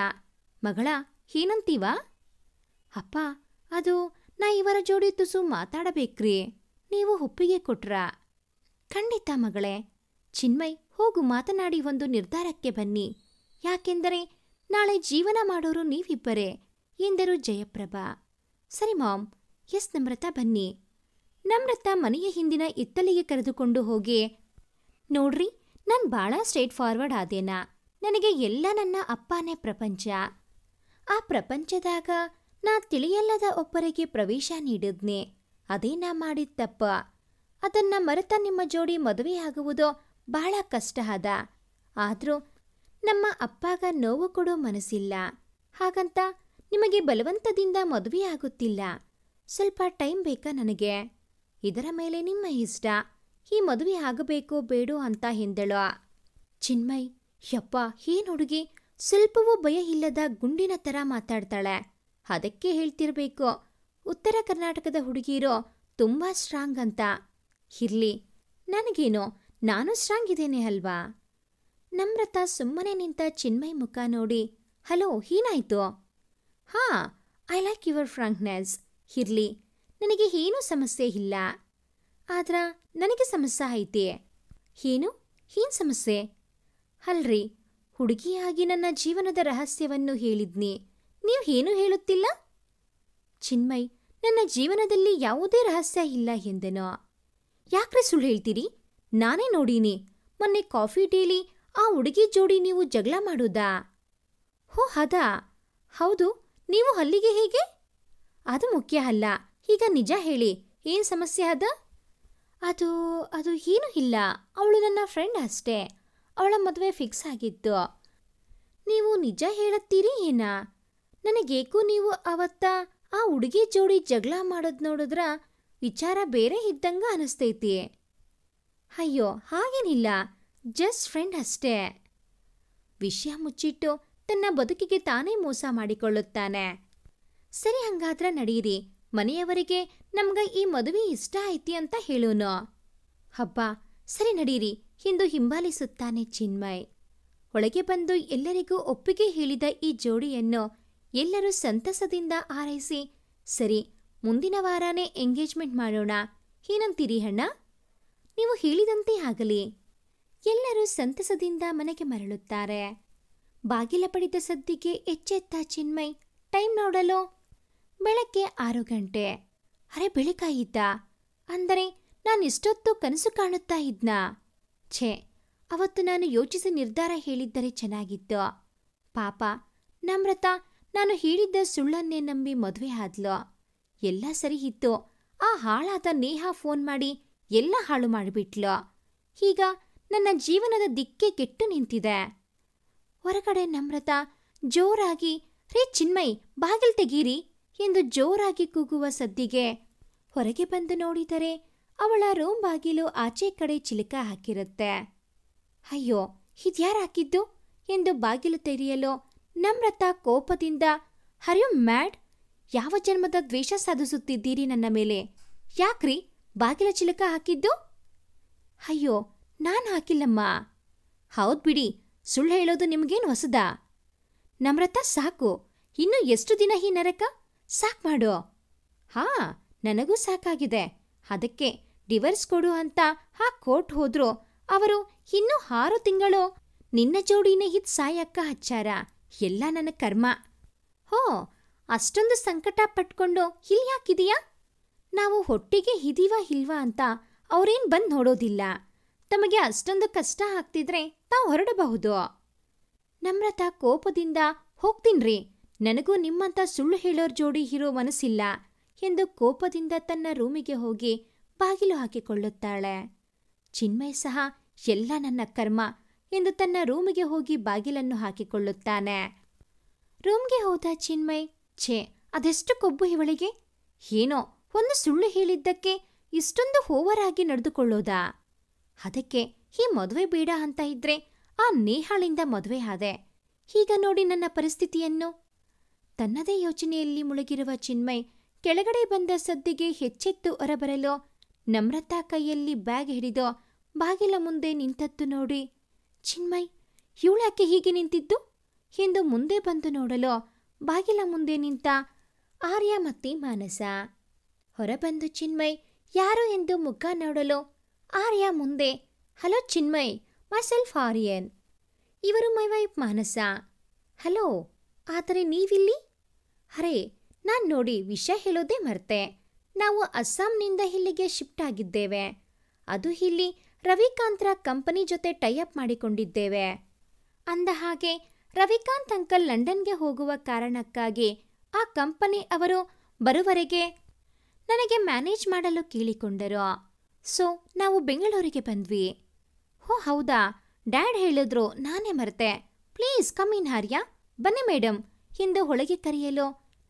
ಮಗಳ, ಏನಂತೀವ? ಅಪ್ಪ, ಅದು ನಾ ಇವರ ಜೋಡಿ ತುಸು ಮಾತಾಡಬೇಕ್ರಿ. ನೀವು ಒಪ್ಪಿಗೆ ಕೊಟ್ರ? ಖಂಡಿತ ಮಗಳೇ. ಚಿನ್ಮಯ್, ಹೋಗು ಮಾತನಾಡಿ ಒಂದು ನಿರ್ಧಾರಕ್ಕೆ ಬನ್ನಿ. ಯಾಕೆಂದರೆ ನಾಳೆ ಜೀವನ ಮಾಡೋರು ನೀವಿಬ್ಬರೇ ಎಂದರು ಜಯಪ್ರಭಾ. ಸರಿ ಮಾಮ್. ಎಸ್ ನಮ್ರತಾ, ಬನ್ನಿ. ನಮ್ರತಾ ಮನೆಯ ಹಿಂದಿನ ಇತ್ತಲಿಗೆ ಕರೆದುಕೊಂಡು ಹೋಗಿ, ನೋಡ್ರಿ, ನಾನು ಭಾಳ ಸ್ಟ್ರೇಟ್ ಫಾರ್ವರ್ಡ್ ಆದೇನಾ. ನನಗೆ ಎಲ್ಲ ನನ್ನ ಅಪ್ಪನೇ ಪ್ರಪಂಚ. ಆ ಪ್ರಪಂಚದಾಗ ನಾ ತಿಳಿಯಲ್ಲದ ಒಬ್ಬರಿಗೆ ಪ್ರವೇಶ ನೀಡಿದ್ನೆ. ಅದೇ ನಾ ಮಾಡಿದ ತಪ್ಪ. ಅದನ್ನ ಮರೆತ ನಿಮ್ಮ ಜೋಡಿ ಮದುವೆಯಾಗುವುದು ಬಹಳ ಕಷ್ಟ ಅದ. ಆದರೂ ನಮ್ಮ ಅಪ್ಪಾಗ ನೋವು ಕೊಡೋ ಮನಸ್ಸಿಲ್ಲ. ಹಾಗಂತ ನಿಮಗೆ ಬಲವಂತದಿಂದ ಮದುವೆಯಾಗುತ್ತಿಲ್ಲ. ಸ್ವಲ್ಪ ಟೈಮ್ ಬೇಕಾ ನನಗೆ. ಇದರ ಮೇಲೆ ನಿಮ್ಮ ಇಷ್ಟ. ಈ ಮದುವೆ ಆಗಬೇಕೋ ಬೇಡೋ ಅಂತ ಎಂದಳು. ಚಿನ್ಮಯ್, ಯಪ್ಪ, ಏನ್ ಹುಡುಗಿ, ಸ್ವಲ್ಪವೂ ಭಯ ಇಲ್ಲದ ಗುಂಡಿನ ಥರ ಮಾತಾಡ್ತಾಳೆ. ಅದಕ್ಕೆ ಹೇಳ್ತಿರ್ಬೇಕು, ಉತ್ತರ ಕರ್ನಾಟಕದ ಹುಡುಗಿರೋ ತುಂಬ ಸ್ಟ್ರಾಂಗ್ ಅಂತ. ಇರ್ಲಿ, ನನಗೇನೋ, ನಾನು ಸ್ಟ್ರಾಂಗ್ ಇದ್ದೇನೆ ಅಲ್ವಾ? ನಮ್ರತಾ ಸುಮ್ಮನೆ ನಿಂತ ಚಿನ್ಮಯ್ ಮುಖ ನೋಡಿ, ಹಲೋ, ಏನಾಯ್ತು? ಹಾ, ಐ ಲೈಕ್ ಯುವರ್ ಫ್ರಾಂಕ್ನೆಸ್. ಇರ್ಲಿ, ನನಗೆ ಏನೂ ಸಮಸ್ಯೆ ಇಲ್ಲ. ಆದ್ರ ನನಗೆ ಸಮಸ್ಯೆ ಐತಿ. ಏನು ಸಮಸ್ಯೆ? ಅಲ್ರಿ, ಹುಡುಗಿಯಾಗಿ ನನ್ನ ಜೀವನದ ರಹಸ್ಯವನ್ನು ಹೇಳಿದ್ನಿ. ನೀವು ಏನೂ ಹೇಳುತ್ತಿಲ್ಲ? ಚಿನ್ಮಯ್, ನನ್ನ ಜೀವನದಲ್ಲಿ ಯಾವುದೇ ರಹಸ್ಯ ಇಲ್ಲ ಎಂದೆನೋ. ಯಾಕ್ರೆ ಸುಳ್ಳು ಹೇಳ್ತೀರಿ? ನಾನೇ ನೋಡೀನಿ. ಮೊನ್ನೆ ಕಾಫಿ ಡೇಲಿ ಆ ಹುಡುಗಿ ಜೋಡಿ ನೀವು ಜಗಳ ಮಾಡೋದಾ? ಹೋ ಅದಾ? ಹೌದು. ನೀವು ಅಲ್ಲಿಗೆ ಹೇಗೆ? ಅದು ಮುಖ್ಯ ಅಲ್ಲ. ಈಗ ನಿಜ ಹೇಳಿ, ಏನ್ ಸಮಸ್ಯೆ ಅದ? ಅದು ಅದು ಏನೂ ಇಲ್ಲ. ಅವಳು ನನ್ನ ಫ್ರೆಂಡ್ ಅಷ್ಟೇ. ಅವಳ ಮದುವೆ ಫಿಕ್ಸ್ ಆಗಿತ್ತು. ನೀವು ನಿಜ ಹೇಳತ್ತೀರಿ ಏನಾ? ನನಗೇಕೋ ನೀವು ಅವತ್ತ ಆ ಹುಡುಗಿ ಜೋಡಿ ಜಗಳ ಮಾಡೋದು ನೋಡಿದ್ರ ವಿಚಾರ ಬೇರೆ ಇದ್ದಂಗ ಅನಿಸ್ತೈತಿ. ಅಯ್ಯೋ, ಹಾಗೇನಿಲ್ಲ, ಜಸ್ಟ್ ಫ್ರೆಂಡ್ ಅಷ್ಟೇ. ವಿಷಯ ಮುಚ್ಚಿಟ್ಟು ತನ್ನ ಬದುಕಿಗೆ ತಾನೇ ಮೋಸ ಮಾಡಿಕೊಳ್ಳುತ್ತಾನೆ. ಸರಿ, ಹಂಗಾದ್ರ ನಡೀರಿ. ಮನೆಯವರಿಗೆ ನಮ್ಗ ಈ ಮದುವೆ ಇಷ್ಟ ಐತಿ ಅಂತ ಹೇಳೋನು. ಹಬ್ಬ, ಸರಿ ನಡೀರಿ ಎಂದು ಹಿಂಬಾಲಿಸುತ್ತಾನೆ ಚಿನ್ಮಯ್. ಒಳಗೆ ಬಂದು ಎಲ್ಲರಿಗೂ ಒಪ್ಪಿಗೆ ಹೇಳಿದ ಈ ಜೋಡಿಯನ್ನು ಎಲ್ಲರೂ ಸಂತಸದಿಂದ ಆರೈಸಿ, ಸರಿ, ಮುಂದಿನ ವಾರಾನೇ ಎಂಗೇಜ್ಮೆಂಟ್ ಮಾಡೋಣ, ಏನಂತೀರಿ ಅಣ್ಣ? ನೀವು ಹೇಳಿದಂತೆ ಆಗಲಿ. ಎಲ್ಲರೂ ಸಂತಸದಿಂದ ಮನೆಗೆ ಮರಳುತ್ತಾರೆ. ಬಾಗಿಲ ಪಡೆದ ಸದ್ದಿಗೆ ಎಚ್ಚೆತ್ತ ಚಿನ್ಮಯ್ ಟೈಮ್ ನೋಡಲು ಬೆಳಗ್ಗೆ 6 ಗಂಟೆ. ಅರೆ, ಬೆಳಕಾಯಿತಾ? ಅಂದರೆ ನಾನಿಷ್ಟೊತ್ತು ಕನಸು ಕಾಣುತ್ತಾ ಇದ್ನಾ? ಛೇ, ಅವತ್ತು ನಾನು ಯೋಚಿಸಿ ನಿರ್ಧಾರ ಹೇಳಿದ್ದರೆ ಚೆನ್ನಾಗಿತ್ತು. ಪಾಪ ನಮ್ರತಾ ನಾನು ಹೇಳಿದ್ದ ಸುಳ್ಳನ್ನೇ ನಂಬಿ ಮದುವೆ ಆದ್ಲು. ಎಲ್ಲ ಸರಿ ಇತ್ತು. ಆ ಹಾಳಾದ ನೇಹ ಫೋನ್ ಮಾಡಿ ಎಲ್ಲ ಹಾಳು ಮಾಡಿಬಿಟ್ಲು. ಈಗ ನನ್ನ ಜೀವನದ ದಿಕ್ಕೇ ಕೆಟ್ಟು ನಿಂತಿದೆ. ಹೊರಗಡೆ ನಮ್ರತಾ ಜೋರಾಗಿ, ರೇ ಚಿನ್ಮಯ್, ಬಾಗಿಲು ತೆಗೀರಿ ಎಂದು ಜೋರಾಗಿ ಕೂಗುವ ಸದ್ದಿಗೆ ಹೊರಗೆ ಬಂದು ನೋಡಿದರೆ ಅವಳ ರೂಮ್ ಬಾಗಿಲು ಆಚೆ ಕಡೆ ಚಿಲಕ ಹಾಕಿರುತ್ತೆ. ಅಯ್ಯೋ, ಇದ್ಯಾರು ಹಾಕಿದ್ದು ಎಂದು ಬಾಗಿಲು ತೆರೆಯಲು ನಮ್ರತಾ ಕೋಪದಿಂದ, ಆರ್ ಯು ಮ್ಯಾಡ್? ಯಾವ ಜನ್ಮದ ದ್ವೇಷ ಸಾಧಿಸುತ್ತಿದ್ದೀರಿ ನನ್ನ ಮೇಲೆ? ಯಾಕ್ರಿ ಬಾಗಿಲ ಚಿಲಕ ಹಾಕಿದ್ದು? ಅಯ್ಯೋ, ನಾನು ಹಾಕಿಲ್ಲಮ್ಮ. ಹೌದ್ ಬಿಡಿ, ಸುಳ್ಳು ಹೇಳೋದು ನಿಮ್ಗೇನು ಹೊಸದಾ? ನಮ್ರತಾ, ಸಾಕು. ಇನ್ನು ಎಷ್ಟು ದಿನ ಈ ನರಕ? ಸಾಕ್ ಮಾಡು. ಹಾ, ನನಗೂ ಸಾಕಾಗಿದೆ. ಅದಕ್ಕೆ ಡಿವರ್ಸ್ ಕೊಡು ಅಂತ ಆ ಕೋರ್ಟ್ ಹೋದ್ರು. ಅವರು ಇನ್ನೂ 6 ತಿಂಗಳು ನಿನ್ನ ಜೋಡಿನೇ ಇದ್ ಸಾಯಕ್ಕ ಹಚ್ಚಾರ. ಎಲ್ಲ ನನ್ನ ಕರ್ಮ. ಹೋ, ಅಷ್ಟೊಂದು ಸಂಕಟ ಪಟ್ಕೊಂಡು ಇಲ್ಲಿ ಯಾಕಿದೀಯಾ? ನಾವು ಒಟ್ಟಿಗೆ ಇದೀವಾ ಇಲ್ವಾ ಅಂತ ಅವ್ರೇನ್ ಬಂದ್ ನೋಡೋದಿಲ್ಲ. ತಮಗೆ ಅಷ್ಟೊಂದು ಕಷ್ಟ ಆಗ್ತಿದ್ರೆ ತಾವು ಹೊರಡಬಹುದು. ನಮ್ರತಾ ಕೋಪದಿಂದ, ಹೋಗ್ತೀನ್ರಿ, ನನಗೂ ನಿಮ್ಮಂತ ಸುಳ್ಳು ಹೇಳೋರ್ ಜೋಡಿ ಇರೋ ಮನಸ್ಸಿಲ್ಲ ಎಂದು ಕೋಪದಿಂದ ತನ್ನ ರೂಮಿಗೆ ಹೋಗಿ ಬಾಗಿಲು ಹಾಕಿಕೊಳ್ಳುತ್ತಾಳೆ. ಚಿನ್ಮಯ್ ಸಹ ಎಲ್ಲ ನನ್ನ ಕರ್ಮ ಎಂದು ತನ್ನ ರೂಮಿಗೆ ಹೋಗಿ ಬಾಗಿಲನ್ನು ಹಾಕಿಕೊಳ್ಳುತ್ತಾನೆ. ರೂಮ್ಗೆ ಹೋದ ಚಿನ್ಮಯ್, ಛೇ, ಅದೆಷ್ಟು ಕೊಬ್ಬು ಇವಳಿಗೆ. ಏನೋ ಒಂದು ಸುಳ್ಳು ಹೇಳಿದ್ದಕ್ಕೆ ಇಷ್ಟೊಂದು ಓವರ್ ಆಗಿ ನಡೆದುಕೊಳ್ಳೋದಾ? ಅದಕ್ಕೆ ಈ ಮದುವೆ ಬೇಡ ಅಂತ ಇದ್ರೆ ಆ ನೇಹಾಳಿಂದ ಮದುವೆ ಆದೆ. ಈಗ ನೋಡಿ ನನ್ನ ಪರಿಸ್ಥಿತಿಯನ್ನು. ತನ್ನದೇ ಯೋಚನೆಯಲ್ಲಿ ಮುಳುಗಿರುವ ಚಿನ್ಮಯ್ ಕೆಳಗಡೆ ಬಂದ ಸದ್ದಿಗೆ ಹೆಚ್ಚೆತ್ತು ಹೊರಬರಲು ನಮ್ರತಾ ಕೈಯಲ್ಲಿ ಬ್ಯಾಗ್ ಹಿಡಿದು ಬಾಗಿಲ ಮುಂದೆ ನಿಂತದ್ದು ನೋಡಿ, ಚಿನ್ಮಯ್, ಇವಳ್ಯಾಕೆ ಹೀಗೆ ನಿಂತಿದ್ದು ಎಂದು ಮುಂದೆ ಬಂದು ನೋಡಲು ಬಾಗಿಲ ಮುಂದೆ ನಿಂತ ಆರ್ಯ ಮತ್ತೆ ಮಾನಸ. ಹೊರಬಂದು ಚಿನ್ಮಯ್ ಯಾರು ಎಂದು ಮುಖ ನೋಡಲು ಆರ್ಯ ಮುಂದೆ, ಹಲೋ ಚಿನ್ಮಯ್, ಮೈಸೆಲ್ಫ್ ಆರ್ಯನ್. ಇವರು ಮೈ ವೈಫ್ ಮಾನಸ. ಹಲೋ, ಆದರೆ ನೀವಿಲ್ಲಿ? ಅರೆ, ನಾನ್ ನೋಡಿ ವಿಷಯ ಹೇಳೋದೇ ಮರ್ತೆ. ನಾವು ಅಸ್ಸಾಂನಿಂದ ಇಲ್ಲಿಗೆ ಶಿಫ್ಟ್ ಆಗಿದ್ದೇವೆ. ಅದು ಇಲ್ಲಿ ರವಿಕಾಂತ್ರ ಕಂಪನಿ ಜೊತೆ ಟೈಅಪ್ ಮಾಡಿಕೊಂಡಿದ್ದೇವೆ. ಅಂದ ಹಾಗೆ ರವಿಕಾಂತ್ ಅಂಕಲ್ ಲಂಡನ್ಗೆ ಹೋಗುವ ಕಾರಣಕ್ಕಾಗಿ ಆ ಕಂಪನಿ ಅವರು ಬರುವರೆಗೆ ನನಗೆ ಮ್ಯಾನೇಜ್ ಮಾಡಲು ಕೇಳಿಕೊಂಡರು. ಸೊ ನಾವು ಬೆಂಗಳೂರಿಗೆ ಬಂದ್ವಿ. ಹೋ ಹೌದಾ, ಡ್ಯಾಡ್ ಹೇಳಿದ್ರು, ನಾನೇ ಮರೆತೆ. ಪ್ಲೀಸ್ ಕಮ್ ಇನ್ ಆರ್ಯ, ಬನ್ನಿ ಮೇಡಮ್ ಎಂದು ಒಳಗೆ ಕರೆಯಲು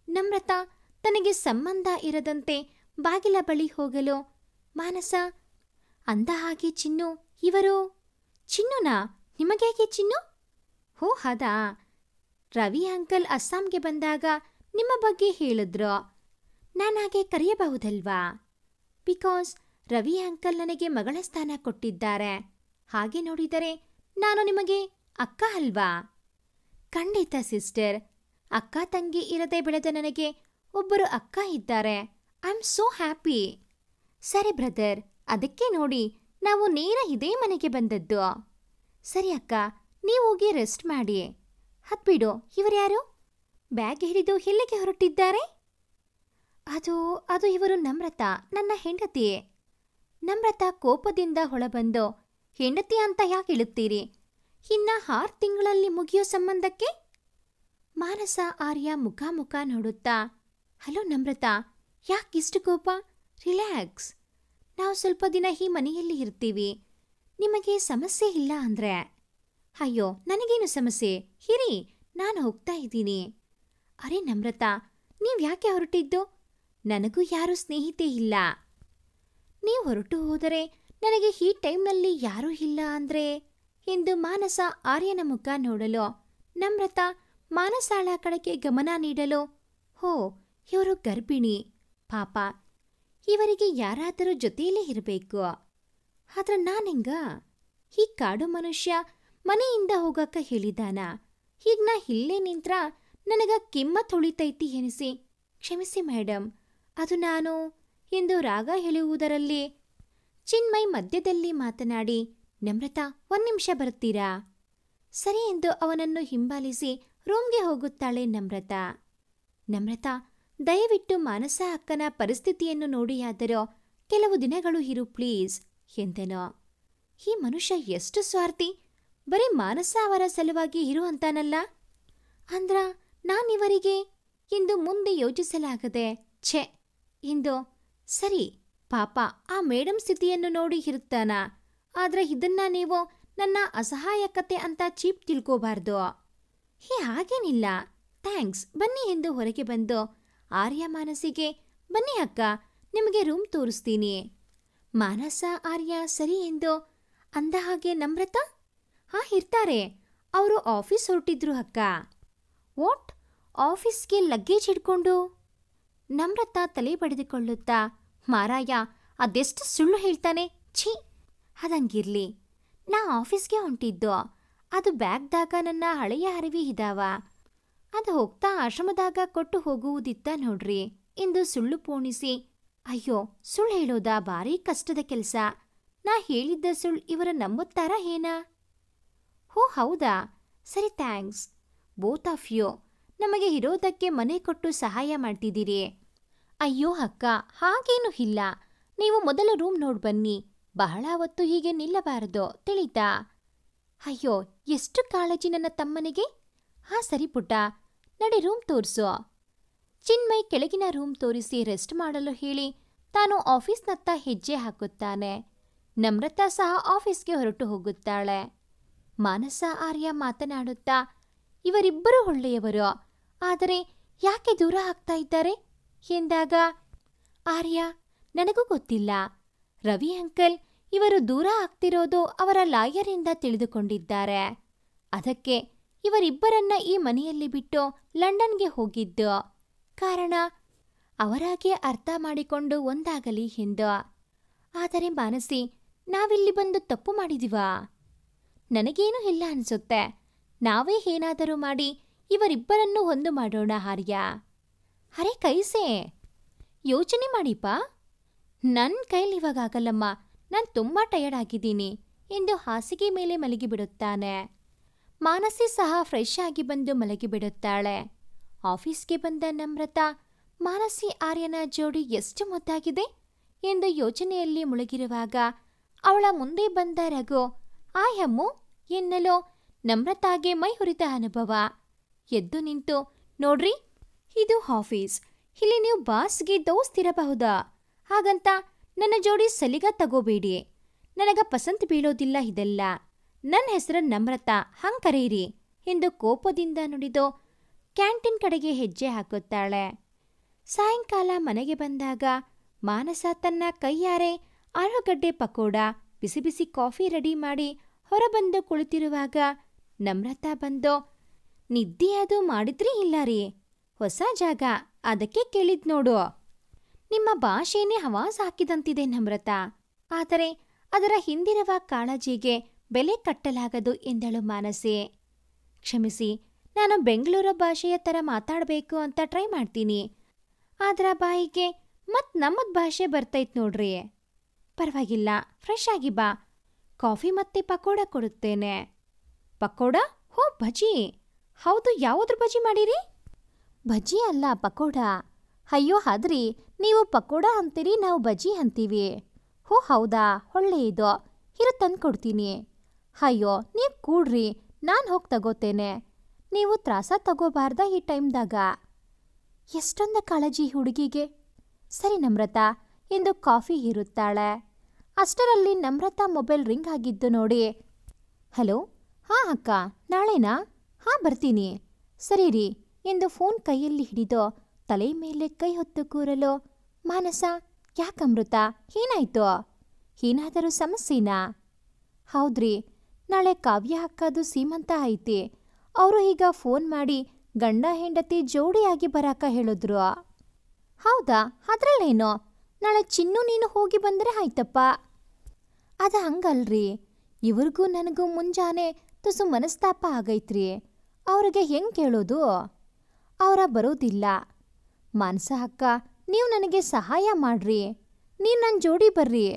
ನಮ್ರತಾ ತನಗೆ ಸಂಬಂಧ ಇರದಂತೆ ಬಾಗಿಲ ಬಳಿ ಹೋಗಲು ಮಾನಸ, ಅಂದ ಹಾಗೆ ಚಿನ್ನು ಇವರು. ಚಿನ್ನುನಾ? ನಿಮಗೇಕೆ ಚಿನ್ನು? ಹೋ ಹೌದಾ, ರವಿ ಅಂಕಲ್ ಅಸ್ಸಾಂಗೆ ಬಂದಾಗ ನಿಮ್ಮ ಬಗ್ಗೆ ಹೇಳಿದ್ರು. ನಾನಾಗೆ ಕರೆಯಬಹುದಲ್ವಾ? ಬಿಕಾಸ್ ರವಿ ಅಂಕಲ್ ನನಗೆ ಮಗಳ ಸ್ಥಾನ ಕೊಟ್ಟಿದ್ದಾರೆ. ಹಾಗೆ ನೋಡಿದರೆ ನಾನು ನಿಮಗೆ ಅಕ್ಕ ಅಲ್ವಾ? ಖಂಡಿತ ಸಿಸ್ಟರ್. ಅಕ್ಕ ತಂಗಿ ಇರದೆ ಬೆಳೆದ ನನಗೆ ಒಬ್ಬರು ಅಕ್ಕ ಇದ್ದಾರೆ. I am so happy. ಸರಿ ಬ್ರದರ್, ಅದಕ್ಕೆ ನೋಡಿ ನಾವು ನೇರ ಇದೇ ಮನೆಗೆ ಬಂದದ್ದು. ಸರಿ ಅಕ್ಕ, ನೀವು ಹೋಗಿ ರೆಸ್ಟ್ ಮಾಡಿ. ಹತ್ಬಿಡು. ಇವರ್ಯಾರು ಬ್ಯಾಗ್ ಹಿಡಿದು ಎಲ್ಲಿಗೆ ಹೊರಟಿದ್ದಾರೆ? ಅದು ಇವರು ನಮ್ರತಾ, ನನ್ನ ಹೆಂಡತಿ. ನಮ್ರತಾ ಕೋಪದಿಂದ ಹೊಳಬಂದು, ಹೆಂಡತಿ ಅಂತ ಯಾಕೆ ಇಳುತ್ತೀರಿ? ಇನ್ನ 6 ತಿಂಗಳಲ್ಲಿ ಮುಗಿಯೋ ಸಂಬಂಧಕ್ಕೆ? ಮಾನಸ ಆರ್ಯ ಮುಖ ನೋಡುತ್ತಾ, ಹಲೋ ನಮ್ರತಾ, ಯಾಕಿಷ್ಟು ಕೋಪ? ರಿಲ್ಯಾಕ್ಸ್. ನಾವು ಸ್ವಲ್ಪ ದಿನ ಈ ಮನೆಯಲ್ಲಿ ಇರ್ತೀವಿ. ನಿಮಗೆ ಸಮಸ್ಯೆ ಇಲ್ಲ ಅಂದ್ರೆ? ಅಯ್ಯೋ, ನನಗೇನು ಸಮಸ್ಯೆ, ಇರಿ, ನಾನು ಹೋಗ್ತಾ ಇದ್ದೀನಿ. ಅರೆ ನಮ್ರತಾ, ನೀವ್ಯಾಕೆ ಹೊರಟಿದ್ದು? ನನಗೂ ಯಾರೂ ಸ್ನೇಹಿತೆ ಇಲ್ಲ. ನೀವು ಹೊರಟು ಹೋದರೆ ನನಗೆ ಈ ಟೈಮ್ನಲ್ಲಿ ಯಾರೂ ಇಲ್ಲ ಅಂದ್ರೆ ಎಂದು ಮಾನಸ ಆರ್ಯನ ಮುಖ ನೋಡಲು ನಮ್ರತಾ ಮಾನಸಾಳ ಕಡೆಗೆ ಗಮನ ನೀಡಲು, ಹೋ, ಇವರು ಗರ್ಭಿಣಿ. ಪಾಪ, ಇವರಿಗೆ ಯಾರಾದರೂ ಜೊತೆಯಲ್ಲೇ ಇರಬೇಕು. ಆದ್ರೆ ನಾನೆಂಗ? ಈ ಕಾಡು ಮನುಷ್ಯ ಮನೆಯಿಂದ ಹೋಗಕ್ಕ ಹೇಳಿದಾನ. ಈಗ ನಾ ಇಲ್ಲೇ ನಿಂತ್ರ ನನಗ ಕಿಮ್ಮತ್ ಉಳಿತೈತಿ ಎನಿಸಿ, ಕ್ಷಮಿಸಿ ಮೇಡಮ್, ಅದು ನಾನು ಎಂದು ರಾಗ ಹೇಳುವುದರಲ್ಲಿ ಚಿನ್ಮಯ್ ಮಧ್ಯದಲ್ಲಿ ಮಾತನಾಡಿ, ನಮ್ರತಾ, 1 ನಿಮಿಷ ಬರ್ತೀರಾ? ಸರಿ ಎಂದು ಅವನನ್ನು ಹಿಂಬಾಲಿಸಿ ರೂಮ್ಗೆ ಹೋಗುತ್ತಾಳೆ ನಮ್ರತಾ. ನಮ್ರತಾ, ದಯವಿಟ್ಟು ಮಾನಸ ಅಕ್ಕನ ಪರಿಸ್ಥಿತಿಯನ್ನು ನೋಡಿಯಾದರೂ ಕೆಲವು ದಿನಗಳು ಇರು ಪ್ಲೀಸ್ ಎಂದೆನೋ. ಈ ಮನುಷ್ಯ ಎಷ್ಟು ಸ್ವಾರ್ಥಿ, ಬರೀ ಮಾನಸ ಅವರ ಸಲುವಾಗಿ ಇರು ಅಂತಾನಲ್ಲ. ಅಂದ್ರ ನಾನಿವರಿಗೆ ಎಂದು ಮುಂದೆ ಯೋಚಿಸಲಾಗದೆ ಛೆ ಎಂದು, ಸರಿ ಪಾಪ ಆ ಮೇಡಮ್ ಸ್ಥಿತಿಯನ್ನು ನೋಡಿ ಇರುತ್ತಾನ. ಆದ್ರೆ ಇದನ್ನ ನೀವು ನನ್ನ ಅಸಹಾಯಕತೆ ಅಂತ ಚೀಪ್ ತಿಳ್ಕೋಬಾರ್ದು. ಹಾಗೇನಿಲ್ಲ, ಥ್ಯಾಂಕ್ಸ್, ಬನ್ನಿ ಎಂದು ಹೊರಗೆ ಬಂದು ಆರ್ಯ ಮಾನಸಿಗೆ, ಬನ್ನಿ ಅಕ್ಕ, ನಿಮಗೆ ರೂಮ್ ತೋರಿಸ್ತೀನಿ. ಮಾನಸ ಆರ್ಯ ಸರಿ ಎಂದು ಅಂದ ಹಾಗೆ ನಮ್ರತಾ, ಇರ್ತಾರೆ, ಅವರು ಆಫೀಸ್ ಹೊರಟಿದ್ರು ಅಕ್ಕ. ವಾಟ್, ಆಫೀಸ್ಗೆ ಲಗೇಜ್ ಹಿಡ್ಕೊಂಡು? ನಮ್ರತಾ ತಲೆ ಬಡಿದುಕೊಳ್ಳುತ್ತಾ, ಮಾರಾಯ, ಅದೆಷ್ಟು ಸುಳ್ಳು ಹೇಳ್ತಾನೆ, ಛೀ. ಅದಂಗಿರ್ಲಿ, ನಾ ಆಫೀಸ್ಗೆ ಹೊಂಟಿದ್ದು. ಅದು ಬ್ಯಾಗ್ದಾಗ ನನ್ನ ಹಳೆಯ ಅರಿವಿ ಇದಾವ. ಅದು ಹೋಗ್ತಾ ಆಶ್ರಮದಾಗ ಕೊಟ್ಟು ಹೋಗುವುದಿತ್ತ ನೋಡ್ರಿ ಎಂದು ಸುಳ್ಳು ಪೋಣಿಸಿ, ಅಯ್ಯೋ, ಸುಳ್ಳು ಹೇಳೋದಾ ಭಾರೀ ಕಷ್ಟದ ಕೆಲಸ. ನಾ ಹೇಳಿದ್ದ ಸುಳ್ಳು ಇವರು ನಂಬುತ್ತಾರ ಏನ? ಹೋ ಹೌದಾ, ಸರಿ, ಥ್ಯಾಂಕ್ಸ್ ಬೋತ್ ಆಫ್ ಯು. ನಮಗೆ ಇರೋದಕ್ಕೆ ಮನೆ ಕೊಟ್ಟು ಸಹಾಯ ಮಾಡ್ತಿದ್ದೀರಿ. ಅಯ್ಯೋ ಅಕ್ಕ, ಹಾಗೇನೂ ಇಲ್ಲ. ನೀವು ಮೊದಲು ರೂಮ್ ನೋಡ್ಬನ್ನಿ. ಬಹಳ ಹೊತ್ತು ಹೀಗೆ ನಿಲ್ಲಬಾರದು, ತಿಳಿತಾ? ಅಯ್ಯೋ, ಎಷ್ಟು ಕಾಳಜಿ ನನ್ನ ತಮ್ಮನಿಗೆ. ಸರಿ ಪುಟ್ಟ, ನಡಿ ರೂಮ್ ತೋರಿಸು. ಚಿನ್ಮಯ್ ಕೆಳಗಿನ ರೂಮ್ ತೋರಿಸಿ ರೆಸ್ಟ್ ಮಾಡಲು ಹೇಳಿ ತಾನು ಆಫೀಸ್ನತ್ತ ಹೆಜ್ಜೆ ಹಾಕುತ್ತಾನೆ. ನಮ್ರತಾ ಸಹ ಆಫೀಸ್ಗೆ ಹೊರಟು ಹೋಗುತ್ತಾಳೆ. ಮಾನಸ ಆರ್ಯ ಮಾತನಾಡುತ್ತಾ, ಇವರಿಬ್ಬರೂ ಒಳ್ಳೆಯವರು, ಆದರೆ ಯಾಕೆ ದೂರ ಆಗ್ತಾ ಇದ್ದಾರೆ ಎಂದಾಗ, ಆರ್ಯ, ನನಗೂ ಗೊತ್ತಿಲ್ಲ. ರವಿ ಅಂಕಲ್ ಇವರು ದೂರ ಆಗ್ತಿರೋದು ಅವರ ಲಾಯರಿಂದ ತಿಳಿದುಕೊಂಡಿದ್ದಾರೆ. ಅದಕ್ಕೆ ಇವರಿಬ್ಬರನ್ನ ಈ ಮನೆಯಲ್ಲಿ ಬಿಟ್ಟು ಲಂಡನ್ಗೆ ಹೋಗಿದ್ದು. ಕಾರಣ ಅವರಾಗೆ ಅರ್ಥ ಮಾಡಿಕೊಂಡು ಒಂದಾಗಲಿ ಎಂದು. ಆದರೆ ಮಾನಸಿ, ನಾವಿಲ್ಲಿ ಬಂದು ತಪ್ಪು ಮಾಡಿದಿವಾ? ನನಗೇನೂ ಇಲ್ಲ ಅನ್ಸುತ್ತೆ. ನಾವೇ ಏನಾದರೂ ಮಾಡಿ ಇವರಿಬ್ಬರನ್ನೂ ಒಂದು ಮಾಡೋಣ ಆರ್ಯ. ಅರೆ ಕೈಸೆ, ಯೋಚನೆ ಮಾಡಿಪ್ಪ. ನನ್ನ ಕೈಲಿ ಇವಾಗ ಆಗಲ್ಲಮ್ಮ, ನಾನು ತುಂಬ ಟಯರ್ಡ್ ಆಗಿದ್ದೀನಿ ಎಂದು ಹಾಸಿಗೆ ಮೇಲೆ ಮಲಗಿಬಿಡುತ್ತಾನೆ. ಮಾನಸಿ ಸಹ ಫ್ರೆಶ್ ಆಗಿ ಬಂದು ಮಲಗಿಬಿಡುತ್ತಾಳೆ. ಆಫೀಸ್ಗೆ ಬಂದ ನಮ್ರತಾ ಮಾನಸಿ ಆರ್ಯನ ಜೋಡಿ ಎಷ್ಟು ಮುದ್ದಾಗಿದೆ ಎಂದು ಯೋಚನೆಯಲ್ಲಿ ಮುಳುಗಿರುವಾಗ ಅವಳ ಮುಂದೆ ಬಂದ ರಘು ಆಯ್ ಅಮ್ಮು ಎನ್ನಲು ನಮ್ರತಾಗೆ ಮೈ ಹುರಿದ ಅನುಭವ. ಎದ್ದು ನಿಂತು, ನೋಡ್ರಿ, ಇದು ಆಫೀಸ್, ಇಲ್ಲಿ ನೀವು ಬಾಸ್ಗೆ ದೋಸ್ತಿರಬಹುದಾ, ಹಾಗಂತ ನನ್ನ ಜೋಡಿ ಸಲಿಗ ತಗೋಬೇಡಿ. ನನಗ ಪಸಂದ್ ಬೀಳೋದಿಲ್ಲ ಇದೆಲ್ಲ. ನನ್ನ ಹೆಸರು ನಮ್ರತಾ, ಹಂಗ್ ಕರೀರಿ ಎಂದು ಕೋಪದಿಂದ ನುಡಿದು ಕ್ಯಾಂಟೀನ್ ಕಡೆಗೆ ಹೆಜ್ಜೆ ಹಾಕುತ್ತಾಳೆ. ಸಾಯಂಕಾಲ ಮನೆಗೆ ಬಂದಾಗ ಮಾನಸ ತನ್ನ ಕೈಯಾರೆ ಆಲೂಗಡ್ಡೆ ಪಕೋಡ, ಬಿಸಿ ಬಿಸಿ ಕಾಫಿ ರೆಡಿ ಮಾಡಿ ಹೊರಬಂದು ಕುಳಿತಿರುವಾಗ ನಮ್ರತಾ ಬಂದು, ನಿದ್ದೆ ಅದು ಮಾಡಿದ್ರಿ ಇಲ್ಲ ರೀ, ಹೊಸ ಜಾಗ ಅದಕ್ಕೆ ಕೇಳಿದ್ ನೋಡು. ನಿಮ್ಮ ಭಾಷೆನೇ ಹವಾಸ್ ಹಾಕಿದಂತಿದೆ ನಮ್ರತಾ, ಆದರೆ ಅದರ ಹಿಂದಿರುವ ಕಾಳಜಿಗೆ ಬೆಲೆ ಕಟ್ಟಲಾಗದು ಎಂದಳು ಮಾನಸಿ. ಕ್ಷಮಿಸಿ, ನಾನು ಬೆಂಗಳೂರು ಭಾಷೆಯ ಥರ ಮಾತಾಡಬೇಕು ಅಂತ ಟ್ರೈ ಮಾಡ್ತೀನಿ, ಆದ್ರ ಬಾಯಿಗೆ ಮತ್ ನಮ್ಮದ್ ಭಾಷೆ ಬರ್ತೈತ್ ನೋಡ್ರಿ. ಪರವಾಗಿಲ್ಲ, ಫ್ರೆಶ್ ಆಗಿ ಬಾ, ಕಾಫಿ ಮತ್ತೆ ಪಕೋಡ ಕೊಡುತ್ತೇನೆ. ಪಕೋಡ? ಹೋ, ಬಜ್ಜಿ. ಹೌದು, ಯಾವುದ್ರ ಬಜ್ಜಿ ಮಾಡಿರಿ? ಬಜ್ಜಿ ಅಲ್ಲ, ಪಕೋಡ. ಅಯ್ಯೋ ಆದ್ರಿ, ನೀವು ಪಕೋಡ ಅಂತೀರಿ, ನಾವು ಬಜ್ಜಿ ಅಂತೀವಿ. ಹೋ ಹೌದಾ, ಒಳ್ಳೆಯದು, ಇರು ತಂದು ಕೊಡ್ತೀನಿ. ಅಯ್ಯೋ ನೀವು ಕೂಡ್ರಿ, ನಾನು ಹೋಗಿ ತಗೋತೇನೆ. ನೀವು ತ್ರಾಸ ತಗೋಬಾರ್ದ ಈ ಟೈಮ್ದಾಗ. ಎಷ್ಟೊಂದು ಕಾಳಜಿ ಹುಡುಗಿಗೆ. ಸರಿ ನಮ್ರತಾ ಎಂದು ಕಾಫಿ ಹೀರುತ್ತಾಳೆ. ಅಷ್ಟರಲ್ಲಿ ನಮ್ರತಾ ಮೊಬೈಲ್ ರಿಂಗ್ ಆಗಿದ್ದು ನೋಡಿ, ಹಲೋ, ಹಾಂ ಅಕ್ಕ, ನಾಳೆನಾ? ಹಾಂ ಬರ್ತೀನಿ. ಸರಿ ರೀ ಎಂದು ಫೋನ್ ಕೈಯಲ್ಲಿ ಹಿಡಿದು ತಲೆ ಮೇಲೆ ಕೈ ಹೊತ್ತು ಕೂರಲು, ಮಾನಸ, ಯಾಕಮೃತ, ಏನಾಯ್ತು? ಏನಾದರೂ ಸಮಸ್ಯೆನಾ? ಹೌದ್ರಿ, ನಾಳೆ ಕಾವ್ಯ ಅಕ್ಕದು ಸೀಮಂತ ಐತಿ. ಅವರು ಈಗ ಫೋನ್ ಮಾಡಿ ಗಂಡ ಹೆಂಡತಿ ಜೋಡಿಯಾಗಿ ಬರಾಕ ಹೇಳಿದ್ರು. ಹೌದಾ, ಅದ್ರಲ್ಲೇನೋ, ನಾಳೆ ಚಿನ್ನು ನೀನು ಹೋಗಿ ಬಂದರೆ ಆಯ್ತಪ್ಪ. ಅದ ಹಂಗಲ್ರಿ, ಇವ್ರಿಗೂ ನನಗೂ ಮುಂಜಾನೆ ತುಸು ಮನಸ್ತಾಪ ಆಗೈತ್ರಿ. ಅವ್ರಿಗೆ ಹೆಂಗೆ ಕೇಳೋದು? ಅವರ ಬರೋದಿಲ್ಲ. ಮಾನಸ ಅಕ್ಕ, ನೀವು ನನಗೆ ಸಹಾಯ ಮಾಡ್ರಿ, ನೀನು ನನ್ನ ಜೋಡಿ ಬರ್ರಿ.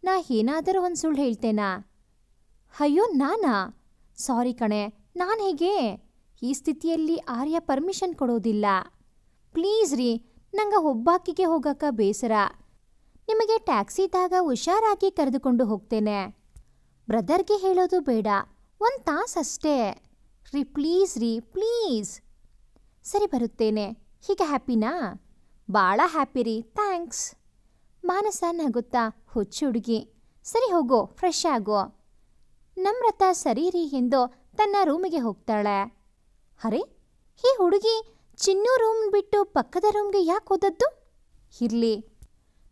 ನಾ ಏನಾದರೂ ಒಂದು ಸುಳ್ಳು ಹೇಳ್ತೇನಾ? ಅಯ್ಯೋ ನಾನಾ? ಸಾರಿ ಕಣೆ, ನಾನು ಹೇಗೆ? ಈ ಸ್ಥಿತಿಯಲ್ಲಿ ಆರ್ಯ ಪರ್ಮಿಷನ್ ಕೊಡೋದಿಲ್ಲ. ಪ್ಲೀಸ್ ರೀ, ನಂಗೆ ಒಬ್ಬಾಕಿಗೆ ಹೋಗಕ್ಕ ಬೇಸರ. ನಿಮಗೆ ಟ್ಯಾಕ್ಸಿದಾಗ ಹುಷಾರಾಗಿ ಕರೆದುಕೊಂಡು ಹೋಗ್ತೇನೆ. ಬ್ರದರ್ಗೆ ಹೇಳೋದು ಬೇಡ, 1 ತಾಸು ಅಷ್ಟೇ ರೀ. ಪ್ಲೀಸ್ ರೀ, ಪ್ಲೀಸ್. ಸರಿ ಬರುತ್ತೇನೆ. ಹೀಗೆ ಹ್ಯಾಪಿನಾ? ಭಾಳ ಹ್ಯಾಪಿ ರೀ, ಥ್ಯಾಂಕ್ಸ್. ಮಾನಸ ನಗುತ್ತಾ, ಹುಚ್ಚು ಹುಡುಗಿ, ಸರಿ ಹೋಗೋ, ಫ್ರೆಶ್ ಆಗೋ. ನಮ್ರತಾ ಸರಿ ರೀ ಎಂದು ತನ್ನ ರೂಮಿಗೆ ಹೋಗ್ತಾಳೆ. ಅರೆ, ಈ ಹುಡುಗಿ ಚಿನ್ನು ರೂಮ್ ಬಿಟ್ಟು ಪಕ್ಕದ ರೂಮ್ಗೆ ಯಾಕೆ ಹೋದದ್ದು? ಇರ್ಲಿ,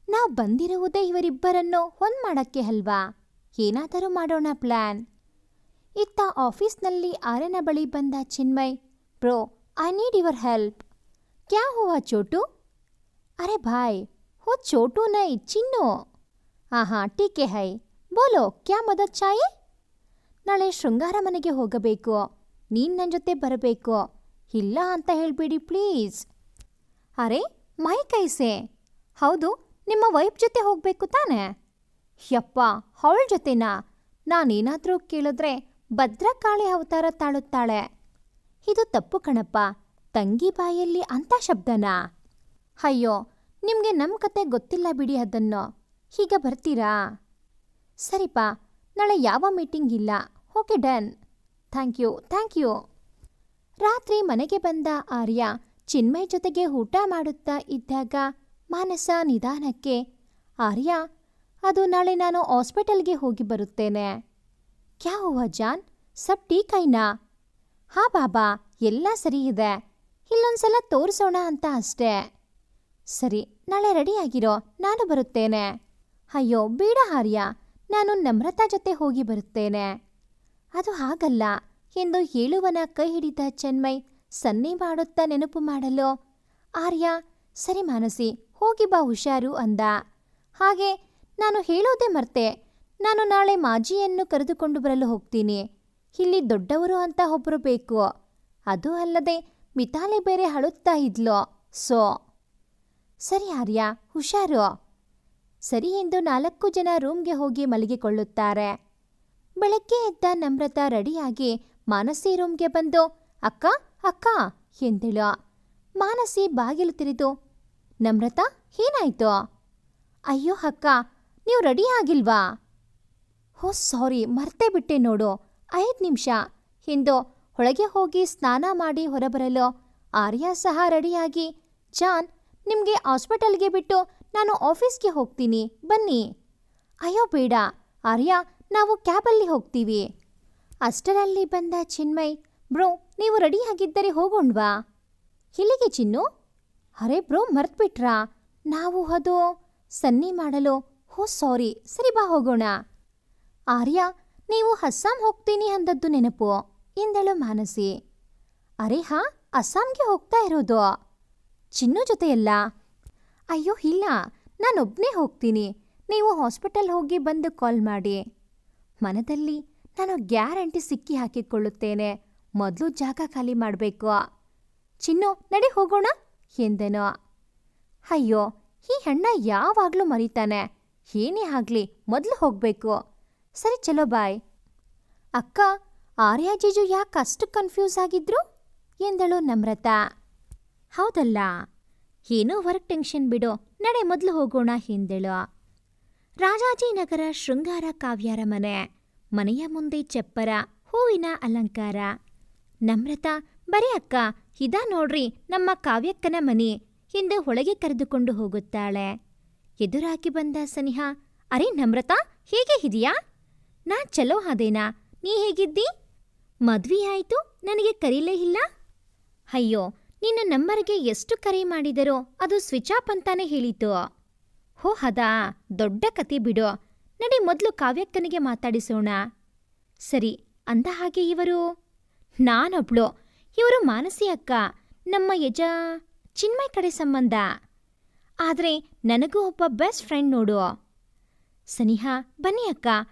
ನಾವು ಬಂದಿರುವುದೇ ಇವರಿಬ್ಬರನ್ನು ಒಂದು ಮಾಡೋಕ್ಕೆ ಅಲ್ವಾ? ಏನಾದರೂ ಮಾಡೋಣ ಪ್ಲ್ಯಾನ್. ಇತ್ತ ಆಫೀಸ್ನಲ್ಲಿ ಆರ್ಯನ ಬಳಿ ಬಂದ Chinmay, bro, I need your help. ಕ್ಯಾ ಹುವಾ ಚೋಟು? ಅರೆ ಭಾಯ್, ಹೋ ಚೋಟು ನೈ, ಚಿನ್ನು. ಹಾಂ ಟೀಕೆ ಹೈ, ಬೋಲೋ, ಕ್ಯಾ ಮದದ್ ಚಾಯೆ? ನಾಳೆ ಶೃಂಗಾರ ಮನೆಗೆ ಹೋಗಬೇಕು, ನೀನು ನನ್ನ ಜೊತೆ ಬರಬೇಕು. ಇಲ್ಲ ಅಂತ ಹೇಳ್ಬೇಡಿ ಪ್ಲೀಸ್. ಅರೆ ಮೈ ಕೈಸೆ? ಹೌದು, ನಿಮ್ಮ ವೈಫ್ ಜೊತೆ ಹೋಗಬೇಕು ತಾನೆ? ಯಪ್ಪ, ಅವಳ ಜೊತೆನಾ? ನಾನೇನಾದರೂ ಕೇಳಿದ್ರೆ ಭದ್ರಕಾಳಿ ಅವತಾರ ತಾಳುತ್ತಾಳೆ. ಇದು ತಪ್ಪು ಕಣಪ್ಪ, ತಂಗಿ ಬಾಯಲ್ಲಿ ಅಂಥ ಶಬ್ದನಾ? ಅಯ್ಯೋ, ನಿಮಗೆ ನಮ್ಮ ಕತೆ ಗೊತ್ತಿಲ್ಲ ಬಿಡಿ ಅದನ್ನು. ಹೀಗ ಬರ್ತೀರಾ? ಸರಿಪ್ಪ, ನಾಳೆ ಯಾವ ಮೀಟಿಂಗ್ ಇಲ್ಲ. Okay done. Thank you. ರಾತ್ರಿ ಮನೆಗೆ ಬಂದ ಆರ್ಯ ಚಿನ್ಮಯ್ ಜೊತೆಗೆ ಊಟ ಮಾಡುತ್ತಾ ಇದ್ದಾಗ ಮಾನಸ ನಿಧಾನಕ್ಕೆ, ಆರ್ಯ, ಅದು ನಾಳೆ ನಾನು ಹಾಸ್ಪಿಟಲ್ಗೆ ಹೋಗಿ ಬರುತ್ತೇನೆ. ಕ್ಯಾ ಹುವಾ ಜಾನ್, ಸಬ್ ಟೀಕ್ ಐನಾ? ಹಾಂ ಬಾಬಾ, ಎಲ್ಲ ಸರಿ ಇದೆ, ಇಲ್ಲೊಂದ್ಸಲ ತೋರಿಸೋಣ ಅಂತ ಅಷ್ಟೇ. ಸರಿ, ನಾಳೆ ರೆಡಿಯಾಗಿರೋ, ನಾನು ಬರುತ್ತೇನೆ. ಅಯ್ಯೋ ಬೇಡ ಆರ್ಯ, ನಾನು ನಮ್ರತಾ ಜೊತೆ ಹೋಗಿ ಬರುತ್ತೇನೆ. ಅದು ಹಾಗಲ್ಲ ಎಂದು ಹೇಳುವನ ಕೈ ಹಿಡಿದ ಚಿನ್ಮಯ್ ಸನ್ನೆ ಮಾಡುತ್ತಾ ನೆನಪು ಮಾಡಲು, ಆರ್ಯ, ಸರಿ ಮಾನಸಿ, ಹೋಗಿ ಬಾ, ಹುಷಾರು ಅಂದ. ಹಾಗೆ ನಾನು ಹೇಳೋದೇ ಮರ್ತೆ, ನಾನು ನಾಳೆ ಮಾಜಿಯನ್ನು ಕರೆದುಕೊಂಡು ಬರಲು ಹೋಗ್ತೀನಿ. ಇಲ್ಲಿ ದೊಡ್ಡವರು ಅಂತ ಒಬ್ಬರು ಬೇಕು. ಅದು ಅಲ್ಲದೆ ಮಿತಾಲಿ ಬೇರೆ ಅಳುತ್ತಾ ಇದ್ಲು. ಸರಿ ಆರ್ಯ, ಹುಷಾರು. ಸರಿ ಎಂದು 4 ಜನ ರೂಮ್ಗೆ ಹೋಗಿ ಮಲಗಿಕೊಳ್ಳುತ್ತಾರೆ. ಬೆಳಗ್ಗೆ ಎದ್ದ ನಮ್ರತಾ ರೆಡಿಯಾಗಿ ಮಾನಸಿ ರೂಮ್ಗೆ ಬಂದು ಅಕ್ಕ ಅಕ್ಕ ಎಂದಳು. ಮಾನಸಿ ಬಾಗಿಲು ತೆರೆದು, ನಮ್ರತಾ ಏನಾಯ್ತು? ಅಯ್ಯೋ ಅಕ್ಕ, ನೀವು ರೆಡಿ ಆಗಿಲ್ವಾ? ಹೋ ಸಾರಿ, ಮರ್ತೇ ಬಿಟ್ಟೆ ನೋಡು, 5 ನಿಮಿಷ ಎಂದು ಒಳಗೆ ಹೋಗಿ ಸ್ನಾನ ಮಾಡಿ ಹೊರಬರಲು ಆರ್ಯ ಸಹ ರೆಡಿಯಾಗಿ, ಜಾನ್ ನಿಮಗೆ ಹಾಸ್ಪಿಟಲ್ಗೆ ಬಿಟ್ಟು ನಾನು ಆಫೀಸ್ಗೆ ಹೋಗ್ತೀನಿ, ಬನ್ನಿ. ಅಯ್ಯೋ ಬೇಡ ಆರ್ಯ, ನಾವು ಕ್ಯಾಬಲ್ಲಿ ಹೋಗ್ತೀವಿ. ಅಷ್ಟರಲ್ಲಿ ಬಂದ ಚಿನ್ಮಯ್, ಬ್ರೋ ನೀವು ರೆಡಿಯಾಗಿದ್ದರೆ ಹೋಗೋಣ್ವಾ? ಎಲ್ಲಿಗೆ ಚಿನ್ನು? ಅರೆ ಬ್ರೋ ಮರ್ತ್ಬಿಟ್ರಾ? ನಾವು ಅದು ಸನ್ನಿ ಮಾಡಲು. ಹೋ ಸಾರಿ, ಸರಿ ಬಾ ಹೋಗೋಣ. ಆರ್ಯ, ನೀವು ಅಸ್ಸಾಂ ಹೋಗ್ತೀನಿ ಅಂದದ್ದು ನೆನಪು ಎಂದಳು ಮಾನಸಿ. ಅರೆ ಹಾ, ಅಸ್ಸಾಂಗೆ ಹೋಗ್ತಾ ಇರೋದು ಚಿನ್ನು ಜೊತೆಯಲ್ಲ? ಅಯ್ಯೋ ಇಲ್ಲ, ನಾನೊಬ್ಬನೇ ಹೋಗ್ತೀನಿ. ನೀವು ಹಾಸ್ಪಿಟಲ್ ಹೋಗಿ ಬಂದು ಕಾಲ್ ಮಾಡಿ. ಮನದಲ್ಲಿ ನಾನು ಗ್ಯಾರಂಟಿ ಸಿಕ್ಕಿ ಹಾಕಿಕೊಳ್ಳುತ್ತೇನೆ, ಮೊದಲು ಜಾಗ ಖಾಲಿ ಮಾಡಬೇಕು. ಚಿನ್ನು ನಡಿ ಹೋಗೋಣ ಎಂದನು. ಅಯ್ಯೋ ಈ ಅಣ್ಣ ಯಾವಾಗಲೂ ಮರೀತಾನೆ, ಏನೇ ಆಗಲಿ ಮೊದಲು ಹೋಗಬೇಕು. ಸರಿ ಚಲೋ ಬಾಯ್. ಅಕ್ಕ, ಆರ್ಯ ಜೀಜು ಯಾಕೆ ಅಷ್ಟು ಕನ್ಫ್ಯೂಸ್ ಆಗಿದ್ರು ಎಂದಳು ನಮ್ರತಾ. ಹೌದಲ್ಲ, ಏನೋ ವರ್ಕ್ ಟೆನ್ಷನ್ ಬಿಡು, ನಡೆ ಮೊದಲು ಹೋಗೋಣ ಎಂದಳು. ರಾಜಾಜಿನಗರ ಶೃಂಗಾರ ಕಾವ್ಯಾರ ಮನೆಯ ಮುಂದೆ ಚಪ್ಪರ, ಹೂವಿನ ಅಲಂಕಾರ. ನಮ್ರತಾ, ಬರೀ ಅಕ್ಕ, ಇದಾ ನೋಡ್ರಿ ನಮ್ಮ ಕಾವ್ಯಕ್ಕನ ಮನೆ ಎಂದು ಒಳಗೆ ಕರೆದುಕೊಂಡು ಹೋಗುತ್ತಾಳೆ. ಎದುರಾಗಿ ಬಂದ ಸನಿಹಾ, ಅರೆ ನಮ್ರತಾ, ಹೇಗೆ ಇದೆಯಾ? ನಾ ಚಲೋ ಅದೇನಾ, ನೀ ಹೇಗಿದ್ದಿ? ಮದ್ವೆ ಆಯಿತು, ನನಗೆ ಕರೀಲೇ ಇಲ್ಲ. ಅಯ್ಯೋ, ನಿನ್ನ ನಂಬರ್ಗೆ ಎಷ್ಟು ಕರೆ ಮಾಡಿದರೋ ಅದು ಸ್ವಿಚ್ ಆಫ್ ಅಂತಾನೆ ಹೇಳಿತು. ಹೋ ಅದಾ, ದೊಡ್ಡ ಕತೆ ಬಿಡು. ನಡಿ ಮೊದಲು ಕಾವ್ಯಕ್ಕನಿಗೆ ಮಾತಾಡಿಸೋಣ. ಸರಿ, ಅಂದ ಹಾಗೆ ಇವರು? ನಾನೊಬ್ಳು, ಇವರು ಮಾನಸಿ ಅಕ್ಕ, ನಮ್ಮ ಚಿನ್ಮಯ್ ಕಡೆ ಸಂಬಂಧ. ಆದರೆ ನನಗೂ ಒಬ್ಬ ಬೆಸ್ಟ್ ಫ್ರೆಂಡ್ ನೋಡು. ಸನಿಹಾ, ಬನ್ನಿ ಅಕ್ಕ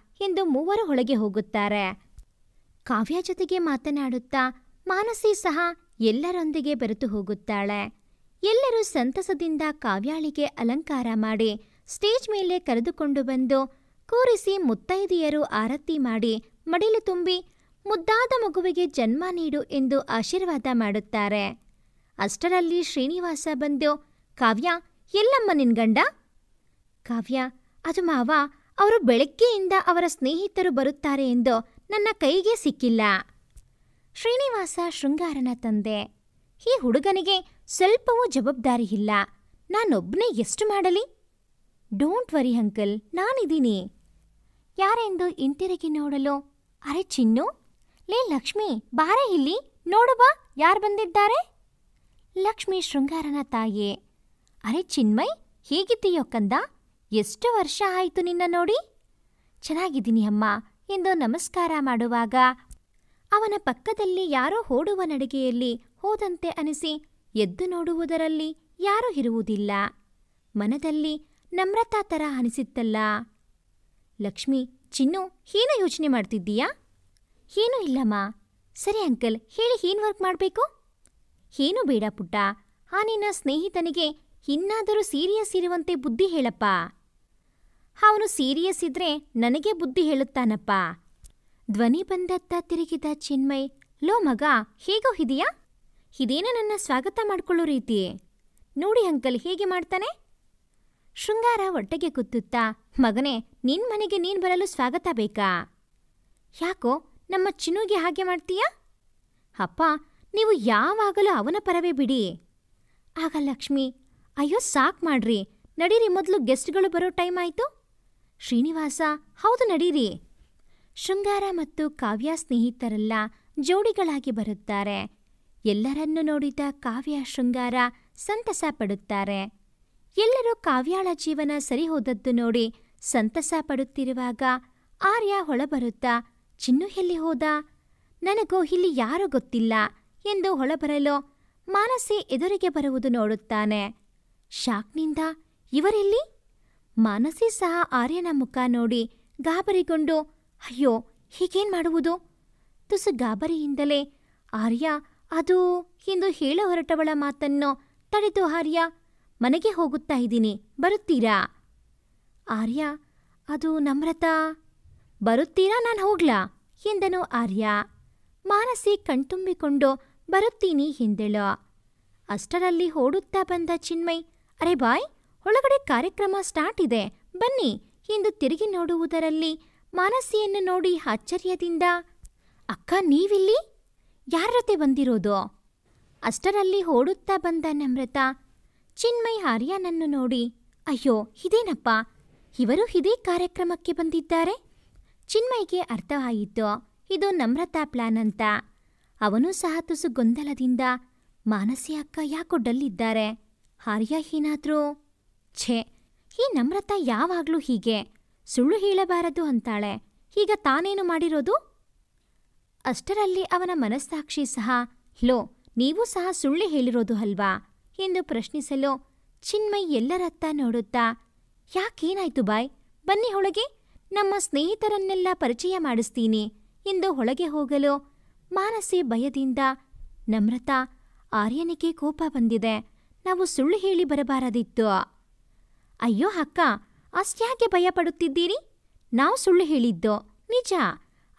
ಎಂದು ಮೂವರು ಒಳಗೆ ಹೋಗುತ್ತಾರೆ. ಕಾವ್ಯ ಜೊತೆಗೆ ಮಾತನಾಡುತ್ತಾ ಮಾನಸಿ ಸಹ ಎಲ್ಲರೊಂದಿಗೆ ಬೆರೆತು ಹೋಗುತ್ತಾಳೆ. ಎಲ್ಲರೂ ಸಂತಸದಿಂದ ಕಾವ್ಯಾಳಿಗೆ ಅಲಂಕಾರ ಮಾಡಿ ಸ್ಟೇಜ್ ಮೇಲೆ ಕರೆದುಕೊಂಡು ಬಂದು ಕೂರಿಸಿ ಮುತ್ತೈದೆಯರು ಆರತಿ ಮಾಡಿ ಮಡಿಲು ತುಂಬಿ ಮುದ್ದಾದ ಮಗುವಿಗೆ ಜನ್ಮ ನೀಡು ಎಂದು ಆಶೀರ್ವಾದ ಮಾಡುತ್ತಾರೆ. ಅಷ್ಟರಲ್ಲಿ ಶ್ರೀನಿವಾಸ ಬಂದು, ಕಾವ್ಯ, ಎಲ್ಲಮ್ಮ ನಿನ್ ಗಂಡ? ಕಾವ್ಯ, ಅದು ಮಾವ, ಅವರು ಬೆಳಗ್ಗೆಯಿಂದ ಅವರ ಸ್ನೇಹಿತರು ಬರುತ್ತಾರೆ ಎಂದು ನನ್ನ ಕೈಗೆ ಸಿಕ್ಕಿಲ್ಲ. ಶ್ರೀನಿವಾಸ ಶೃಂಗಾರನ ತಂದೆ. ಈ ಹುಡುಗನಿಗೆ ಸ್ವಲ್ಪವೂ ಜವಾಬ್ದಾರಿ ಇಲ್ಲ, ನಾನೊಬ್ಬನೇ ಎಷ್ಟು ಮಾಡಲಿ? ಡೋಂಟ್ ವರಿ ಅಂಕಲ್, ನಾನಿದ್ದೀನಿ. ಯಾರೆಂದು ಹಿಂತಿರುಗಿ ನೋಡಲು, ಅರೆ ಚಿನ್ನು, ಲೇ ಲಕ್ಷ್ಮಿ, ಬಾರೆ ಇಲ್ಲಿ ನೋಡು ಬಾ, ಯಾರು ಬಂದಿದ್ದಾರೆ? ಲಕ್ಷ್ಮಿ ಶೃಂಗಾರನ ತಾಯಿ. ಅರೆ ಚಿನ್ಮಯ್, ಹೇಗಿದ್ದೀಯೋ ಕಂದ? ಎಷ್ಟು ವರ್ಷ ಆಯಿತು ನಿನ್ನ ನೋಡಿ. ಚೆನ್ನಾಗಿದ್ದೀನಿ ಅಮ್ಮ ಎಂದು ನಮಸ್ಕಾರ ಮಾಡುವಾಗ ಅವನ ಪಕ್ಕದಲ್ಲಿ ಯಾರೋ ಓಡುವ ನಡಿಗೆಯಲ್ಲಿ ಹೋದಂತೆ ಅನಿಸಿ ಎದ್ದು ನೋಡುವುದರಲ್ಲಿ ಯಾರೂ ಇರುವುದಿಲ್ಲ. ಮನದಲ್ಲಿ ನಮ್ರತಾ ಥರ ಅನಿಸಿತ್ತಲ್ಲ. ಲಕ್ಷ್ಮಿ, ಚಿನ್ನು, ಏನು ಯೋಚನೆ ಮಾಡ್ತಿದ್ದೀಯಾ? ಏನೂ ಇಲ್ಲಮ್ಮ. ಸರಿ ಅಂಕಲ್, ಹೇಳಿ ಏನು ವರ್ಕ್ ಮಾಡಬೇಕು? ಏನೂ ಬೇಡ ಪುಟ್ಟ, ಆ ನಿನ್ನ ಸ್ನೇಹಿತನಿಗೆ ಇನ್ನಾದರೂ ಸೀರಿಯಸ್ ಇರುವಂತೆ ಬುದ್ಧಿ ಹೇಳಪ್ಪ. ಅವನು ಸೀರಿಯಸ್ ಇದ್ರೆ ನನಗೆ ಬುದ್ಧಿ ಹೇಳುತ್ತಾನಪ್ಪ. ಧ್ವನಿ ಬಂದತ್ತ ತಿರುಗಿದ ಚಿನ್ಮಯ್, ಲೋ ಮಗ, ಹೇಗೋ ಇದೆಯಾ? ಇದೇನ ನನ್ನ ಸ್ವಾಗತ ಮಾಡ್ಕೊಳ್ಳೋ ರೀತಿ ನೋಡಿ ಅಂಕಲ್ ಹೇಗೆ ಮಾಡ್ತಾನೆ. ಶೃಂಗಾರ ಹೊಟ್ಟೆಗೆ ಕುತ್ತುತ್ತಾ, ಮಗನೇ, ನಿನ್ ಮನೆಗೆ ನೀನ್ ಬರಲು ಸ್ವಾಗತ ಬೇಕಾ? ಯಾಕೋ ನಮ್ಮ ಚಿನ್ನುಗೆ ಹಾಗೆ ಮಾಡ್ತೀಯಾ? ಅಪ್ಪ, ನೀವು ಯಾವಾಗಲೂ ಅವನ ಪರವೇ ಬಿಡಿ. ಆಗ ಲಕ್ಷ್ಮಿ, ಅಯ್ಯೋ ಸಾಕ್ ಮಾಡ್ರಿ, ನಡೀರಿ, ಮೊದಲು ಗೆಸ್ಟ್ಗಳು ಬರೋ ಟೈಮ್ ಆಯಿತು. ಶ್ರೀನಿವಾಸ, ಹೌದು ನಡೀರಿ. ಶೃಂಗಾರ ಮತ್ತು ಕಾವ್ಯ ಸ್ನೇಹಿತರೆಲ್ಲ ಜೋಡಿಗಳಾಗಿ ಬರುತ್ತಾರೆ. ಎಲ್ಲರನ್ನೂ ನೋಡಿದ ಕಾವ್ಯ ಶೃಂಗಾರ ಸಂತಸ ಪಡುತ್ತಾರೆ. ಎಲ್ಲರೂ ಕಾವ್ಯಾಳ ಜೀವನ ಸರಿ ಹೋದದ್ದು ನೋಡಿ ಸಂತಸ ಪಡುತ್ತಿರುವಾಗ ಆರ್ಯ ಹೊಳಬರುತ್ತಾ, ಚಿನ್ನು ಎಲ್ಲಿ ಹೋದ? ನನಗೂ ಇಲ್ಲಿ ಯಾರೂ ಗೊತ್ತಿಲ್ಲ ಎಂದು ಹೊಳಬರಲು ಮಾನಸಿ ಎದುರಿಗೆ ಬರುವುದು ನೋಡುತ್ತಾನೆ. ಶಾಕ್ನಿಂದ, ಇವರೆಲ್ಲಿ? ಮಾನಸಿ ಸಹ ಆರ್ಯನ ಮುಖ ನೋಡಿ ಗಾಬರಿಗೊಂಡು ಅಯ್ಯೋ ಹೀಗೇನು ಮಾಡುವುದು? ತುಸು ಗಾಬರಿಯಿಂದಲೇ ಆರ್ಯ ಅದು ಎಂದು ಹೇಳ ಹೊರಟವಳ ಮಾತನ್ನು ತಡೆದು ಆರ್ಯ ಮನೆಗೆ ಹೋಗುತ್ತಾ ಇದ್ದೀನಿ, ಬರುತ್ತೀರಾ? ಆರ್ಯ ಅದು ನಮ್ರತಾ, ಬರುತ್ತೀರಾ ನಾನು ಹೋಗ್ಲಾ ಎಂದನು ಆರ್ಯ. ಮಾನಸಿ ಕಣ್ತುಂಬಿಕೊಂಡು ಬರುತ್ತೀನಿ ಎಂದಳು. ಅಷ್ಟರಲ್ಲಿ ಓಡುತ್ತಾ ಬಂದ ಚಿನ್ಮಯ್ ಅರೆ ಬಾಯ್, ಒಳಗಡೆ ಕಾರ್ಯಕ್ರಮ ಸ್ಟಾರ್ಟ್ ಇದೆ ಬನ್ನಿ ಎಂದು ತಿರುಗಿ ನೋಡುವುದರಲ್ಲಿ ಮಾನಸಿಯನ್ನು ನೋಡಿ ಆಶ್ಚರ್ಯದಿಂದ ಅಕ್ಕ ನೀವಿಲ್ಲಿ? ಯಾರ ಜೊತೆ ಬಂದಿರೋದು? ಅಷ್ಟರಲ್ಲಿ ಓಡುತ್ತಾ ಬಂದ ನಮ್ರತಾ ಚಿನ್ಮಯ್ ಆರ್ಯನನ್ನು ನೋಡಿ ಅಯ್ಯೋ ಇದೇನಪ್ಪ, ಇವರು ಇದೇ ಕಾರ್ಯಕ್ರಮಕ್ಕೆ ಬಂದಿದ್ದಾರೆ. ಚಿನ್ಮಯ್ಗೆ ಅರ್ಥವಾಯಿತು ಇದು ನಮ್ರತಾ ಪ್ಲಾನ್ ಅಂತ. ಅವನೂ ಸಹ ತುಸು ಗೊಂದಲದಿಂದ ಮಾನಸಿ ಅಕ್ಕ ಯಾಕೋ ಡಲ್ಲಿದ್ದಾರೆ, ಆರ್ಯ ಏನಾದ್ರೂ ಛೇ, ಈ ನಮ್ರತಾ ಯಾವಾಗ್ಲೂ ಹೀಗೆ ಸುಳ್ಳು ಹೇಳಬಾರದು ಅಂತಾಳೆ, ಈಗ ತಾನೇನು ಮಾಡಿರೋದು? ಅಷ್ಟರಲ್ಲಿ ಅವನ ಮನಸ್ಸಾಕ್ಷಿ ಸಹ ಲೋ ನೀವೂ ಸಹ ಸುಳ್ಳು ಹೇಳಿರೋದು ಅಲ್ವಾ ಎಂದು ಪ್ರಶ್ನಿಸಲು ಚಿನ್ಮಯ್ ಎಲ್ಲರತ್ತ ನೋಡುತ್ತಾ ಯಾಕೇನಾಯ್ತು ಬಾಯ್, ಬನ್ನಿ ಒಳಗೆ, ನಮ್ಮ ಸ್ನೇಹಿತರನ್ನೆಲ್ಲ ಪರಿಚಯ ಮಾಡಿಸ್ತೀನಿ ಎಂದು ಒಳಗೆ ಹೋಗಲು ಮಾನಸಿ ಭಯದಿಂದ ನಮ್ರತಾ ಆರ್ಯನಿಗೆ ಕೋಪ ಬಂದಿದೆ, ನಾವು ಸುಳ್ಳು ಹೇಳಿ ಬರಬಾರದಿತ್ತು. ಅಯ್ಯೋ ಅಕ್ಕ ಅಷ್ಟ್ಯಾಕೆ ಭಯಪಡುತ್ತಿದ್ದೀರಿ? ನಾವು ಸುಳ್ಳು ಹೇಳಿದ್ದು ನಿಜ,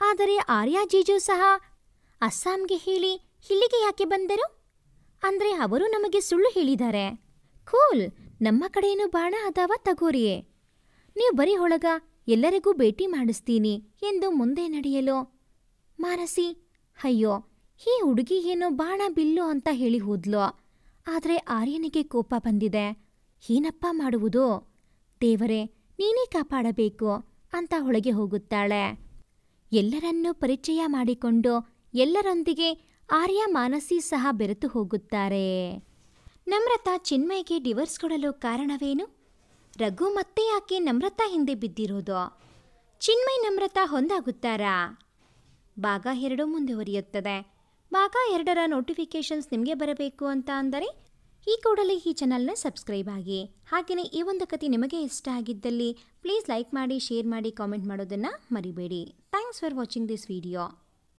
ಆದರೆ ಆರ್ಯ ಜೀಜು ಸಹ ಅಸ್ಸಾಂಗೆ ಹೇಳಿ ಇಲ್ಲಿಗೆ ಯಾಕೆ ಬಂದರು? ಅಂದ್ರೆ ಅವರು ನಮಗೆ ಸುಳ್ಳು ಹೇಳಿದ್ದಾರೆ. ಕೂಲ್, ನಮ್ಮ ಕಡೆಯೂ ಬಾಣ ಅದಾವ ತಗೋರಿಯೇ, ನೀವು ಬರೀ ಒಳಗ, ಎಲ್ಲರಿಗೂ ಭೇಟಿ ಮಾಡಿಸ್ತೀನಿ ಎಂದು ಮುಂದೆ ನಡೆಯಲು ಮಾನಸಿ ಅಯ್ಯೋ ಈ ಹುಡುಗಿ ಏನೋ ಬಾಣ ಬಿಲ್ಲು ಅಂತ ಹೇಳಿ ಹೋದ್ಲು, ಆದರೆ ಆರ್ಯನಿಗೆ ಕೋಪ ಬಂದಿದೆ, ಏನಪ್ಪ ಮಾಡುವುದು? ದೇವರೇ ನೀನೇ ಕಾಪಾಡಬೇಕು ಅಂತ ಒಳಗೆ ಹೋಗುತ್ತಾಳೆ. ಎಲ್ಲರನ್ನೂ ಪರಿಚಯ ಮಾಡಿಕೊಂಡು ಎಲ್ಲರೊಂದಿಗೆ ಆರ್ಯ ಮಾನಸಿ ಸಹ ಬೆರೆತು ಹೋಗುತ್ತಾರೆ. ನಮ್ರತಾ ಚಿನ್ಮಯ್ಗೆ ಡಿವೋರ್ಸ್ ಕೊಡಲು ಕಾರಣವೇನು? ರಘು ಮತ್ತೆ ಯಾಕೆ ನಮ್ರತಾ ಹಿಂದೆ ಬಿದ್ದಿರೋದು? ಚಿನ್ಮಯ್ ನಮ್ರತಾ ಹೊಂದಾಗುತ್ತಾರಾ? ಭಾಗ 2 ಮುಂದುವರಿಯುತ್ತದೆ. ಭಾಗ 2ರ ನೋಟಿಫಿಕೇಷನ್ಸ್ ನಿಮಗೆ ಬರಬೇಕು ಅಂತ ಅಂದರೆ ಈ ಕೂಡಲೇ ಈ ಚಾನಲ್ನ ಸಬ್ಸ್ಕ್ರೈಬ್ ಆಗಿ. ಹಾಗೆಯೇ ಈ ಒಂದು ಕತೆ ನಿಮಗೆ ಇಷ್ಟ ಆಗಿದ್ದಲ್ಲಿ ಪ್ಲೀಸ್ ಲೈಕ್ ಮಾಡಿ, ಶೇರ್ ಮಾಡಿ, ಕಾಮೆಂಟ್ ಮಾಡೋದನ್ನು ಮರಿಬೇಡಿ. Thanks for watching this video.